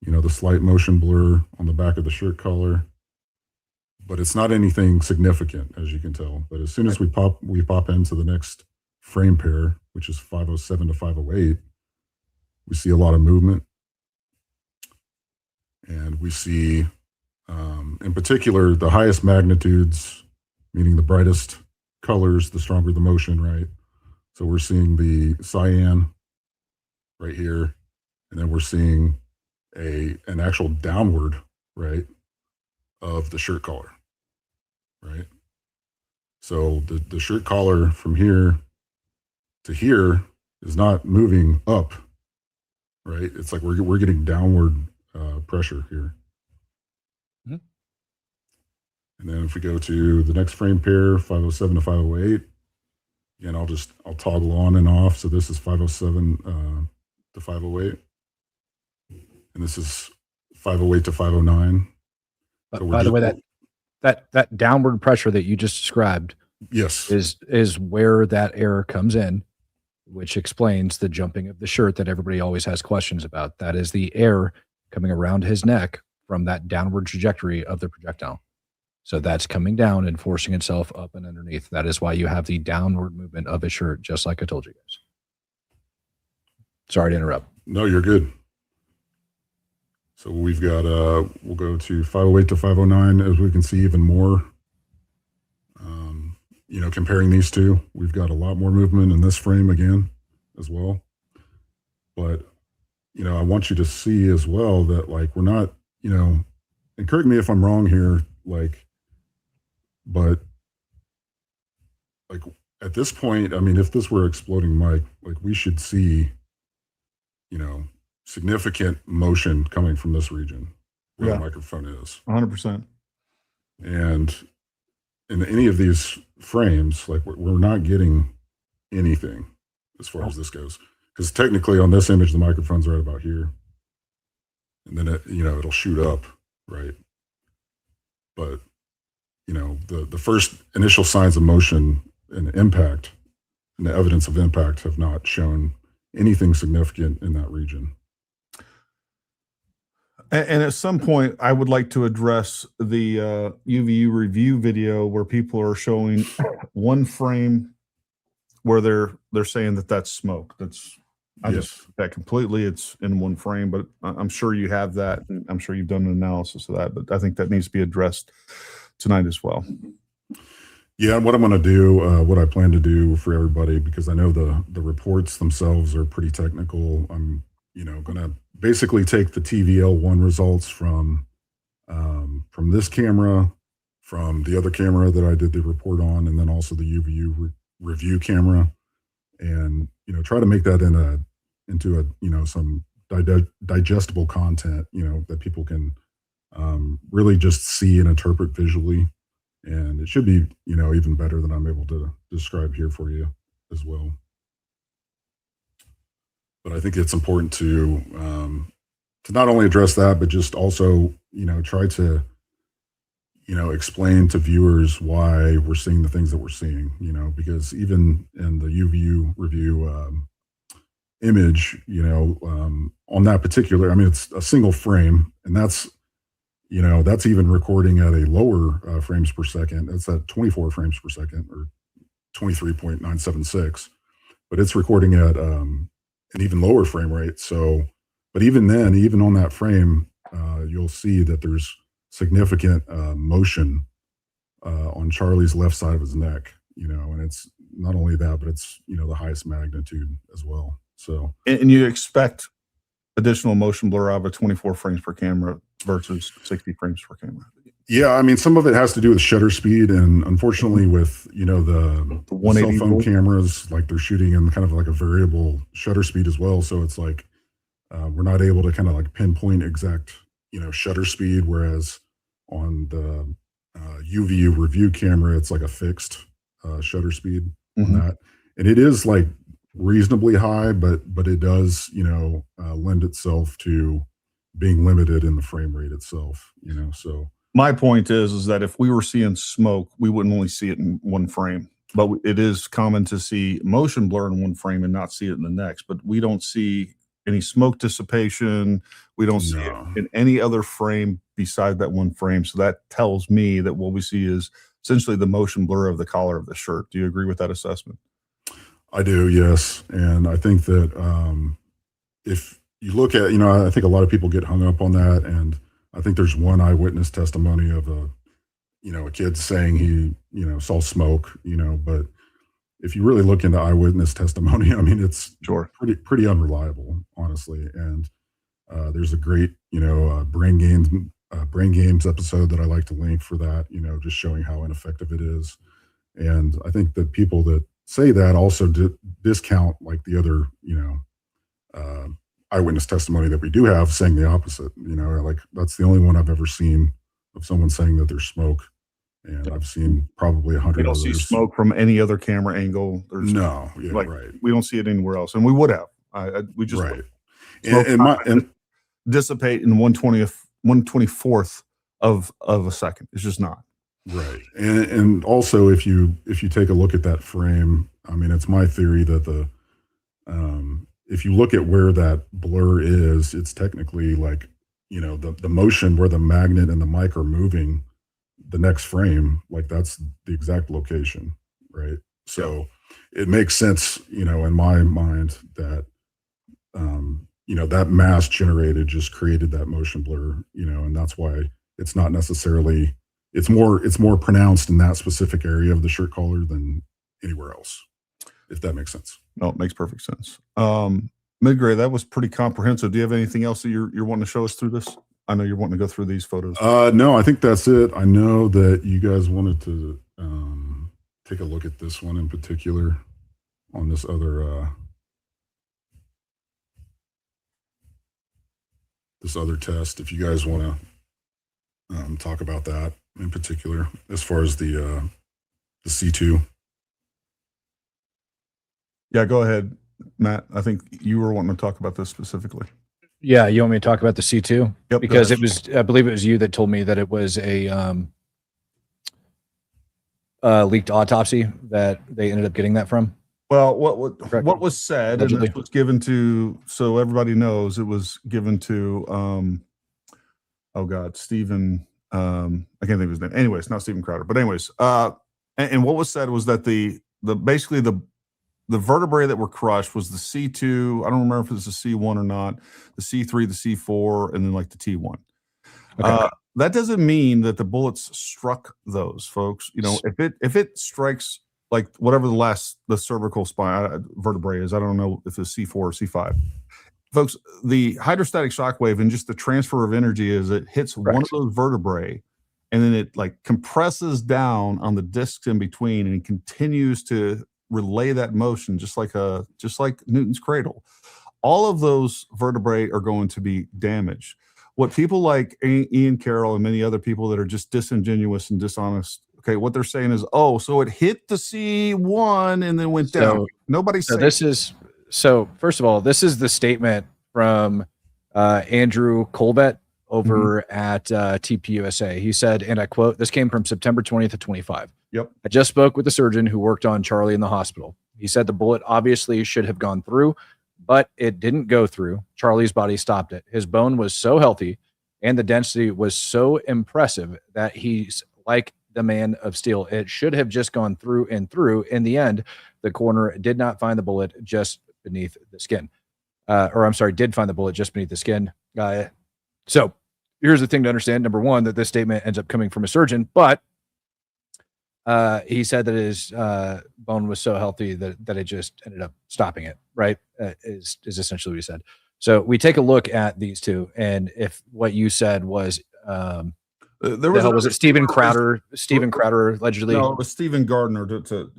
the slight motion blur on the back of the shirt collar, but it's not anything significant, as you can tell. But as soon as we pop into the next frame pair, which is 507 to 508, we see a lot of movement. And we see, in particular, the highest magnitudes, meaning the brightest colors, the stronger the motion, right? So we're seeing the cyan right here, and then we're seeing an actual downward, right, of the shirt collar, right? So the shirt collar from here to here is not moving up, right? It's like we're getting downward pressure here. Mm-hmm. And then if we go to the next frame pair, 507 to 508, again, I'll toggle on and off. So this is 507 to 508, and this is 508 to 509. But So by the way, that downward pressure that you just described, yes, is where that error comes in, which explains the jumping of the shirt that everybody always has questions about. That is the air coming around his neck from that downward trajectory of the projectile. So that's coming down and forcing itself up and underneath. That is why you have the downward movement of his shirt, just like I told you guys. Sorry to interrupt. No, you're good. So we've got, we'll go to 508 to 509, as we can see even more. Comparing these two, we've got a lot more movement in this frame again as well. But, I want you to see as well that, like, we're not, and correct me if I'm wrong here, but at this point, I mean, if this were exploding mic, we should see, significant motion coming from this region where the microphone is. 100%. And in any of these frames, we're not getting anything as far as this goes. Because technically on this image, the microphone's right about here. And then it'll shoot up, right? But, the first initial signs of motion and impact and the evidence of impact have not shown anything significant in that region. And at some point, I would like to address the UVU review video where people are showing one frame where they're saying that that's smoke. I just that completely. It's in one frame, but I'm sure you have that, and I'm sure you've done an analysis of that. But I think that needs to be addressed tonight as well. Yeah, what I'm going to do, what I plan to do for everybody, because I know the reports themselves are pretty technical. I'm going to basically take the TVL1 results from this camera, from the other camera that I did the report on, and then also the UVU review camera, and try to make that into some digestible content, that people can really just see and interpret visually, and it should be even better than I'm able to describe here for you as well. But I think it's important to not only address that, but just also, try to, explain to viewers why we're seeing the things that we're seeing, because even in the UVU review image, on that particular, I mean, it's a single frame, and that's even recording at a lower frames per second. It's at 24 frames per second, or 23.976, but it's recording at an even lower frame rate. So, but even then, even on that frame, you'll see that there's significant motion on Charlie's left side of his neck, and it's not only that, but it's, the highest magnitude as well. So, And you expect additional motion blur out of 24 frames per camera versus 60 frames per camera. Yeah, I mean, some of it has to do with shutter speed, and unfortunately with, the 180 cell phone cameras, they're shooting in kind of like a variable shutter speed as well. So it's we're not able to kind of pinpoint exact, shutter speed, whereas on the UVU review camera, it's like a fixed shutter speed on that. And it is reasonably high, but it does, lend itself to being limited in the frame rate itself, so. My point is that if we were seeing smoke, we wouldn't only see it in one frame. but it is common to see motion blur in one frame and not see it in the next. But we don't see any smoke dissipation. We don't see it No. in any other frame beside that one frame. So that tells me that what we see is essentially the motion blur of the collar of the shirt. Do you agree with that assessment? I do, yes. And I think that if you look at, I think a lot of people get hung up on that. And I think there's one eyewitness testimony of a kid saying he, saw smoke, but if you really look into eyewitness testimony, I mean, it's Sure. pretty unreliable, honestly. And there's a great, brain games episode that I like to link for that, just showing how ineffective it is. And I think that people that say that also discount like the other, eyewitness testimony that we do have saying the opposite. Like that's the only one I've ever seen of someone saying that there's smoke. And I've seen probably 100 We don't others. see smoke from any other camera angle. There's No, yeah, like right. we don't see it anywhere else, and we would have. We just Right. smoke And dissipate in 1/24th of a second. It's just not. right. And also if you take a look at that frame, I mean, it's my theory that if you look at where that blur is, it's technically like, the motion where the magnet and the mic are moving the next frame, like that's the exact location, right? So it makes sense, in my mind that that mass generated just created that motion blur, and that's why it's not necessarily it's more pronounced in that specific area of the shirt collar than anywhere else, if that makes sense. No, it makes perfect sense. Midgray, that was pretty comprehensive. Do you have anything else that you're wanting to show us through this? I know you're wanting to go through these photos. No, I think that's it. I know that you guys wanted to take a look at this one in particular on this other test. If you guys want to talk about that in particular, as far as the C2. Yeah, go ahead, Matt. I think you were wanting to talk about this specifically. Yeah, you want me to talk about the C2? Yep, Because go it was, I believe it was you that told me that it was a leaked autopsy that they ended up getting that from. Well, what was said, and Allegedly. this was given to, so everybody knows, it was given to, Stephen, I can't think of his name. Anyways, not Stephen Crowder, but anyways, and what was said was that the basically the vertebrae that were crushed was the C2. I don't remember if it was the C1 or not, the C3, the C4, and then like the T1. Okay. That doesn't mean that the bullets struck those folks. If it strikes like whatever the cervical spine vertebrae is, I don't know if it's C4 or C5. Folks, the hydrostatic shock wave and just the transfer of energy is it hits one of those vertebrae and then it like compresses down on the discs in between and it continues to relay that motion just like Newton's cradle. All of those vertebrae are going to be damaged. What people like Ian Carroll and many other people that are just disingenuous and dishonest, okay, what they're saying is, oh, so it hit the C1 and then went down. Nobody's saying this. So first of all, this is the statement from Andrew Colbett over at TPUSA. He said, and I quote, "This came from September 20th of 25. Yep. I just spoke with the surgeon who worked on Charlie in the hospital. He said the bullet obviously should have gone through, but it didn't go through. Charlie's body stopped it. His bone was so healthy and the density was so impressive that he's like the man of steel. It should have just gone through and through. In the end, the coroner did not find the bullet just beneath the skin. Did find the bullet just beneath the skin. So here's the thing to understand. Number one, that this statement ends up coming from a surgeon, but he said that his bone was so healthy that it just ended up stopping it, right? Is essentially what he said. So we take a look at these two, and if what you said was, was it Stephen Crowder? Stephen Crowder allegedly. No, it was Stephen Gardner.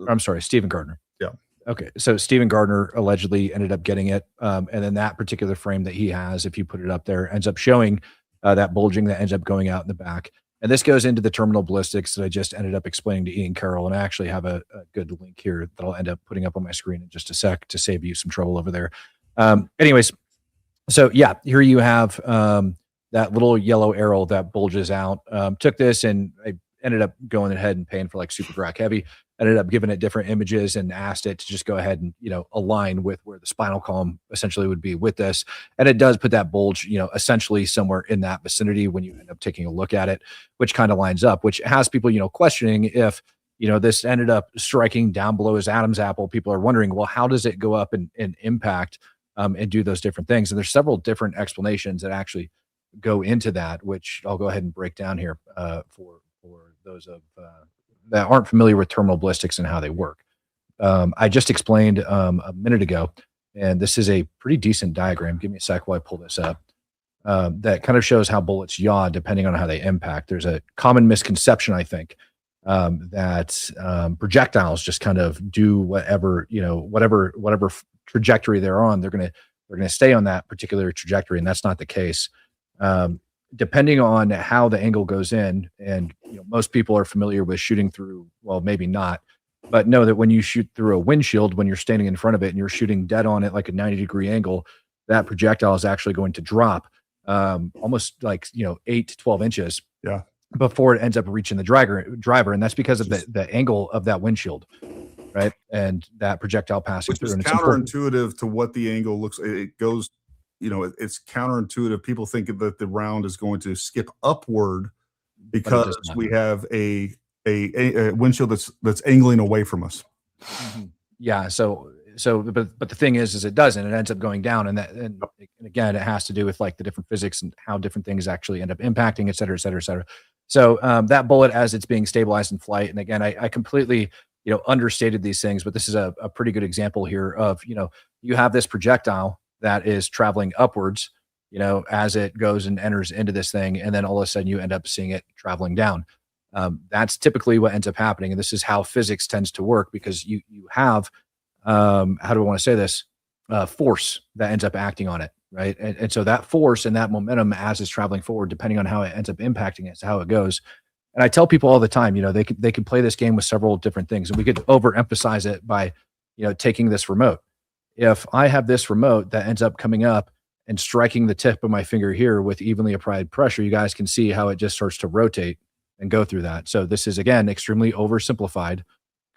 I'm sorry, Stephen Gardner. Yeah. Okay, so Stephen Gardner allegedly ended up getting it, and then that particular frame that he has, if you put it up there, ends up showing that bulging that ends up going out in the back. And this goes into the terminal ballistics that I just ended up explaining to Ian Carroll. And I actually have a good link here that I'll end up putting up on my screen in just a sec to save you some trouble over there. Anyways, so yeah, here you have that little yellow arrow that bulges out. Took this and I ended up going ahead and paying for like super rack heavy. ended up giving it different images and asked it to just go ahead and, align with where the spinal column essentially would be with this. And it does put that bulge, essentially somewhere in that vicinity when you end up taking a look at it, which kind of lines up, which has people, questioning if, this ended up striking down below his Adam's apple. People are wondering, well, how does it go up and impact and do those different things? And there's several different explanations that actually go into that, which I'll go ahead and break down here for those of that aren't familiar with terminal ballistics and how they work. I just explained a minute ago, and this is a pretty decent diagram. Give me a sec while I pull this up. That kind of shows how bullets yaw depending on how they impact. There's a common misconception, I think, that projectiles just kind of do whatever trajectory they're on. They're gonna stay on that particular trajectory, and that's not the case. Depending on how the angle goes in, and most people are familiar with shooting through, well, maybe not, but know that when you shoot through a windshield, when you're standing in front of it and you're shooting dead on at like a 90-degree angle, that projectile is actually going to drop almost like 8 to 12 inches before it ends up reaching the driver, and that's because of the angle of that windshield, right? And that projectile passing Which through. is And counterintuitive to what the angle looks. It goes, it's counterintuitive. People think that the round is going to skip upward because we have a windshield that's angling away from us. Mm-hmm. Yeah. But the thing is it doesn't. It ends up going down, and again, it has to do with like the different physics and how different things actually end up impacting, et cetera, et cetera, et cetera. So that bullet, as it's being stabilized in flight, and again, I completely understated these things, but this is a pretty good example here of you have this projectile that is traveling upwards, as it goes and enters into this thing, and then all of a sudden you end up seeing it traveling down. That's typically what ends up happening, and this is how physics tends to work, because you have how do I want to say this? Force that ends up acting on it, right? And so that force and that momentum as it's traveling forward, depending on how it ends up impacting it, is how it goes. And I tell people all the time, they could play this game with several different things, and we could overemphasize it by, taking this remote. If I have this remote that ends up coming up and striking the tip of my finger here with evenly applied pressure, you guys can see how it just starts to rotate and go through that. So this is, again, extremely oversimplified.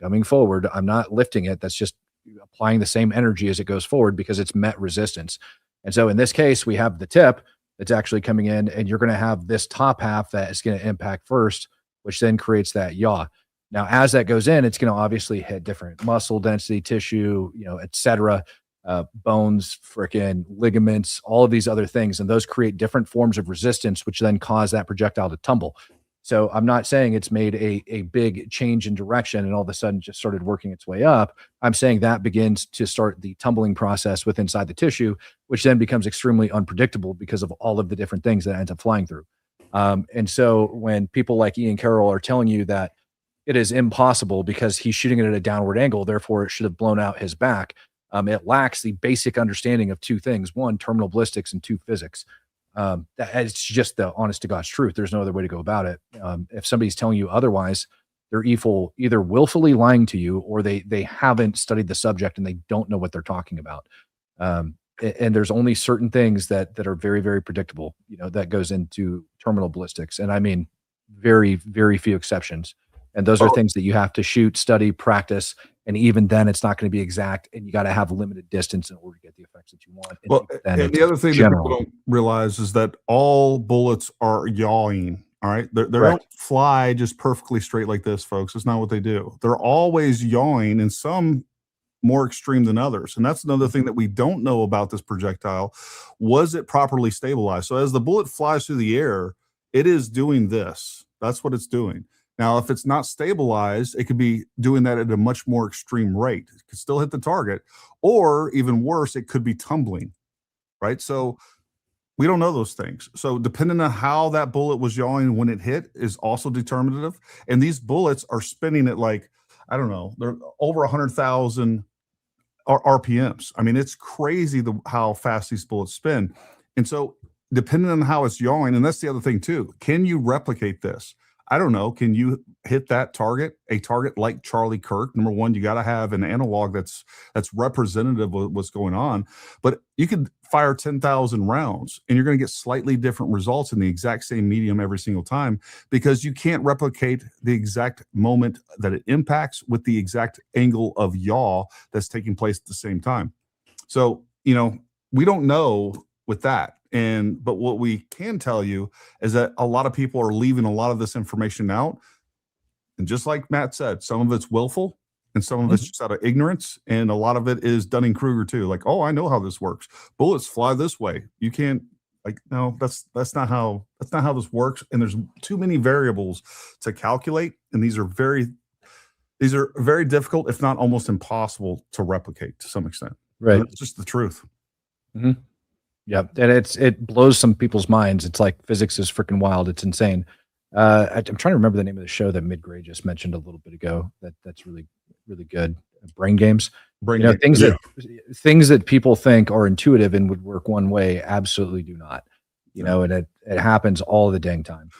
Coming forward, I'm not lifting it. That's just applying the same energy as it goes forward because it's met resistance. And so in this case, we have the tip that's actually coming in, and you're going to have this top half that is going to impact first, which then creates that yaw. Now, as that goes in, it's going to obviously hit different muscle density, tissue, et cetera, bones, frickin' ligaments, all of these other things. And those create different forms of resistance, which then cause that projectile to tumble. So I'm not saying it's made a big change in direction and all of a sudden just started working its way up. I'm saying that begins to start the tumbling process with inside the tissue, which then becomes extremely unpredictable because of all of the different things that ends up flying through. And so when people like Ian Carroll are telling you that it is impossible because he's shooting it at a downward angle, therefore it should have blown out his back, it lacks the basic understanding of two things: one, terminal ballistics, and two, physics. It's just the honest to God's truth. There's no other way to go about it. If somebody's telling you otherwise, they're either willfully lying to you, or they haven't studied the subject and they don't know what they're talking about. And there's only certain things that are very, very predictable, that goes into terminal ballistics. And I mean, very, very few exceptions. And those are things that you have to shoot, study, practice. And even then, it's not going to be exact, and you got to have limited distance in order to get the effects that you want. And the other thing that people don't realize is that all bullets are yawing. All right, they don't fly just perfectly straight like this, folks. It's not what they do. They're always yawing, and some more extreme than others. And that's another thing that we don't know about this projectile. Was it properly stabilized? So as the bullet flies through the air, it is doing this. That's what it's doing. Now, if it's not stabilized, it could be doing that at a much more extreme rate. It could still hit the target, or even worse, it could be tumbling, right? So we don't know those things. So depending on how that bullet was yawing when it hit is also determinative. And these bullets are spinning at like, I don't know, they're over 100,000 RPMs. I mean, it's crazy how fast these bullets spin. And so depending on how it's yawing, and that's the other thing too, can you replicate this? I don't know, can you hit that target, a target like Charlie Kirk? Number one, you got to have an analog that's representative of what's going on. But you could fire 10,000 rounds and you're going to get slightly different results in the exact same medium every single time, because you can't replicate the exact moment that it impacts with the exact angle of yaw that's taking place at the same time. So, we don't know with that. But what we can tell you is that a lot of people are leaving a lot of this information out. And just like Matt said, some of it's willful and some of it's just out of ignorance. And a lot of it is Dunning-Kruger too. Like, oh, I know how this works. Bullets fly this way. You can't, no, that's not how this works. And there's too many variables to calculate. And these are very difficult, if not almost impossible to replicate to some extent. Right. It's just the truth. Mm-hmm. Yeah, and it blows some people's minds. It's like physics is freaking wild. It's insane. I'm trying to remember the name of the show that Mid-Gray just mentioned a little bit ago. That's really, really good. Brain Games. Things that people think are intuitive and would work one way absolutely do not. And it happens all the dang time.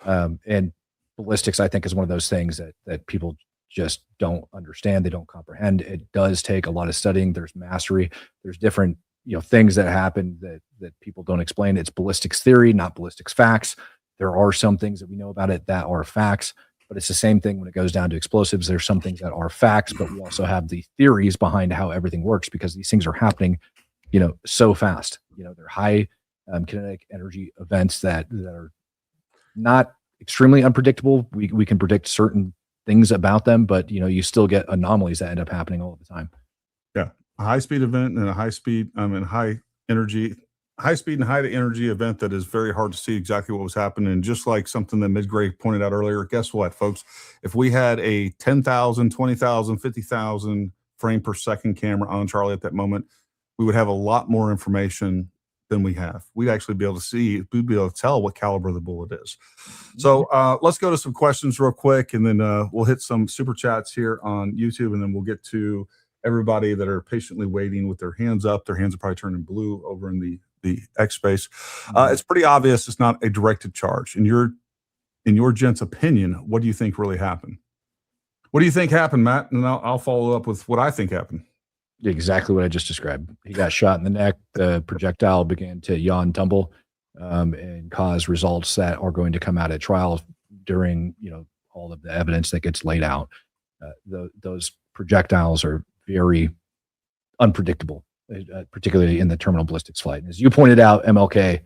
And ballistics, I think, is one of those things that people just don't understand. They don't comprehend. It does take a lot of studying. There's mastery. There's different things that happen that people don't explain. It's ballistics theory, not ballistics facts. There are some things that we know about it that are facts, but it's the same thing when it goes down to explosives. There's some things that are facts, but we also have the theories behind how everything works, because these things are happening, so fast. They're high kinetic energy events that are not extremely unpredictable. We can predict certain things about them, but you still get anomalies that end up happening all the time. Yeah. A high speed event and a high speed, high speed and high energy event that is very hard to see exactly what was happening. And just like something that Mid-Gray pointed out earlier, guess what, folks? If we had a 10,000, 20,000, 50,000 frame per second camera on Charlie at that moment, we would have a lot more information than we have. We'd actually be able to tell what caliber the bullet is. So let's go to some questions real quick, and then we'll hit some super chats here on YouTube, and then we'll get to everybody that are patiently waiting with their hands up. Their hands are probably turning blue over in the X space. It's pretty obvious it's not a directed charge. In your gent's opinion, what do you think really happened? What do you think happened, Matt? And I'll follow up with what I think happened. Exactly what I just described. He got shot in the neck. The projectile began to yaw and tumble, and cause results that are going to come out at trial during all of the evidence that gets laid out. Those projectiles are very unpredictable, particularly in the terminal ballistics flight. And as you pointed out, MLK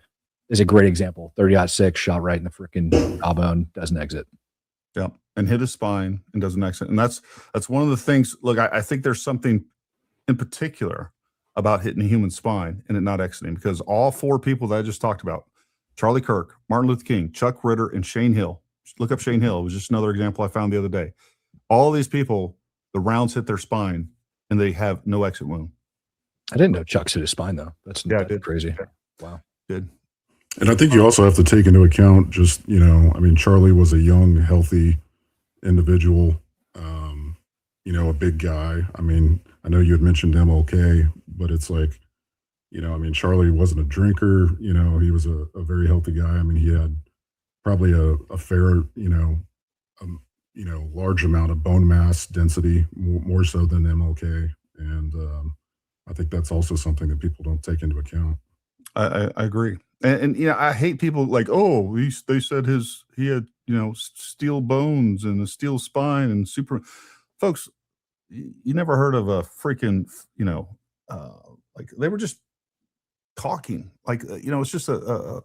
is a great example. 30-06 shot right in the freaking jawbone, doesn't exit. Yeah, and hit his spine and doesn't exit. And that's one of the things. Look, I think there's something in particular about hitting the human spine and it not exiting, because all four people that I just talked about, Charlie Kirk, Martin Luther King, Chuck Ritter, and Shane Hill. Look up Shane Hill. It was just another example I found the other day. All these people, the rounds hit their spine and they have no exit wound. I didn't know Chuck's hit his spine though. That's crazy. Yeah. Wow. Did. And I think you also have to take into account just, Charlie was a young, healthy individual, a big guy. I know you had mentioned MLK, but it's like, Charlie wasn't a drinker, he was a very healthy guy. He had probably a fair, large amount of bone mass density, more so than MLK. And I think that's also something that people don't take into account. I agree. And I hate people like, oh, they said he had, steel bones and a steel spine and super. Folks, you never heard of a freaking, like they were just talking. Like, it's just a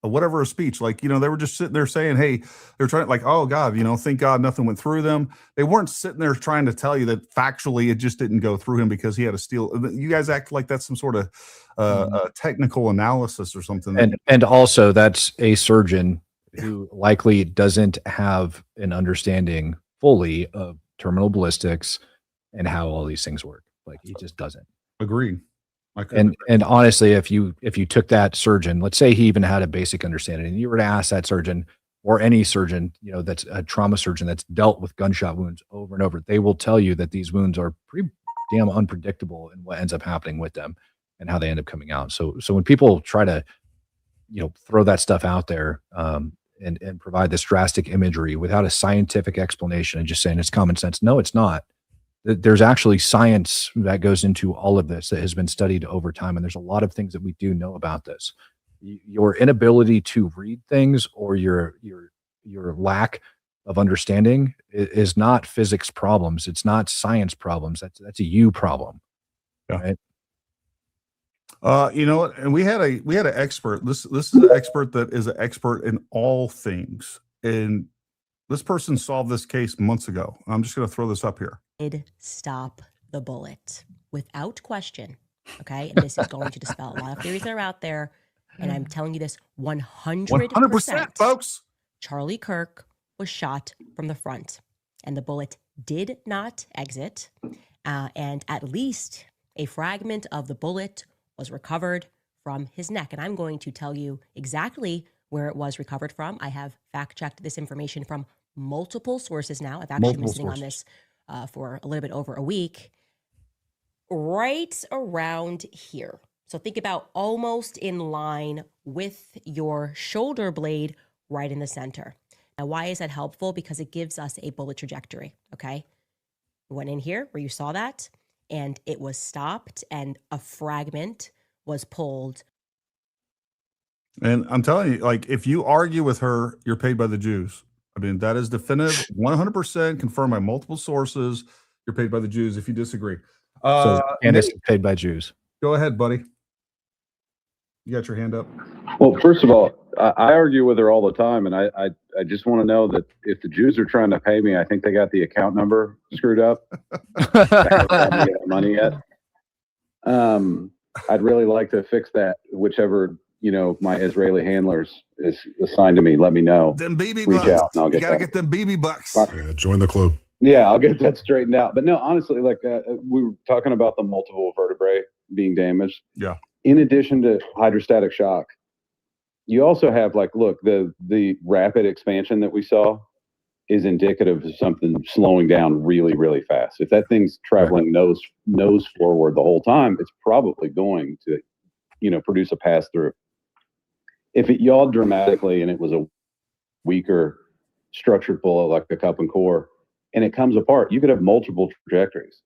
whatever a speech. Like, they were just sitting there saying, hey, they're trying, like, oh God, thank God nothing went through them. They weren't sitting there trying to tell you that factually it just didn't go through him because he had a steel. You guys act like that's some sort of technical analysis or something. And also that's a surgeon who likely doesn't have an understanding fully of terminal ballistics and how all these things work. Like he just doesn't. Agreed. And honestly, if you took that surgeon, let's say he even had a basic understanding, and you were to ask that surgeon or any surgeon, that's a trauma surgeon that's dealt with gunshot wounds over and over, they will tell you that these wounds are pretty damn unpredictable in what ends up happening with them and how they end up coming out. So when people try to, throw that stuff out there, and provide this drastic imagery without a scientific explanation and just saying it's common sense. No, it's not. There's actually science that goes into all of this that has been studied over time. And there's a lot of things that we do know about this. Your inability to read things or your lack of understanding is not physics problems. It's not science problems. That's a you problem. Yeah. Right? You know what? And we had an expert. This is an expert that is an expert in all things. And this person solved this case months ago. I'm just going to throw this up here. Did stop the bullet without question. Okay. And this is going to dispel a lot of theories that are out there. And I'm telling you this 100%, folks. Charlie Kirk was shot from the front and the bullet did not exit. And at least a fragment of the bullet was recovered from his neck. And I'm going to tell you exactly where it was recovered from. I have fact-checked this information from multiple sources now. I've actually been sitting on this for a little bit over a week. Right around here. So think about almost in line with your shoulder blade right in the center. Now, why is that helpful? Because it gives us a bullet trajectory, okay? We went in here where you saw that, and it was stopped, and a fragment was pulled. And I'm telling you, like, if you argue with her, you're paid by the Jews. I mean, that is definitive, 100% confirmed by multiple sources. You're paid by the Jews if you disagree. So Candace is paid by Jews. Go ahead, buddy. You got your hand up. Well, first of all, I argue with her all the time, and I just want to know that if the Jews are trying to pay me, I think they got the account number screwed up. I haven't get money yet. I'd really like to fix that. Whichever my Israeli handlers is assigned to me, let me know. Them BB Reach bucks. out, and I'll get You gotta that. get them BB bucks. Yeah, join the club. Yeah, I'll get that straightened out. But no, honestly, like we were talking about the multiple vertebrae being damaged. Yeah. In addition to hydrostatic shock, you also have look, the rapid expansion that we saw is indicative of something slowing down really, really fast. If that thing's traveling nose forward the whole time, it's probably going to, produce a pass through. If it yawed dramatically and it was a weaker structured bullet like the cup and core, and it comes apart, you could have multiple trajectories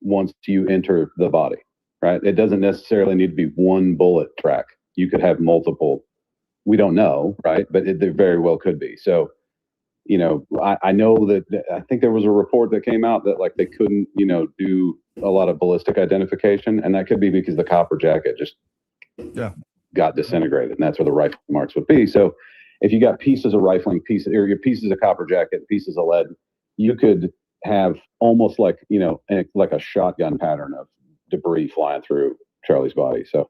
once you enter the body, right? It doesn't necessarily need to be one bullet track. You could have multiple. We don't know, right? But there very well could be. So, I know that I think there was a report that came out that they couldn't, do a lot of ballistic identification, and that could be because the copper jacket just got disintegrated, and that's where the rifle marks would be. So, if you got pieces of rifling, or your pieces of copper jacket, pieces of lead, you could have almost like a shotgun pattern of debris flying through Charlie's body. So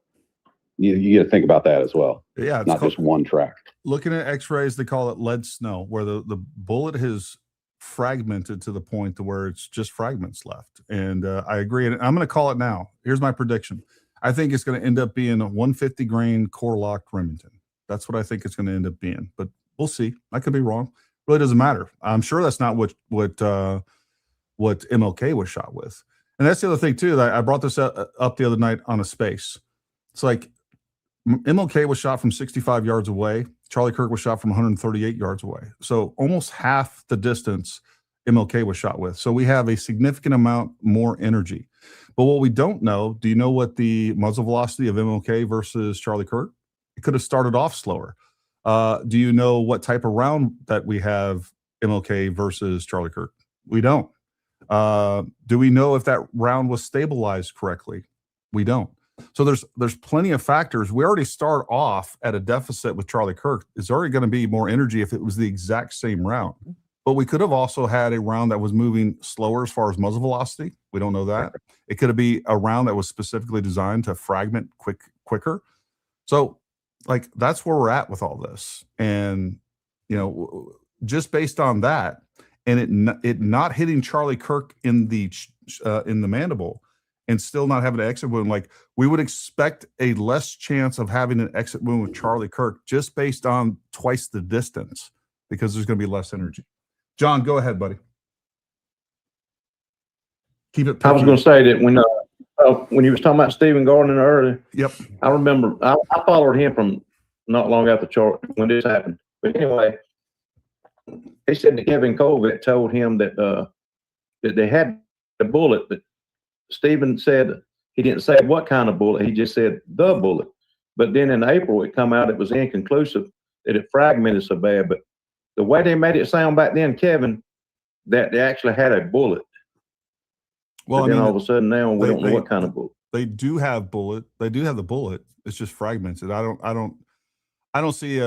you got to think about that as well. Yeah, it's not just one track. Looking at X-rays, they call it lead snow, where the bullet has fragmented to the point to where it's just fragments left. And I agree. And I'm going to call it now. Here's my prediction. I think it's going to end up being a 150 grain core locked Remington. That's what I think it's going to end up being. But we'll see. I could be wrong. Really doesn't matter. I'm sure that's not what MLK was shot with. And that's the other thing too. That I brought this up the other night on a space. It's like MLK was shot from 65 yards away. Charlie Kirk was shot from 138 yards away. So almost half the distance MLK was shot with. So we have a significant amount more energy. But what we don't know, do you know what the muzzle velocity of MLK versus Charlie Kirk? It could have started off slower. Do you know what type of round that we have MLK versus Charlie Kirk? We don't. Do we know if that round was stabilized correctly? We don't. So there's plenty of factors. We already start off at a deficit with Charlie Kirk. It's already going to be more energy if it was the exact same round. But we could have also had a round that was moving slower as far as muzzle velocity. We don't know that. It could be a round that was specifically designed to fragment quicker. So that's where we're at with all this. And, just based on that, and it not hitting Charlie Kirk in the mandible and still not having an exit wound, we would expect a less chance of having an exit wound with Charlie Kirk just based on twice the distance, because there's going to be less energy. John, go ahead, buddy. Keep it. I was going to say that when you was talking about Stephen Gardner earlier. Yep. I remember I followed him from not long after when this happened. But anyway, he said that Kevin Colvett told him that that they had the bullet, but Stephen said he didn't say what kind of bullet. He just said the bullet. But then in April, it come out it was inconclusive, that it fragmented so bad. But the way they made it sound back then, Kevin, that they actually had a bullet. Well, but then all of a sudden now we don't know what kind of bullet. They do have bullet. They do have the bullet. It's just fragmented. I don't see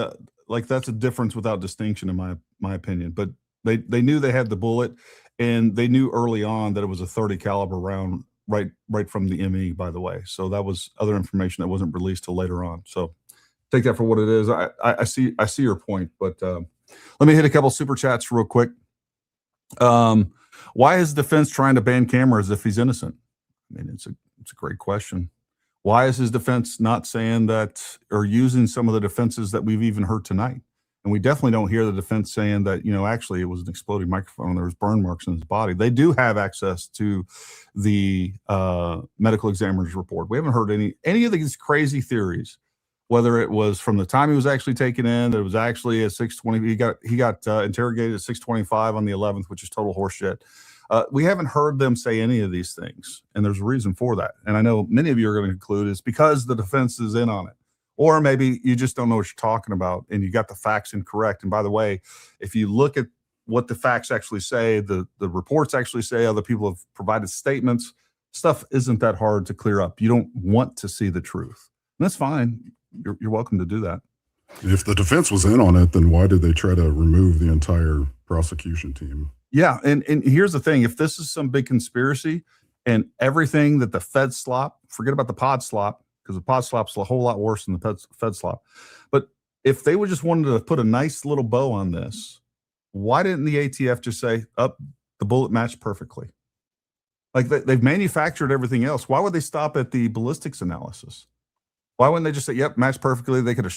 like that's a difference without distinction in my opinion. But they knew they had the bullet, and they knew early on that it was a 30 caliber round right from the ME, by the way. So that was other information that wasn't released till later on. So take that for what it is. I see your point, but let me hit a couple super chats real quick. Why is defense trying to ban cameras if he's innocent? I mean, it's a great question. Why is his defense not saying that, or using some of the defenses that we've even heard tonight? And we definitely don't hear the defense saying that, actually it was an exploding microphone and there was burn marks in his body. They do have access to the medical examiner's report. We haven't heard any of these crazy theories, whether it was from the time he was actually taken in, that it was actually at 6:20. He got interrogated at 6:25 on the 11th, which is total horseshit. We haven't heard them say any of these things, and there's a reason for that. And I know many of you are going to conclude it's because the defense is in on it. Or maybe you just don't know what you're talking about and you got the facts incorrect. And by the way, if you look at what the facts actually say, the reports actually say, other people have provided statements, stuff isn't that hard to clear up. You don't want to see the truth. And that's fine. You're welcome to do that. If the defense was in on it, then why did they try to remove the entire prosecution team? Yeah. And here's the thing. If this is some big conspiracy and everything that the Fed slop, forget about the pod slop, because the pod slop's a whole lot worse than the Fed slop. But if they would just wanted to put a nice little bow on this, why didn't the ATF just say, the bullet matched perfectly? Like they've manufactured everything else. Why would they stop at the ballistics analysis? Why wouldn't they just say, yep, matched perfectly? They could have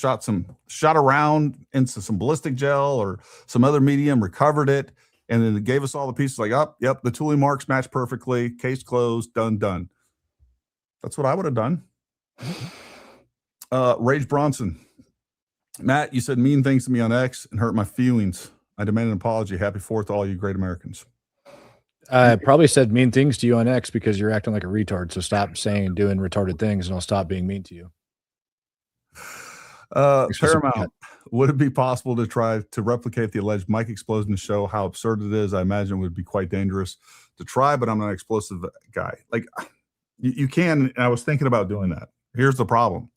shot around into some ballistic gel or some other medium, recovered it, and then it gave us all the pieces like, yep, the tooling marks match perfectly, case closed, done. That's what I would have done. Rage Bronson. Matt, you said mean things to me on X and hurt my feelings. I demand an apology. Happy 4th to all you great Americans. I probably said mean things to you on X because you're acting like a retard. So stop saying and doing retarded things and I'll stop being mean to you. Paramount, would it be possible to try to replicate the alleged mic explosion to show how absurd it is? I imagine it would be quite dangerous to try, but I'm not an explosive guy. Like you can, and I was thinking about doing that. Here's the problem.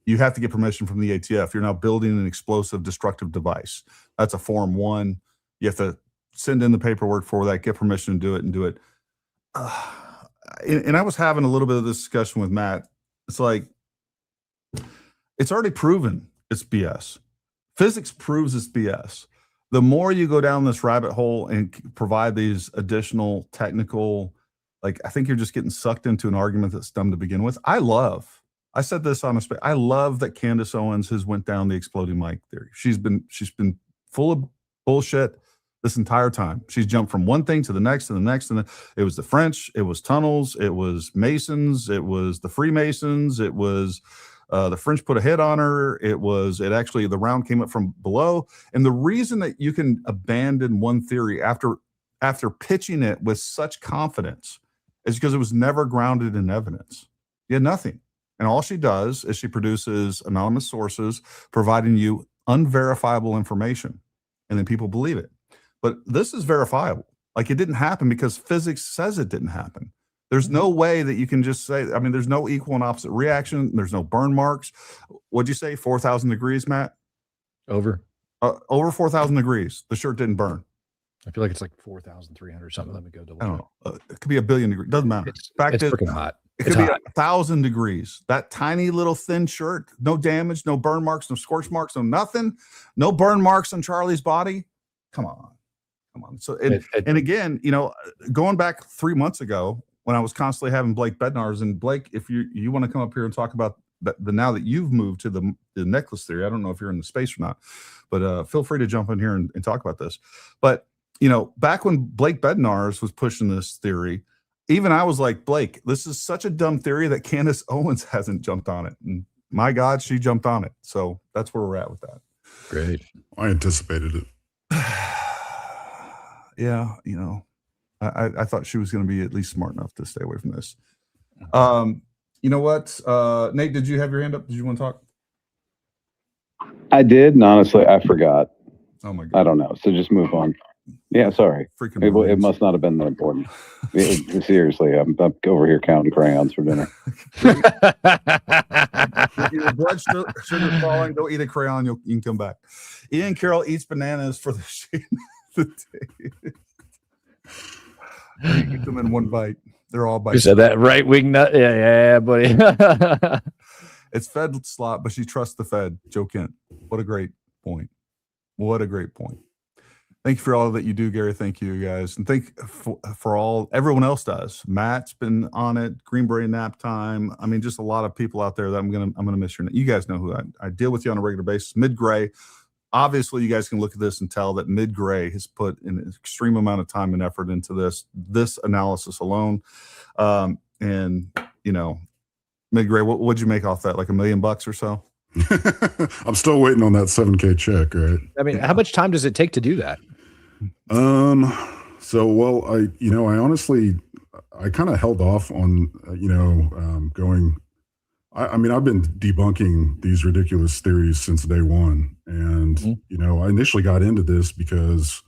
You have to get permission from the ATF. You're now building an explosive destructive device. That's a Form 1. You have to send in the paperwork for that, get permission to do it. And I was having a little bit of this discussion with Matt. It's like, it's already proven it's BS. Physics proves it's BS. The more you go down this rabbit hole and provide these additional technical, like, I think you're just getting sucked into an argument that's dumb to begin with. I said this on I love that Candace Owens has went down the exploding mic theory. She's been full of bullshit this entire time. She's jumped from one thing to the next and the next. And it was the French, it was tunnels, it was Masons, it was the Freemasons, it was the French put a hit on her. It actually, the round came up from below. And the reason that you can abandon one theory after pitching it with such confidence is because it was never grounded in evidence. You had nothing. And all she does is she produces anonymous sources providing you unverifiable information. And then people believe it. But this is verifiable. Like, it didn't happen because physics says it didn't happen. There's no way that you can just say, I mean, there's no equal and opposite reaction. There's no burn marks. What'd you say? 4,000 degrees, Matt? Over 4,000 degrees. The shirt didn't burn. I feel like it's like 4,300 or something. Let me go double check. I don't know. It could be 1 billion degrees. Doesn't matter. It's freaking hot. It could be 1,000 degrees. That tiny little thin shirt, no damage, no burn marks, no scorch marks, no nothing, no burn marks on Charlie's body. Come on. So, and again, going back 3 months ago when I was constantly having Blake Bednar's, and Blake, if you want to come up here and talk about the now that you've moved to the necklace theory, I don't know if you're in the space or not, but feel free to jump in here and talk about this. But, back when Blake Bednar's was pushing this theory, even I was like, Blake, this is such a dumb theory that Candace Owens hasn't jumped on it. And my God, she jumped on it. So that's where we're at with that. Great. I anticipated it. Yeah, you know, I thought she was going to be at least smart enough to stay away from this. You know what, Nate? Did you have your hand up? Did you want to talk? I did, and honestly, I forgot. Oh my god! I don't know. So just move on. Yeah, sorry. Freaking It must not have been that important. Seriously, I'm over here counting crayons for dinner. If your blood sugar falling, go eat a crayon. You can come back. Ian Carroll eats bananas for the shade of the day. You eat them in one bite. They're all bites. You said that right wing nut. Yeah, buddy. It's Fed slot, but she trusts the Fed. Joe Kent. What a great point. What a great point. Thank you for all that you do, Gary. Thank you, guys. And thank for all everyone else does. Matt's been on it. Greenberry nap time. I mean, just a lot of people out there that I'm gonna miss your name. You guys know who I deal with you on a regular basis. Mid Gray. Obviously, you guys can look at this and tell that Mid Gray has put an extreme amount of time and effort into this analysis alone. And you know, Mid Gray, what'd you make off that? Like $1 million or so? I'm still waiting on that 7K check, right? I mean, how much time does it take to do that? So, well, I honestly, I kind of held off on, going, I mean, I've been debunking these ridiculous theories since day one. And, I initially got into this because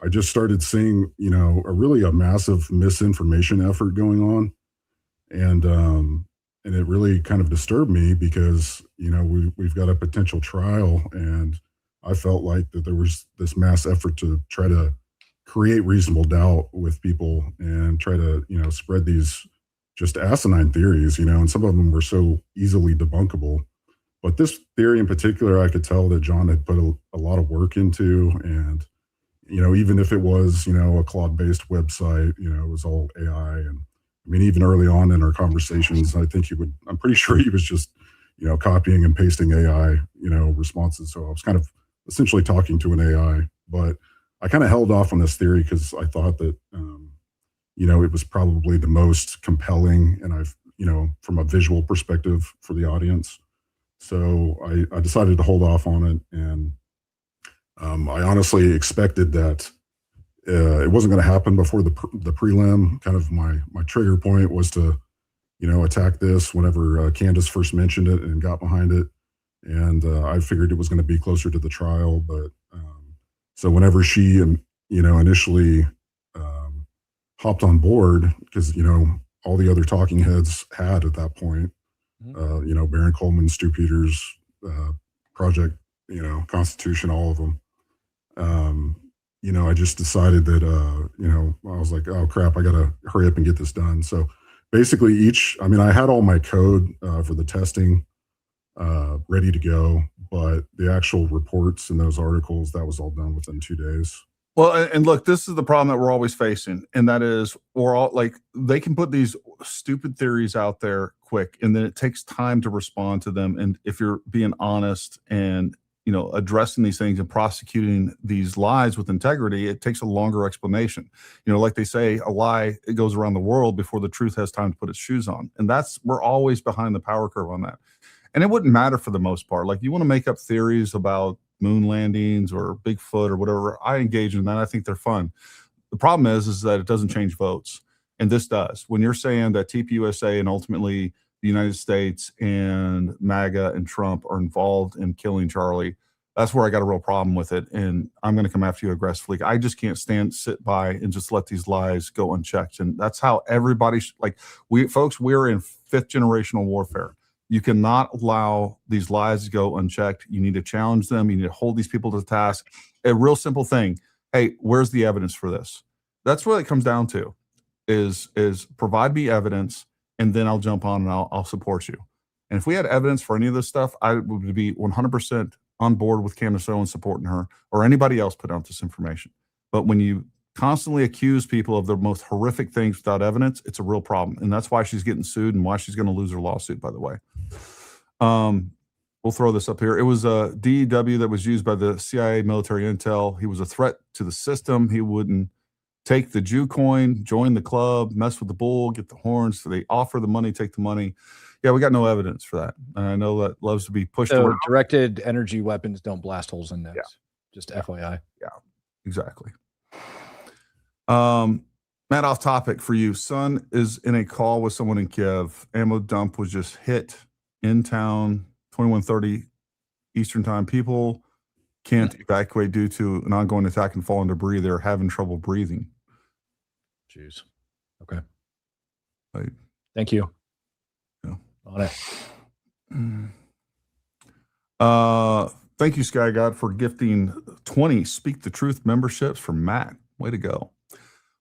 I just started seeing, a massive misinformation effort going on. And it really kind of disturbed me because, we've got a potential trial, and I felt like that there was this mass effort to try to create reasonable doubt with people and try to, spread these just asinine theories, and some of them were so easily debunkable. But this theory in particular, I could tell that John had put a lot of work into. And, even if it was, a Claude-based website, it was all AI. And I mean, even early on in our conversations, I think I'm pretty sure he was just, copying and pasting AI, responses. So I was kind of essentially talking to an AI, but I kind of held off on this theory because I thought that, it was probably the most compelling, and from a visual perspective for the audience. So I decided to hold off on it. And I honestly expected that it wasn't going to happen before the prelim. Kind of my trigger point was to, attack this whenever Candace first mentioned it and got behind it. And I figured it was going to be closer to the trial. But so whenever she, initially hopped on board, because, all the other talking heads had at that point, Baron Coleman, Stu Peters, Project, Constitution, all of them. I just decided that, I was like, oh crap, I got to hurry up and get this done. So basically I had all my code for the testing ready to go, but the actual reports and those articles, that was all done within 2 days. Well, and look, this is the problem that we're always facing. And that is, we're all like, they can put these stupid theories out there quick, and then it takes time to respond to them. And if you're being honest and, addressing these things and prosecuting these lies with integrity, it takes a longer explanation. Like they say, a lie, it goes around the world before the truth has time to put its shoes on. And we're always behind the power curve on that. And it wouldn't matter for the most part. Like, you want to make up theories about moon landings or Bigfoot or whatever, I engage in that. I think they're fun. The problem is that it doesn't change votes. And this does. When you're saying that TPUSA and ultimately the United States and MAGA and Trump are involved in killing Charlie, that's where I got a real problem with it. And I'm going to come after you aggressively. I just can't sit by and just let these lies go unchecked. And that's how everybody, we're in 5th generational warfare. You cannot allow these lies to go unchecked. You need to challenge them. You need to hold these people to the task. A real simple thing. Hey, where's the evidence for this? That's what it comes down to, is provide me evidence, and then I'll jump on and I'll support you. And if we had evidence for any of this stuff, I would be 100% on board with Candace Owens supporting her, or anybody else put out this information. But when you constantly accuse people of the most horrific things without evidence, it's a real problem. And that's why she's getting sued and why she's going to lose her lawsuit, by the way. We'll throw this up here. It was a DEW that was used by the CIA military intel. He was a threat to the system. He wouldn't take the Jew coin, join the club, mess with the bull, get the horns. So they offer the money, take the money. Yeah, we got no evidence for that. And I know that loves to be pushed So around. directed energy weapons don't blast holes in nets. Yeah. Just FYI. Yeah, exactly. Matt, off topic for you. Son is in a call with someone in Kiev. Ammo dump was just hit in town, 21:30 Eastern time. People can't evacuate due to an ongoing attack and falling debris. They're having trouble breathing. Jeez. Okay. Right. Thank you. Yeah. On it. Thank you, Sky God, for gifting 20 Speak the Truth memberships for Matt. Way to go.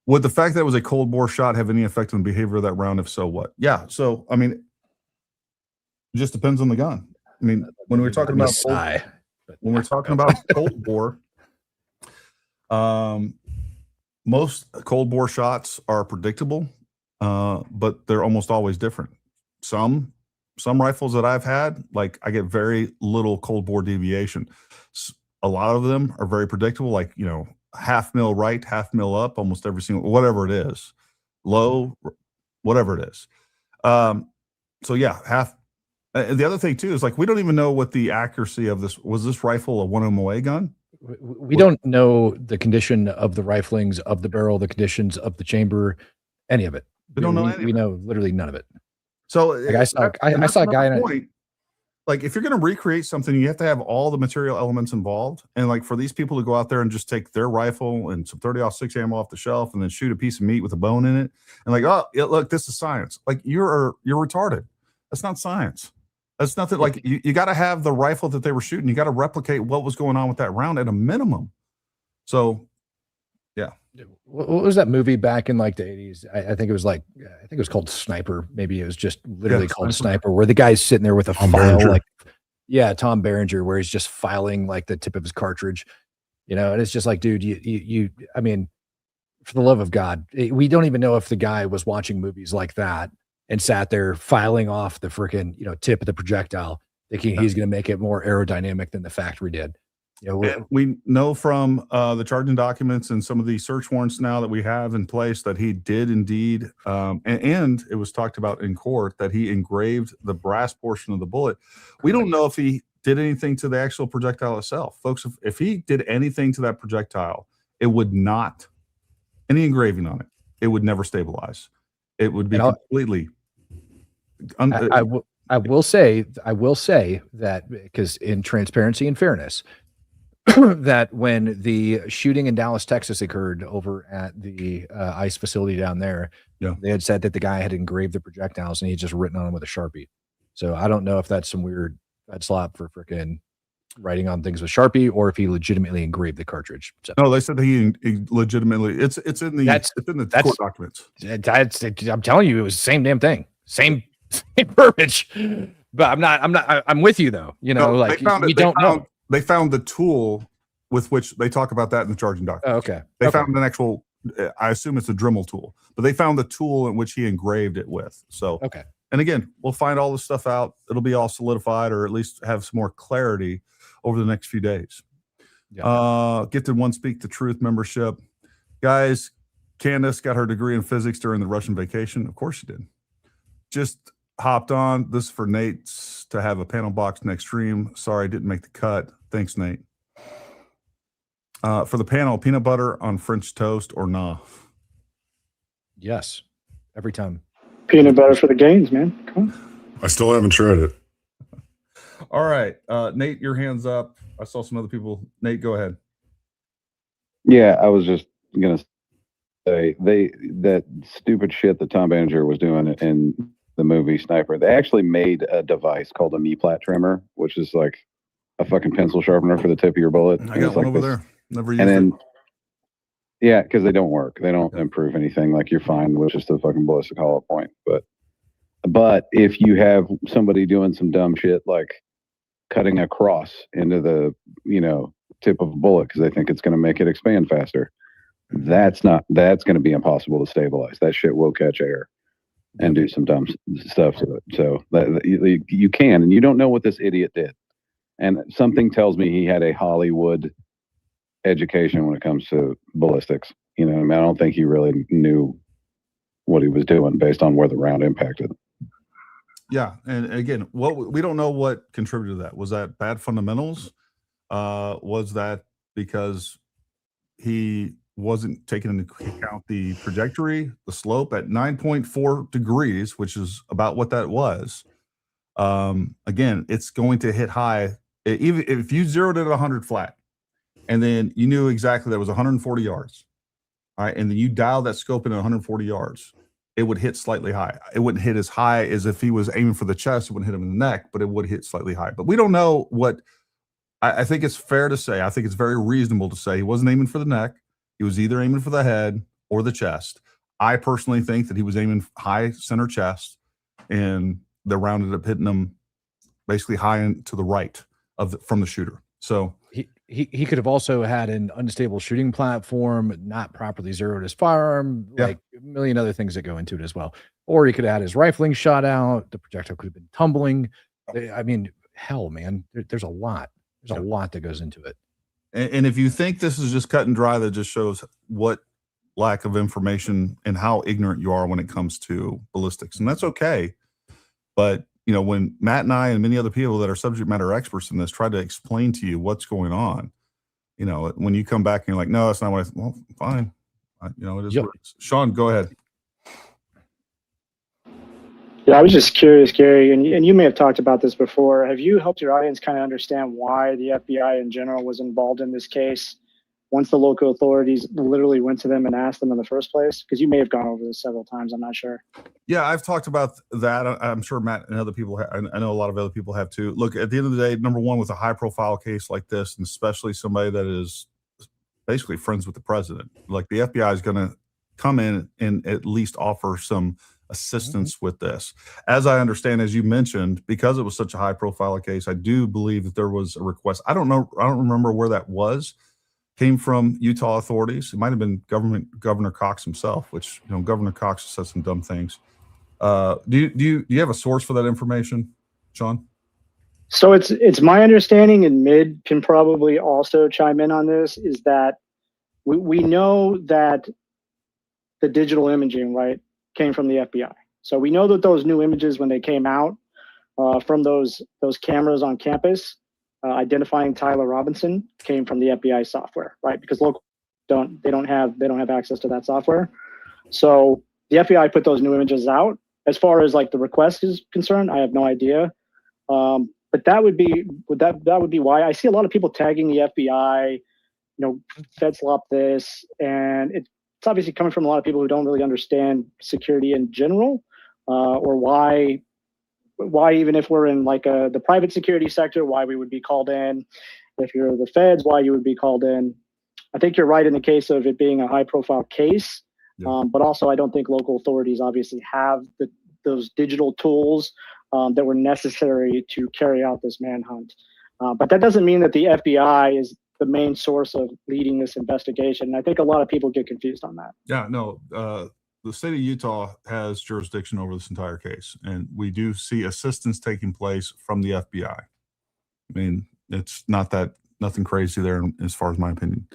Would the fact that it was a cold bore shot have any effect on the behavior of that round? If so, what? Yeah. So, I mean, it just depends on the gun. I mean, when we're talking about cold bore, most cold bore shots are predictable, but they're almost always different. Some rifles that I've had, like I get very little cold bore deviation. A lot of them are very predictable, like, you know, half mil right, half mil up, almost every single, whatever it is, low, whatever it is. So yeah, half. The other thing too is, like, we don't even know what the accuracy of this was. This rifle a 1MOA gun? We don't know the condition of the riflings, of the barrel, the conditions of the chamber, any of it. We don't know any of we it. know literally none of it. So like I saw a guy in point. Like, if you're going to recreate something, you have to have all the material elements involved. And like, for these people to go out there and just take their rifle and some 30-06 ammo off the shelf and then shoot a piece of meat with a bone in it, and like, oh, yeah, look, this is science. Like, you're retarded. That's not science. That's nothing. Like, you got to have the rifle that they were shooting. You got to replicate what was going on with that round at a minimum. So, yeah. What was that movie back in like the 80s? I think it was like, I think it was called Sniper. Maybe it was just literally called Sniper, where the guy's sitting there with a file, like, yeah, Tom Berenger, where he's just filing like the tip of his cartridge, you know, and it's just like, dude, you I mean, for the love of God, we don't even know if the guy was watching movies like that and sat there filing off the freaking, you know, tip of the projectile, thinking he's going to make it more aerodynamic than the factory did. You know, we know from the charging documents and some of the search warrants now that we have in place that he did indeed, and it was talked about in court that he engraved the brass portion of the bullet. We don't know if he did anything to the actual projectile itself. Folks, if he did anything to that projectile, it would not, any engraving on it, it would never stabilize. It would be completely... I will say that, because in transparency and fairness, that when the shooting in Dallas, Texas occurred over at the ICE facility down there, they had said that the guy had engraved the projectiles and he had just written on them with a Sharpie. So I don't know if that's some weird fed slap for freaking writing on things with Sharpie, or if he legitimately engraved the cartridge. So, no, they said that he legitimately. It's in the court documents. I'm telling you, it was the same damn thing, same verbiage. But I'm with you though. You know, like we don't know. They found the tool with which they talk about that in the charging documents. Oh, okay. They found an actual, I assume it's a Dremel tool, but they found the tool in which he engraved it with. So, okay. And again, we'll find all this stuff out. It'll be all solidified, or at least have some more clarity over the next few days. Yeah. Gifted one Speak the Truth membership. Guys, Candace got her degree in physics during the Russian vacation. Of course she did. Just hopped on. This is for Nate to have a panel box next stream. Sorry, didn't make the cut. Thanks, Nate. For the panel, peanut butter on French toast or nah? Yes, every time. Peanut butter for the gains, man. Come on. I still haven't tried it. All right, Nate, your hand's up. I saw some other people. Nate, go ahead. Yeah, I was just gonna say that stupid shit that Tom Berenger was doing in the movie Sniper. They actually made a device called a me-plat trimmer, which is like a fucking pencil sharpener for the tip of your bullet. I got one over there. Never used it. Yeah, because they don't work. They don't improve anything. Like, you're fine with just a fucking ballistic hollow point. But if you have somebody doing some dumb shit like cutting a cross into the, you know, tip of a bullet because they think it's going to make it expand faster, that's going to be impossible to stabilize. That shit will catch air and do some dumb stuff to it. So you can, and you don't know what this idiot did. And something tells me he had a Hollywood education when it comes to ballistics. You know, I mean, I don't think he really knew what he was doing based on where the round impacted. Yeah, and again, what we don't know what contributed to that. Was that bad fundamentals? Was that because he wasn't taking into account the trajectory, the slope at 9.4 degrees, which is about what that was? Again, it's going to hit high. Even if you zeroed it at 100 flat, and then you knew exactly that was 140 yards, all right, and then you dialed that scope in at 140 yards, it would hit slightly high. It wouldn't hit as high as if he was aiming for the chest. It wouldn't hit him in the neck, but it would hit slightly high. But we don't know what. I think it's fair to say. I think it's very reasonable to say he wasn't aiming for the neck. He was either aiming for the head or the chest. I personally think that he was aiming high center chest, and the round ended up hitting him basically high and to the right from the shooter. So he could have also had an unstable shooting platform, not properly zeroed his firearm, like a million other things that go into it as well. Or he could have had his rifling shot out. The projectile could have been tumbling. I mean, hell, man, there's a lot. There's a lot that goes into it. And if you think this is just cut and dry, that just shows what lack of information and how ignorant you are when it comes to ballistics. And that's okay. But, you know, when Matt and I and many other people that are subject matter experts in this try to explain to you what's going on, you know, when you come back and you're like, no, that's not what well, fine. You know, it is. What it is. Sean, go ahead. Yeah, I was just curious, Gary, and you may have talked about this before. Have you helped your audience kind of understand why the FBI in general was involved in this case once the local authorities literally went to them and asked them in the first place? Because you may have gone over this several times. I'm not sure. Yeah, I've talked about that. I'm sure Matt and other people, I know a lot of other people have too. Look, at the end of the day, number one, with a high profile case like this, and especially somebody that is basically friends with the president, like the FBI is going to come in and at least offer some assistance with this. As I understand, as you mentioned, because it was such a high profile case, I do believe that there was a request. I don't remember where that was. Came from Utah authorities. It might have been Governor Cox himself, which, you know, Governor Cox said some dumb things. Do you have a source for that information, Sean? So it's my understanding, and Mid can probably also chime in on this, is that we know that the digital imaging, right, came from the FBI. So we know that those new images, when they came out from those cameras on campus, identifying Tyler Robinson, came from the FBI software, right? Because local don't have access to that software. So the FBI put those new images out. As far as like the request is concerned, I have no idea. But that would be why I see a lot of people tagging the FBI, you know, FedSlop this, and it's obviously coming from a lot of people who don't really understand security in general, or why even if we're in like the private security sector, why we would be called in. If you're the feds, why you would be called in. I think you're right in the case of it being a high profile case, but also I don't think local authorities obviously have those digital tools that were necessary to carry out this manhunt. But that doesn't mean that the FBI is the main source of leading this investigation. And I think a lot of people get confused on that. Yeah, no, the state of Utah has jurisdiction over this entire case, and we do see assistance taking place from the FBI. I mean, it's nothing crazy there as far as my opinion.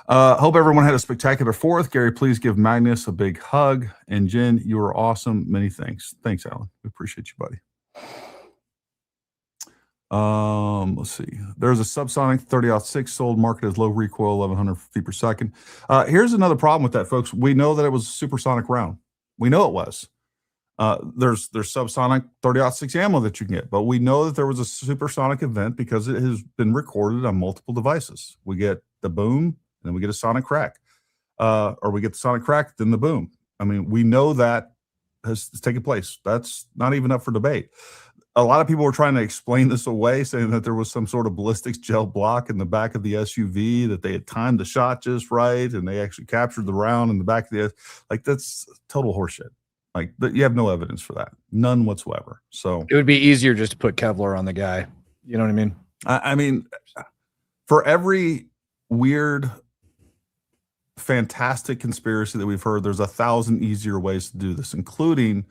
Hope everyone had a spectacular 4th. Gary, please give Magnus a big hug. And Jen, you were awesome. Many thanks. Thanks, Alan. We appreciate you, buddy. Let's see. There's a subsonic 30-06 sold, market as low recoil, 1,100 feet per second. Here's another problem with that, folks. We know that it was a supersonic round. We know it was. There's subsonic 30-06 ammo that you can get, but we know that there was a supersonic event because it has been recorded on multiple devices. We get the boom, then we get a sonic crack, or we get the sonic crack, then the boom. I mean, we know that has taken place. That's not even up for debate. A lot of people were trying to explain this away, saying that there was some sort of ballistics gel block in the back of the SUV, that they had timed the shot just right, and they actually captured the round in the back of the, like, that's total horseshit. Like, you have no evidence for that, none whatsoever. So it would be easier just to put Kevlar on the guy. You know what I mean? I mean, for every weird, fantastic conspiracy that we've heard, there's 1,000 easier ways to do this, including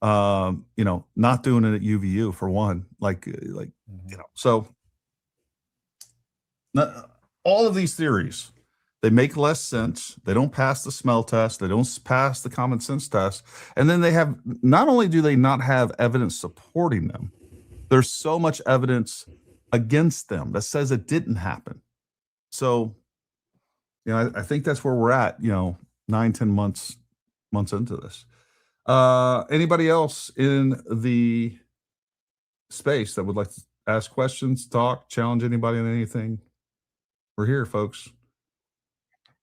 you know, not doing it at UVU for one, you know, so all of these theories They make less sense. They don't pass the smell test. They don't pass the common sense test. And then they have, not only do they not have evidence supporting them, there's so much evidence against them that says it didn't happen. So, I think that's where we're at, 9-10 months into this. Anybody else in the space that would like to ask questions, talk, challenge anybody on anything? We're here, folks.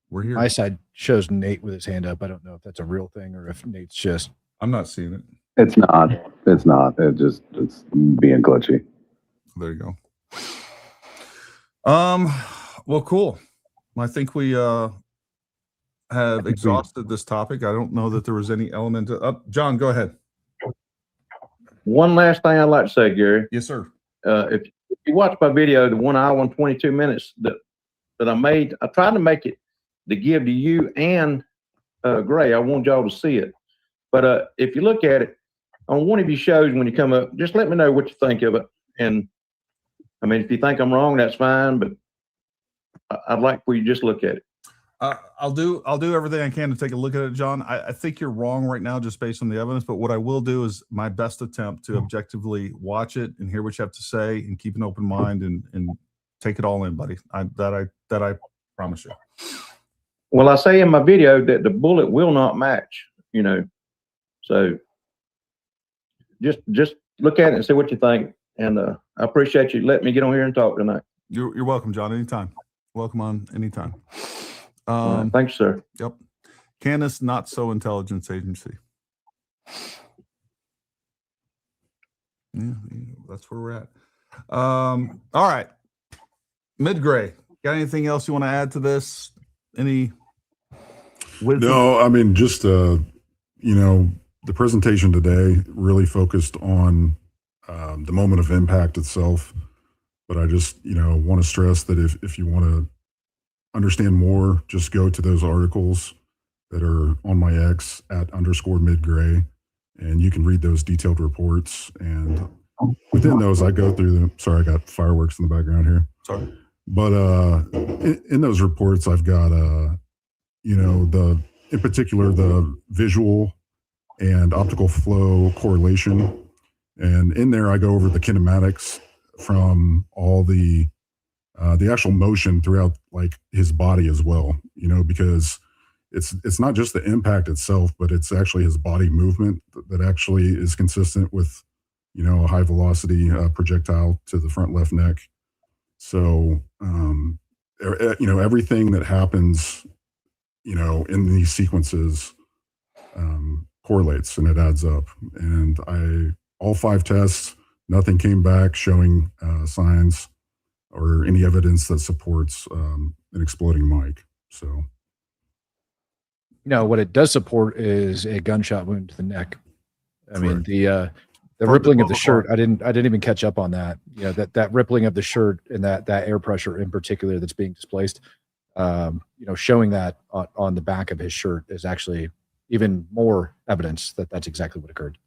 We're here. My side shows Nate with his hand up. I don't know if that's a real thing or if Nate's just. I'm not seeing it. It's not. It's not. It's being glitchy. There you go. Well, cool. I think we have exhausted this topic. I don't know that there was any element of John, go ahead. One last thing I'd like to say, Gary. Yes, sir. If you watch my video, the 1 hour and 22 minutes that I made, I tried to make it to give to you and Gray. I want y'all to see it. But if you look at it on one of your shows when you come up, just let me know what you think of it. And I mean, if you think I'm wrong, that's fine. But I'd like for you to just look at it. I'll do everything I can to take a look at it, John. I think you're wrong right now just based on the evidence, but what I will do is my best attempt to objectively watch it and hear what you have to say and keep an open mind and take it all in, buddy. That I promise you. Well, I say in my video that the bullet will not match, so just look at it and see what you think. And I appreciate you letting me get on here and talk tonight. You're welcome, John. Anytime. Welcome on anytime. Right, thanks, sir. Yep. Canis Not So Intelligence Agency. Yeah, that's where we're at. All right. Mid-Gray, got anything else you want to add to this? Any wisdom? No, I mean, just, the presentation today really focused on the moment of impact itself. But I just, want to stress that if you want to understand more, just go to those articles that are on my X @_midgray, and you can read those detailed reports. And within those, I go through them. Sorry, I got fireworks in the background here. Sorry. But in those reports, I've got, in particular, the visual and optical flow correlation. And in there, I go over the kinematics from all the actual motion throughout like his body as well, because it's not just the impact itself, but it's actually his body movement that actually is consistent with, a high velocity projectile to the front left neck. So, everything that happens, in these sequences correlates and it adds up. And all 5 tests, nothing came back showing signs or any evidence that supports an exploding mic. So, what it does support is a gunshot wound to the neck. I mean, the rippling of the shirt, I didn't even catch up on that. That rippling of the shirt and that air pressure in particular that's being displaced, showing that on the back of his shirt is actually even more evidence that that's exactly what occurred.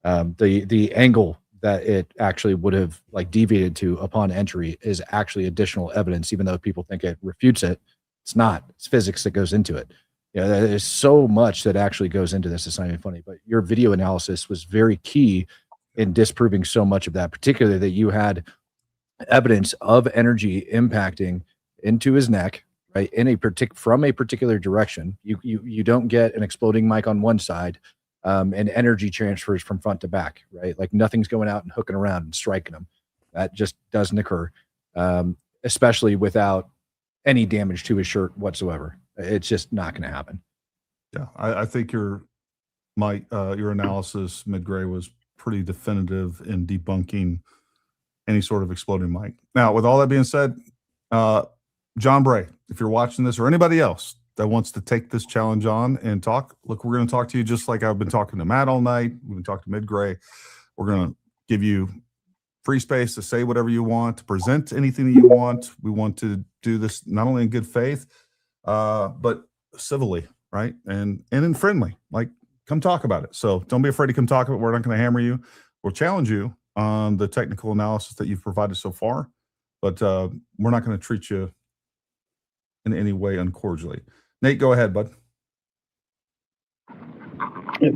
The angle that it actually would have like deviated to upon entry is actually additional evidence, even though people think it refutes it. It's not. It's physics that goes into it. There's so much that actually goes into this. It's not even funny, but your video analysis was very key in disproving so much of that, particularly that you had evidence of energy impacting into his neck, right? From a particular direction. You don't get an exploding mic on one side, and energy transfers from front to back, right? Like nothing's going out and hooking around and striking them. That just doesn't occur, especially without any damage to his shirt whatsoever. It's just not going to happen. Yeah, I think your analysis, Mid-Gray, was pretty definitive in debunking any sort of exploding mic. Now, with all that being said, John Bray, if you're watching this or anybody else that wants to take this challenge on and talk, look, we're going to talk to you just like I've been talking to Matt all night. We've been talking to Mid-Gray. We're going to give you free space to say whatever you want, to present anything that you want. We want to do this not only in good faith, but civilly, right? And in friendly, like come talk about it. So don't be afraid to come talk about it. We're not going to hammer you. We'll challenge you on the technical analysis that you've provided so far, but we're not going to treat you in any way uncordially. Nate, go ahead, bud.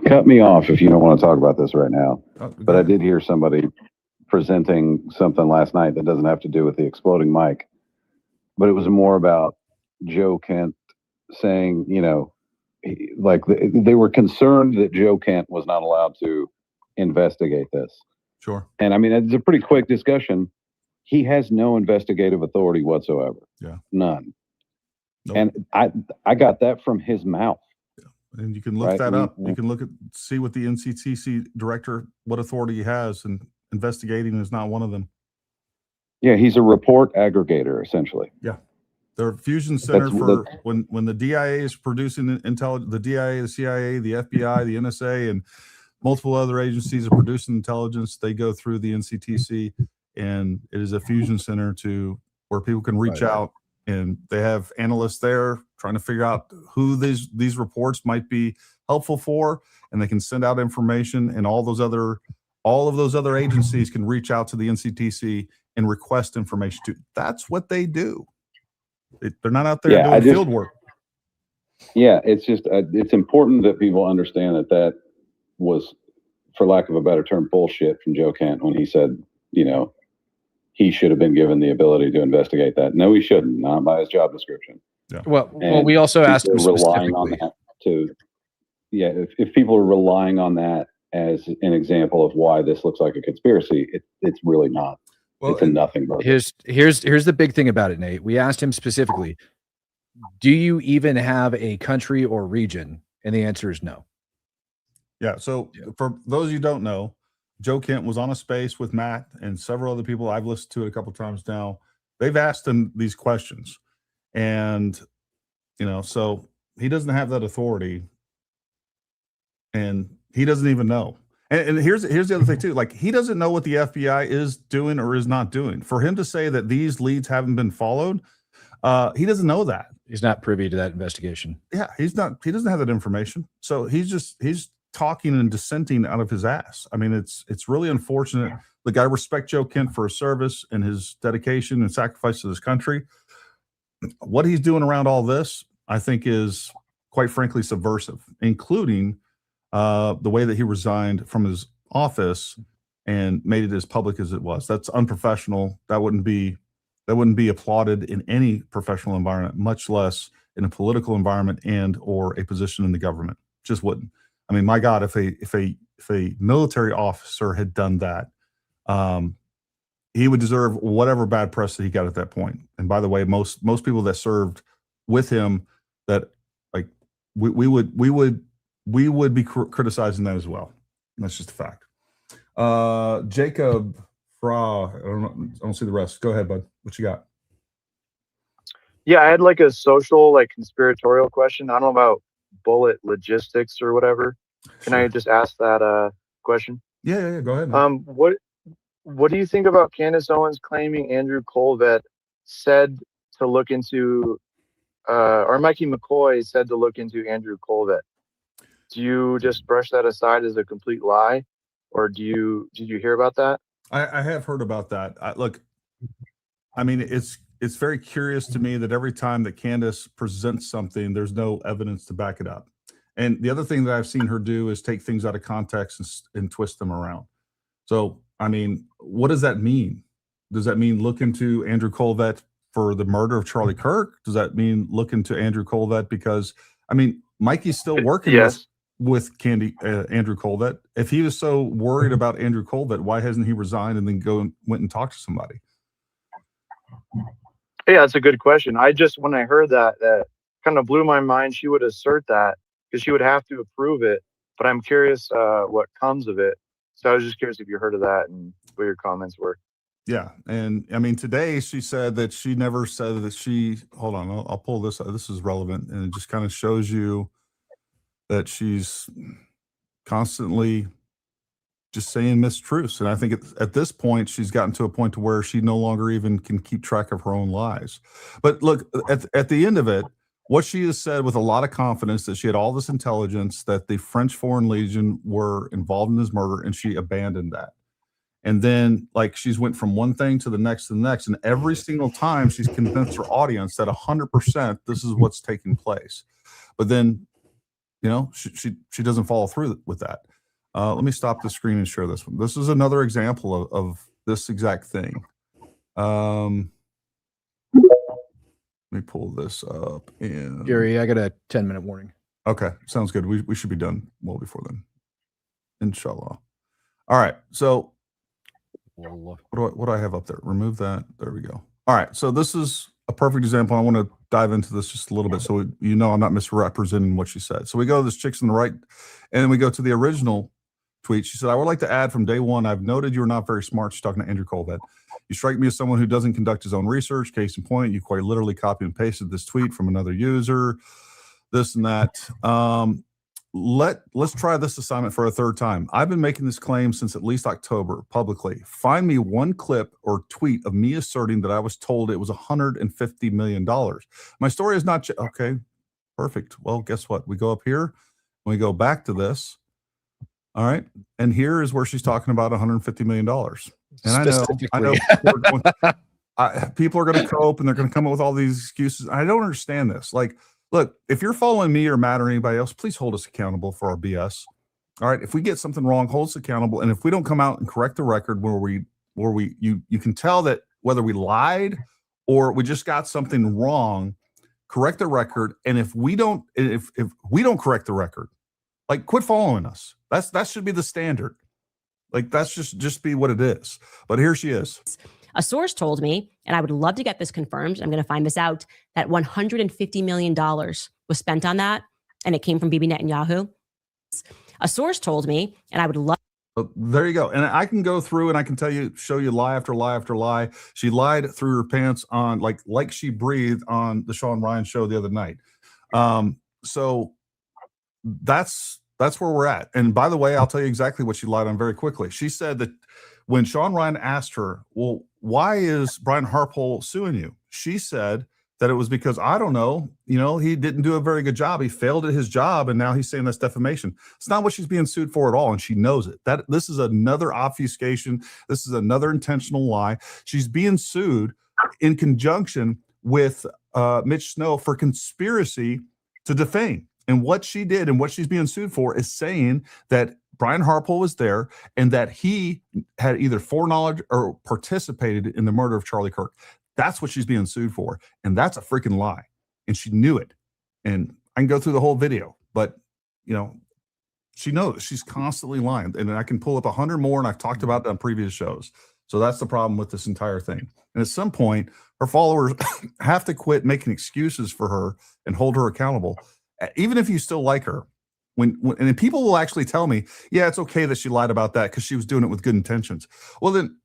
Cut me off if you don't want to talk about this right now. Go But I ahead. did hear somebody presenting something last night that doesn't have to do with the exploding mic, but it was more about Joe Kent saying, you know, like they were concerned that Joe Kent was not allowed to investigate this. Sure. And I mean, it's a pretty quick discussion. He has no investigative authority whatsoever. Yeah. None. Nope. And I got that from his mouth. And you can look Right. that up. You can see what the NCTC director, what authority he has, and investigating is not one of them. Yeah, he's a report aggregator, essentially. They're a fusion center That's- for when the DIA is producing intelligence, the DIA, the CIA, the FBI, the NSA, and multiple other agencies are producing intelligence. They go through the NCTC, and it is a fusion center to where people can reach out, and they have analysts there trying to figure out who these reports might be helpful for, and they can send out information, and all of those other agencies can reach out to the NCTC and request information too. That's what they do. They're not out there doing field work. Yeah, it's just it's important that people understand that was, for lack of a better term, bullshit from Joe Kent when he said, you know, he should have been given the ability to investigate that. No, he shouldn't, not by his job description. Yeah. Well, we also asked him relying on specifically. that to, yeah, if people are relying on that as an example of why this looks like a conspiracy, it's really not. Well, it's a nothing burger. Here's the big thing about it, Nate. We asked him specifically, do you even have a country or region? And the answer is no. Yeah. So for those of you who don't know, Joe Kent was on a space with Matt and several other people. I've listened to it a couple of times now. They've asked him these questions, and you know, so he doesn't have that authority, and he doesn't even know. And here's the other thing too. Like, he doesn't know what the FBI is doing or is not doing. For him to say that these leads haven't been followed, he doesn't know that. He's not privy to that investigation. Yeah, he's not. He doesn't have that information. So he's talking and dissenting out of his ass. I mean, it's really unfortunate. Like, I respect Joe Kent for his service and his dedication and sacrifice to this country. What he's doing around all this, I think, is quite frankly subversive, including the way that he resigned from his office and made it as public as it was. That's unprofessional. That wouldn't be applauded in any professional environment, much less in a political environment and or a position in the government. Just wouldn't. I mean, my God, if a military officer had done that, he would deserve whatever bad press that he got at that point. And by the way, most people that served with him, that like we would be criticizing that as well. And that's just a fact. Jacob Fra, I don't see the rest. Go ahead, bud. What you got? Yeah, I had like a social, like conspiratorial question. I don't know about bullet logistics or whatever. Can I just ask that question? Yeah. Go ahead, man. What do you think about Candace Owens claiming Andrew Colvett said to look into, or Mikey McCoy said to look into Andrew Colvett? Do you just brush that aside as a complete lie, or did you hear about that? I have heard about that. Look, I mean, it's very curious to me that every time that Candace presents something, there's no evidence to back it up. And the other thing that I've seen her do is take things out of context and twist them around. So, I mean, what does that mean? Does that mean look into Andrew Colvett for the murder of Charlie Kirk? Does that mean look into Andrew Colvett because, I mean, Mikey's still working with Andrew Colvett. If he was so worried about Andrew Colvett, why hasn't he resigned and then went and talked to somebody? Yeah, that's a good question. When I heard that kind of blew my mind. She would assert that because she would have to approve it. But I'm curious what comes of it. So I was just curious if you heard of that and what your comments were. Yeah. And I mean, today she said that she never said that she, hold on, I'll pull this up. This is relevant. And it just kind of shows you that she's constantly just saying mistruths. And I think at this point, she's gotten to a point to where she no longer even can keep track of her own lies. But look, at the end of it, what she has said with a lot of confidence that she had all this intelligence that the French Foreign Legion were involved in his murder, and she abandoned that. And then like she's went from one thing to the next to the next. And every single time she's convinced her audience that 100% this is what's taking place. But then, you know, she doesn't follow through with that. Let me stop the screen and share this one. This is another example of this exact thing. Let me pull this up. And Gary, I got a 10-minute warning. okay, sounds good. We should be done well before then, inshallah. All right, so what do I have up there? Remove that. There we go. All right, so this is a perfect example. I want to dive into this just a little bit so you know I'm not misrepresenting what she said. So we go to this chick's on the right, and then we go to the original tweet. She said, I would like to add from day one, I've noted you are not very smart. She's talking to Andrew Colvett. You strike me as someone who doesn't conduct his own research. Case in point, you quite literally copy and pasted this tweet from another user, this and that. Let's try this assignment for a third time. I've been making this claim since at least October publicly. Find me one clip or tweet of me asserting that I was told it was $150 million. My story is not, okay, perfect. Well, guess what? We go up here, we go back to this. All right. And here is where she's talking about $150 million. And I know people are going to cope and they're going to come up with all these excuses. I don't understand this. Like, look, if you're following me or Matt or anybody else, please hold us accountable for our BS. All right. If we get something wrong, hold us accountable. And if we don't come out and correct the record you can tell that whether we lied or we just got something wrong, correct the record. And if we don't correct the record, like quit following us. That should be the standard. Like that's just be what it is. But here she is. A source told me, and I would love to get this confirmed, I'm going to find this out, that $150 million was spent on that, and it came from Bibi Netanyahu. A source told me, and I would love. There you go. And I can go through and I can show you lie after lie after lie. She lied through her pants on like she breathed on the Sean Ryan show the other night. So that's where we're at. And by the way, I'll tell you exactly what she lied on very quickly. She said that when Sean Ryan asked her, well, why is Brian Harpole suing you? She said that it was because, I don't know, he didn't do a very good job. He failed at his job. And now he's saying that's defamation. It's not what she's being sued for at all. And she knows it. That this is another obfuscation. This is another intentional lie. She's being sued in conjunction with Mitch Snow for conspiracy to defame. And what she did and what she's being sued for is saying that Brian Harpole was there and that he had either foreknowledge or participated in the murder of Charlie Kirk. That's what she's being sued for. And that's a freaking lie. And she knew it. And I can go through the whole video, but she knows she's constantly lying. And I can pull up 100 more, and I've talked about that on previous shows. So that's the problem with this entire thing. And at some point, her followers have to quit making excuses for her and hold her accountable. Even if you still like her, and people will actually tell me, yeah, it's okay that she lied about that because she was doing it with good intentions. Well, then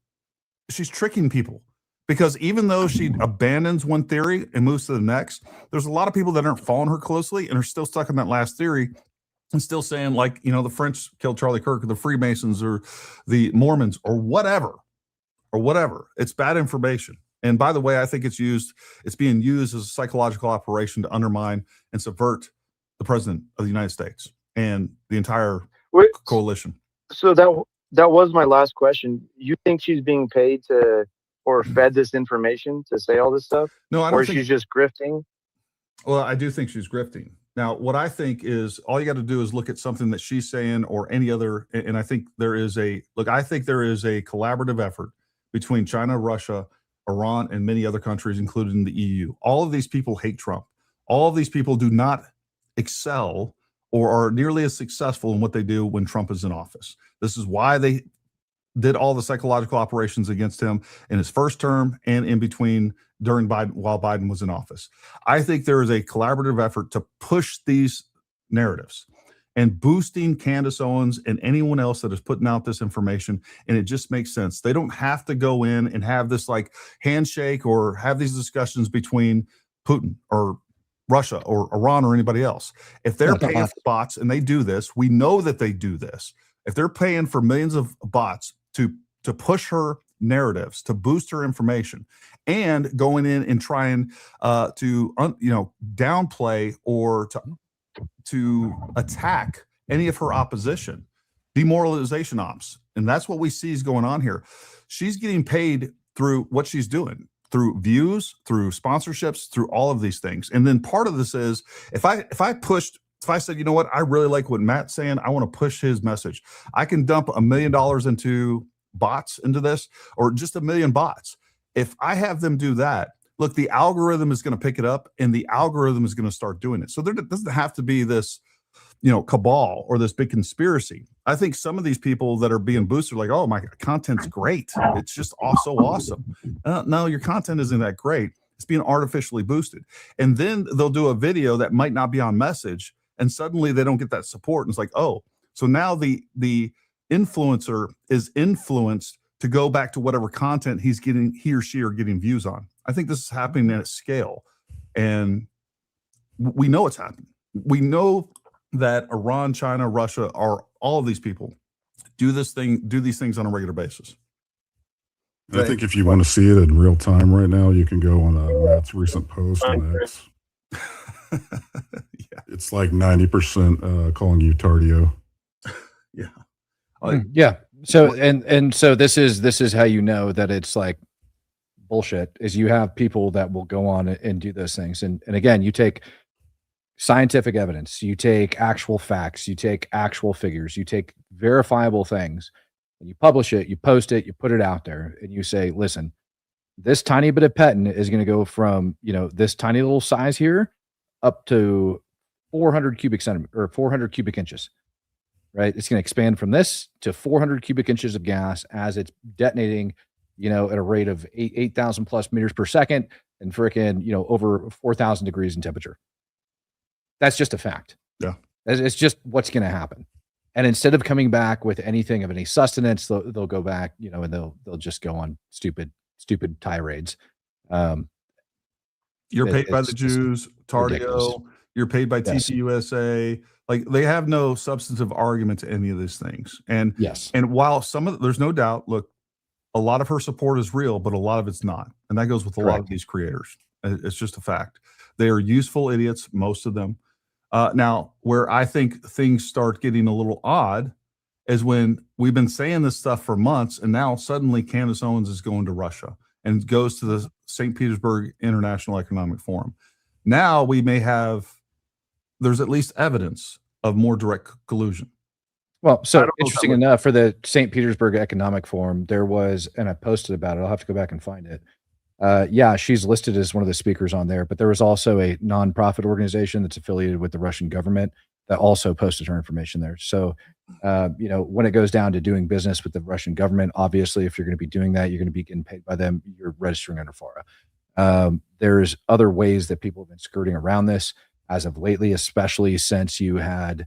she's tricking people, because even though she abandons one theory and moves to the next, there's a lot of people that aren't following her closely and are still stuck in that last theory and still saying the French killed Charlie Kirk or the Freemasons or the Mormons or whatever. It's bad information. And by the way, I think it's being used as a psychological operation to undermine and subvert the president of the United States and the entire coalition. So that was my last question. You think she's being paid or fed this information to say all this stuff? No, I don't. Or she's just grifting? Well, I do think she's grifting. Now, what I think is all you got to do is look at something that she's saying or any other. And I think there is a collaborative effort between China, Russia, Iran, and many other countries, including the EU. All of these people hate Trump. All of these people do not excel or are nearly as successful in what they do when Trump is in office. This is why they did all the psychological operations against him in his first term and in between while Biden was in office. I think there is a collaborative effort to push these narratives and boosting Candace Owens and anyone else that is putting out this information. And it just makes sense. They don't have to go in and have this handshake or have these discussions between Putin or Russia or Iran or anybody else. If they're paying for bots, and they do this, we know that they do this. If they're paying for millions of bots to push her narratives, to boost her information, and going in and trying to downplay or to attack any of her opposition, demoralization ops. And that's what we see is going on here. She's getting paid through what she's doing, through views, through sponsorships, through all of these things. And then part of this is if I said, you know what, I really like what Matt's saying, I want to push his message, I can dump $1 million into bots into this, or just 1 million bots. If I have them do that, look, the algorithm is going to pick it up and the algorithm is going to start doing it. So there doesn't have to be this, cabal or this big conspiracy. I think some of these people that are being boosted, like, oh, my content's great, it's just so awesome. No, your content isn't that great. It's being artificially boosted. And then they'll do a video that might not be on message, and suddenly they don't get that support. And it's like, oh, so now the influencer is influenced to go back to whatever content he or she are getting views on. I think this is happening at a scale, and we know it's happening. We know that Iran, China, Russia, are all of these people do these things on a regular basis. I think if you want to see it in real time right now, you can go on Matt's recent post on X. Yeah. It's like 90% calling you Tardio. Yeah. Yeah. So and so this is how you know that it's like bullshit, is you have people that will go on and do those things. And again, you take scientific evidence, you take actual facts, you take actual figures, you take verifiable things, and you publish it, you post it, you put it out there, and you say, listen, this tiny bit of pettin is going to go from, this tiny little size here up to 400 cubic centimeters or 400 cubic inches, right? It's going to expand from this to 400 cubic inches of gas as it's detonating, at a rate of 8,000 plus meters per second and frickin', over 4,000 degrees in temperature. That's just a fact. Yeah. It's just what's going to happen. And instead of coming back with anything of any sustenance, they'll go back, and they'll just go on stupid tirades. You're paid by the Jews, Tardio. Ridiculous. You're paid by Yes. TPUSA. Like, they have no substantive argument to any of these things. And Yes. and while there's no doubt, look, a lot of her support is real, but a lot of it's not. And that goes with a lot of Correct. these creators. It's just a fact. They are useful idiots, most of them. Now, where I think things start getting a little odd is when we've been saying this stuff for months, and now suddenly Candace Owens is going to Russia and goes to the St. Petersburg International Economic Forum. Now we may there's at least evidence of more direct collusion. Well, I so don't know if interesting that enough, for the St. Petersburg Economic Forum, there was, and I posted about it, I'll have to go back and find it. Yeah, she's listed as one of the speakers on there, but there was also a nonprofit organization that's affiliated with the Russian government that also posted her information there. So, when it goes down to doing business with the Russian government, obviously, if you're going to be doing that, you're going to be getting paid by them. You're registering under FARA. There's other ways that people have been skirting around this as of lately, especially since you had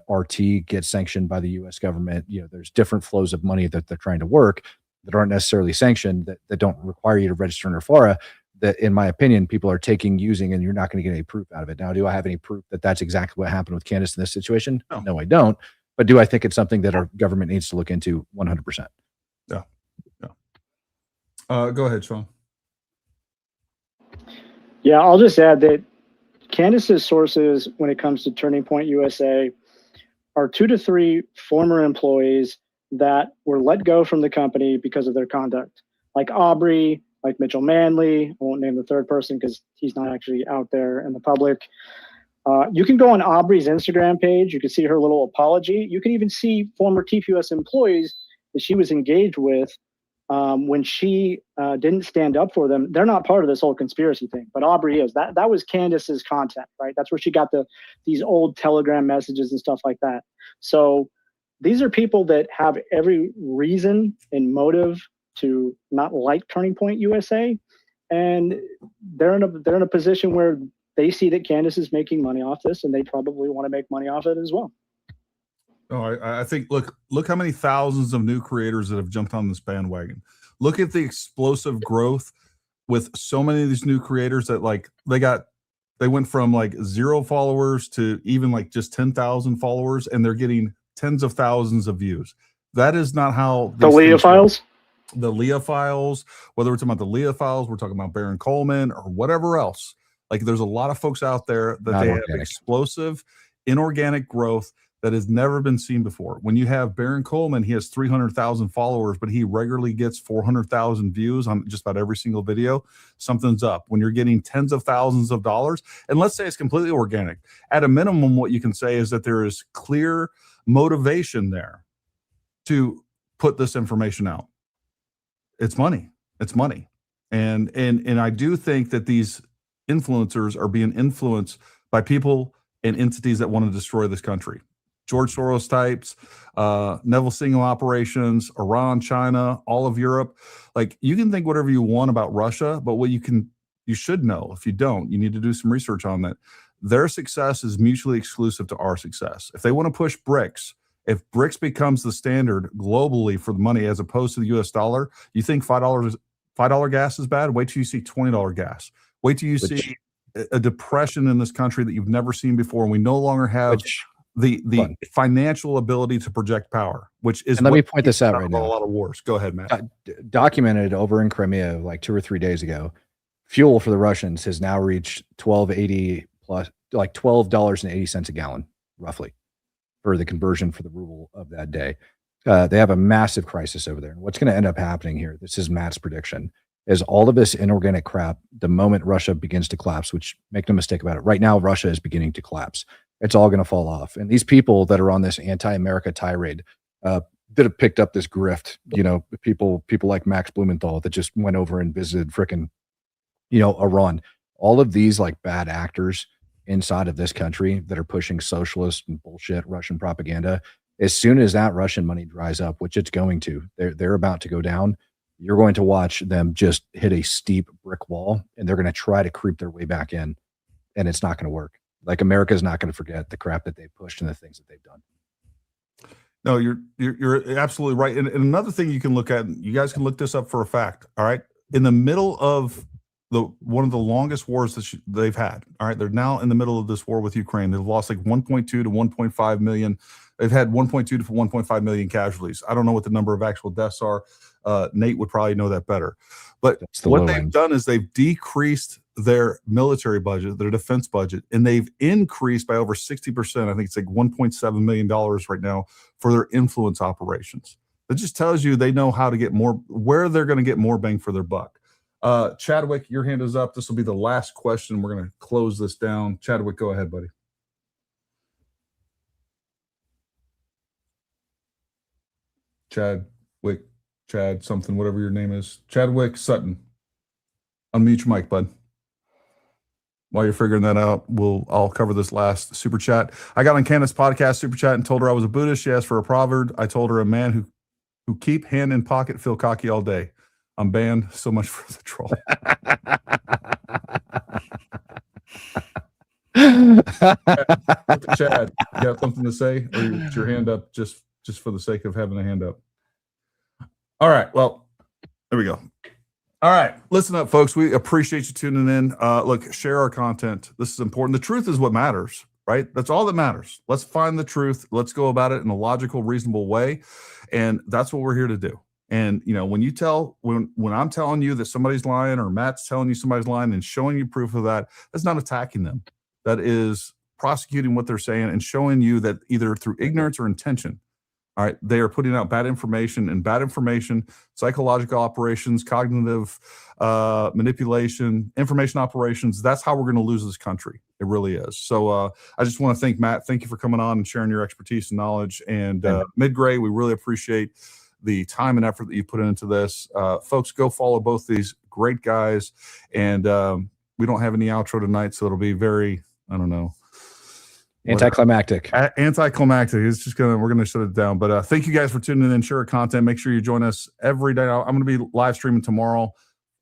RT get sanctioned by the U.S. government. There's different flows of money that they're trying to work that aren't necessarily sanctioned, that don't require you to register under FARA, that, in my opinion, people are using, and you're not going to get any proof out of it. Now, do I have any proof that that's exactly what happened with Candace in this situation? No, I don't. But do I think it's something that our government needs to look into? 100%. Yeah. Go ahead, Sean. Yeah, I'll just add that Candace's sources when it comes to Turning Point USA are 2 to 3 former employees that were let go from the company because of their conduct, like Aubrey, like Mitchell Manley. I won't name the third person because he's not actually out there in the public. You can go on Aubrey's Instagram page. You can see her little apology. You can even see former TPUS employees that she was engaged with when she didn't stand up for them. They're not part of this whole conspiracy thing, but Aubrey is. That was Candace's content, right? That's where she got these old Telegram messages and stuff like that. So these are people that have every reason and motive to not like Turning Point USA, and they're in a position where they see that Candace is making money off this, and they probably want to make money off it as well. Oh, I think look how many thousands of new creators that have jumped on this bandwagon. Look at the explosive growth with so many of these new creators that they went from like 0 followers to even like just 10,000 followers, and they're getting tens of thousands of views. That is not how the Leah files. The Leah files, whether we're talking about the Leah files, we're talking about Baron Coleman or whatever else. Like, there's a lot of folks out there that they have explosive, inorganic growth that has never been seen before. When you have Baron Coleman, he has 300,000 followers, but he regularly gets 400,000 views on just about every single video. Something's up. When you're getting tens of thousands of dollars, and let's say it's completely organic, at a minimum, what you can say is that there is clear motivation there to put this information out. It's money. It's money. And I do think that these influencers are being influenced by people and entities that want to destroy this country. George Soros types, Neville Single operations, Iran, China, all of Europe. Like, you can think whatever you want about Russia, but what you should know, if you don't, you need to do some research on that. Their success is mutually exclusive to our success. If they want to push BRICS, if BRICS becomes the standard globally for the money as opposed to the US dollar, you think $5 gas is bad? Wait till you see $20 gas. Wait till you see a depression in this country that you've never seen before, and we no longer have the financial ability to project power, which is. And let me point this out right now. A lot of wars. Go ahead, Matt. Documented over in Crimea like 2 or 3 days ago, fuel for the Russians has now reached $12.80 plus, like $12.80 a gallon, roughly, for the conversion for the ruble of that day. They have a massive crisis over there. And what's going to end up happening here, this is Matt's prediction, is all of this inorganic crap, the moment Russia begins to collapse, which, make no mistake about it, right now Russia is beginning to collapse. It's all going to fall off. And these people that are on this anti-America tirade that have picked up this grift, people like Max Blumenthal that just went over and visited frickin', Iran. All of these like bad actors inside of this country that are pushing socialist and bullshit Russian propaganda, as soon as that Russian money dries up, which it's going to, they're about to go down, you're going to watch them just hit a steep brick wall, and they're going to try to creep their way back in, and it's not going to work. Like, America is not going to forget the crap that they've pushed and the things that they've done. No, you're absolutely right. And another thing you can look at, you guys can look this up for a fact. All right. In the middle of one of the longest wars that they've had. All right. They're now in the middle of this war with Ukraine. They've lost like 1.2 to 1.5 million. They've had 1.2 to 1.5 million casualties. I don't know what the number of actual deaths are. Nate would probably know that better. But what they've done is they've decreased their military budget, their defense budget, and they've increased by over 60%. I think it's like $1.7 million right now for their influence operations. That just tells you they know how to get more, where they're going to get more bang for their buck. Chadwick, your hand is up. This will be the last question. We're going to close this down. Chadwick, go ahead, buddy. Chad something, whatever your name is. Chadwick Sutton. Unmute your mic, bud. While you're figuring that out, I'll cover this last super chat. I got on Candace's podcast super chat and told her I was a Buddhist. She asked for a proverb. I told her a man who keep hand in pocket feel cocky all day. I'm banned. So much for the troll. Chad, you got something to say, or is your hand up just for the sake of having a hand up? All right. Well, there we go. All right. Listen up, folks. We appreciate you tuning in. Look, share our content. This is important. The truth is what matters, right? That's all that matters. Let's find the truth. Let's go about it in a logical, reasonable way. And that's what we're here to do. And, when I'm telling you that somebody's lying, or Matt's telling you somebody's lying and showing you proof of that, that's not attacking them. That is prosecuting what they're saying and showing you that either through ignorance or intention, all right, they are putting out bad information, and bad information, psychological operations, cognitive manipulation, information operations. That's how we're going to lose this country. It really is. So I just want to thank Matt. Thank you for coming on and sharing your expertise and knowledge. And Midgray, we really appreciate the time and effort that you put into this. Folks, go follow both these great guys. And we don't have any outro tonight, so it'll be very, I don't know, anticlimactic. It's just we're gonna shut it down. But thank you guys for tuning in. Share our content. Make sure you join us every day. I'm gonna be live streaming tomorrow,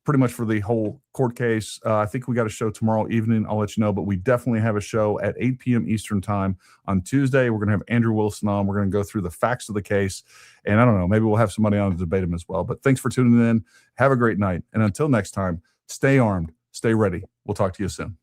pretty much for the whole court case. I think we got a show tomorrow evening. I'll let you know, but we definitely have a show at 8 p.m. Eastern time on Tuesday. We're gonna have Andrew Wilson on. We're gonna go through the facts of the case, and I don't know, maybe we'll have somebody on to debate him as well. But thanks for tuning in. Have a great night, and until next time, stay armed, stay ready. We'll talk to you soon.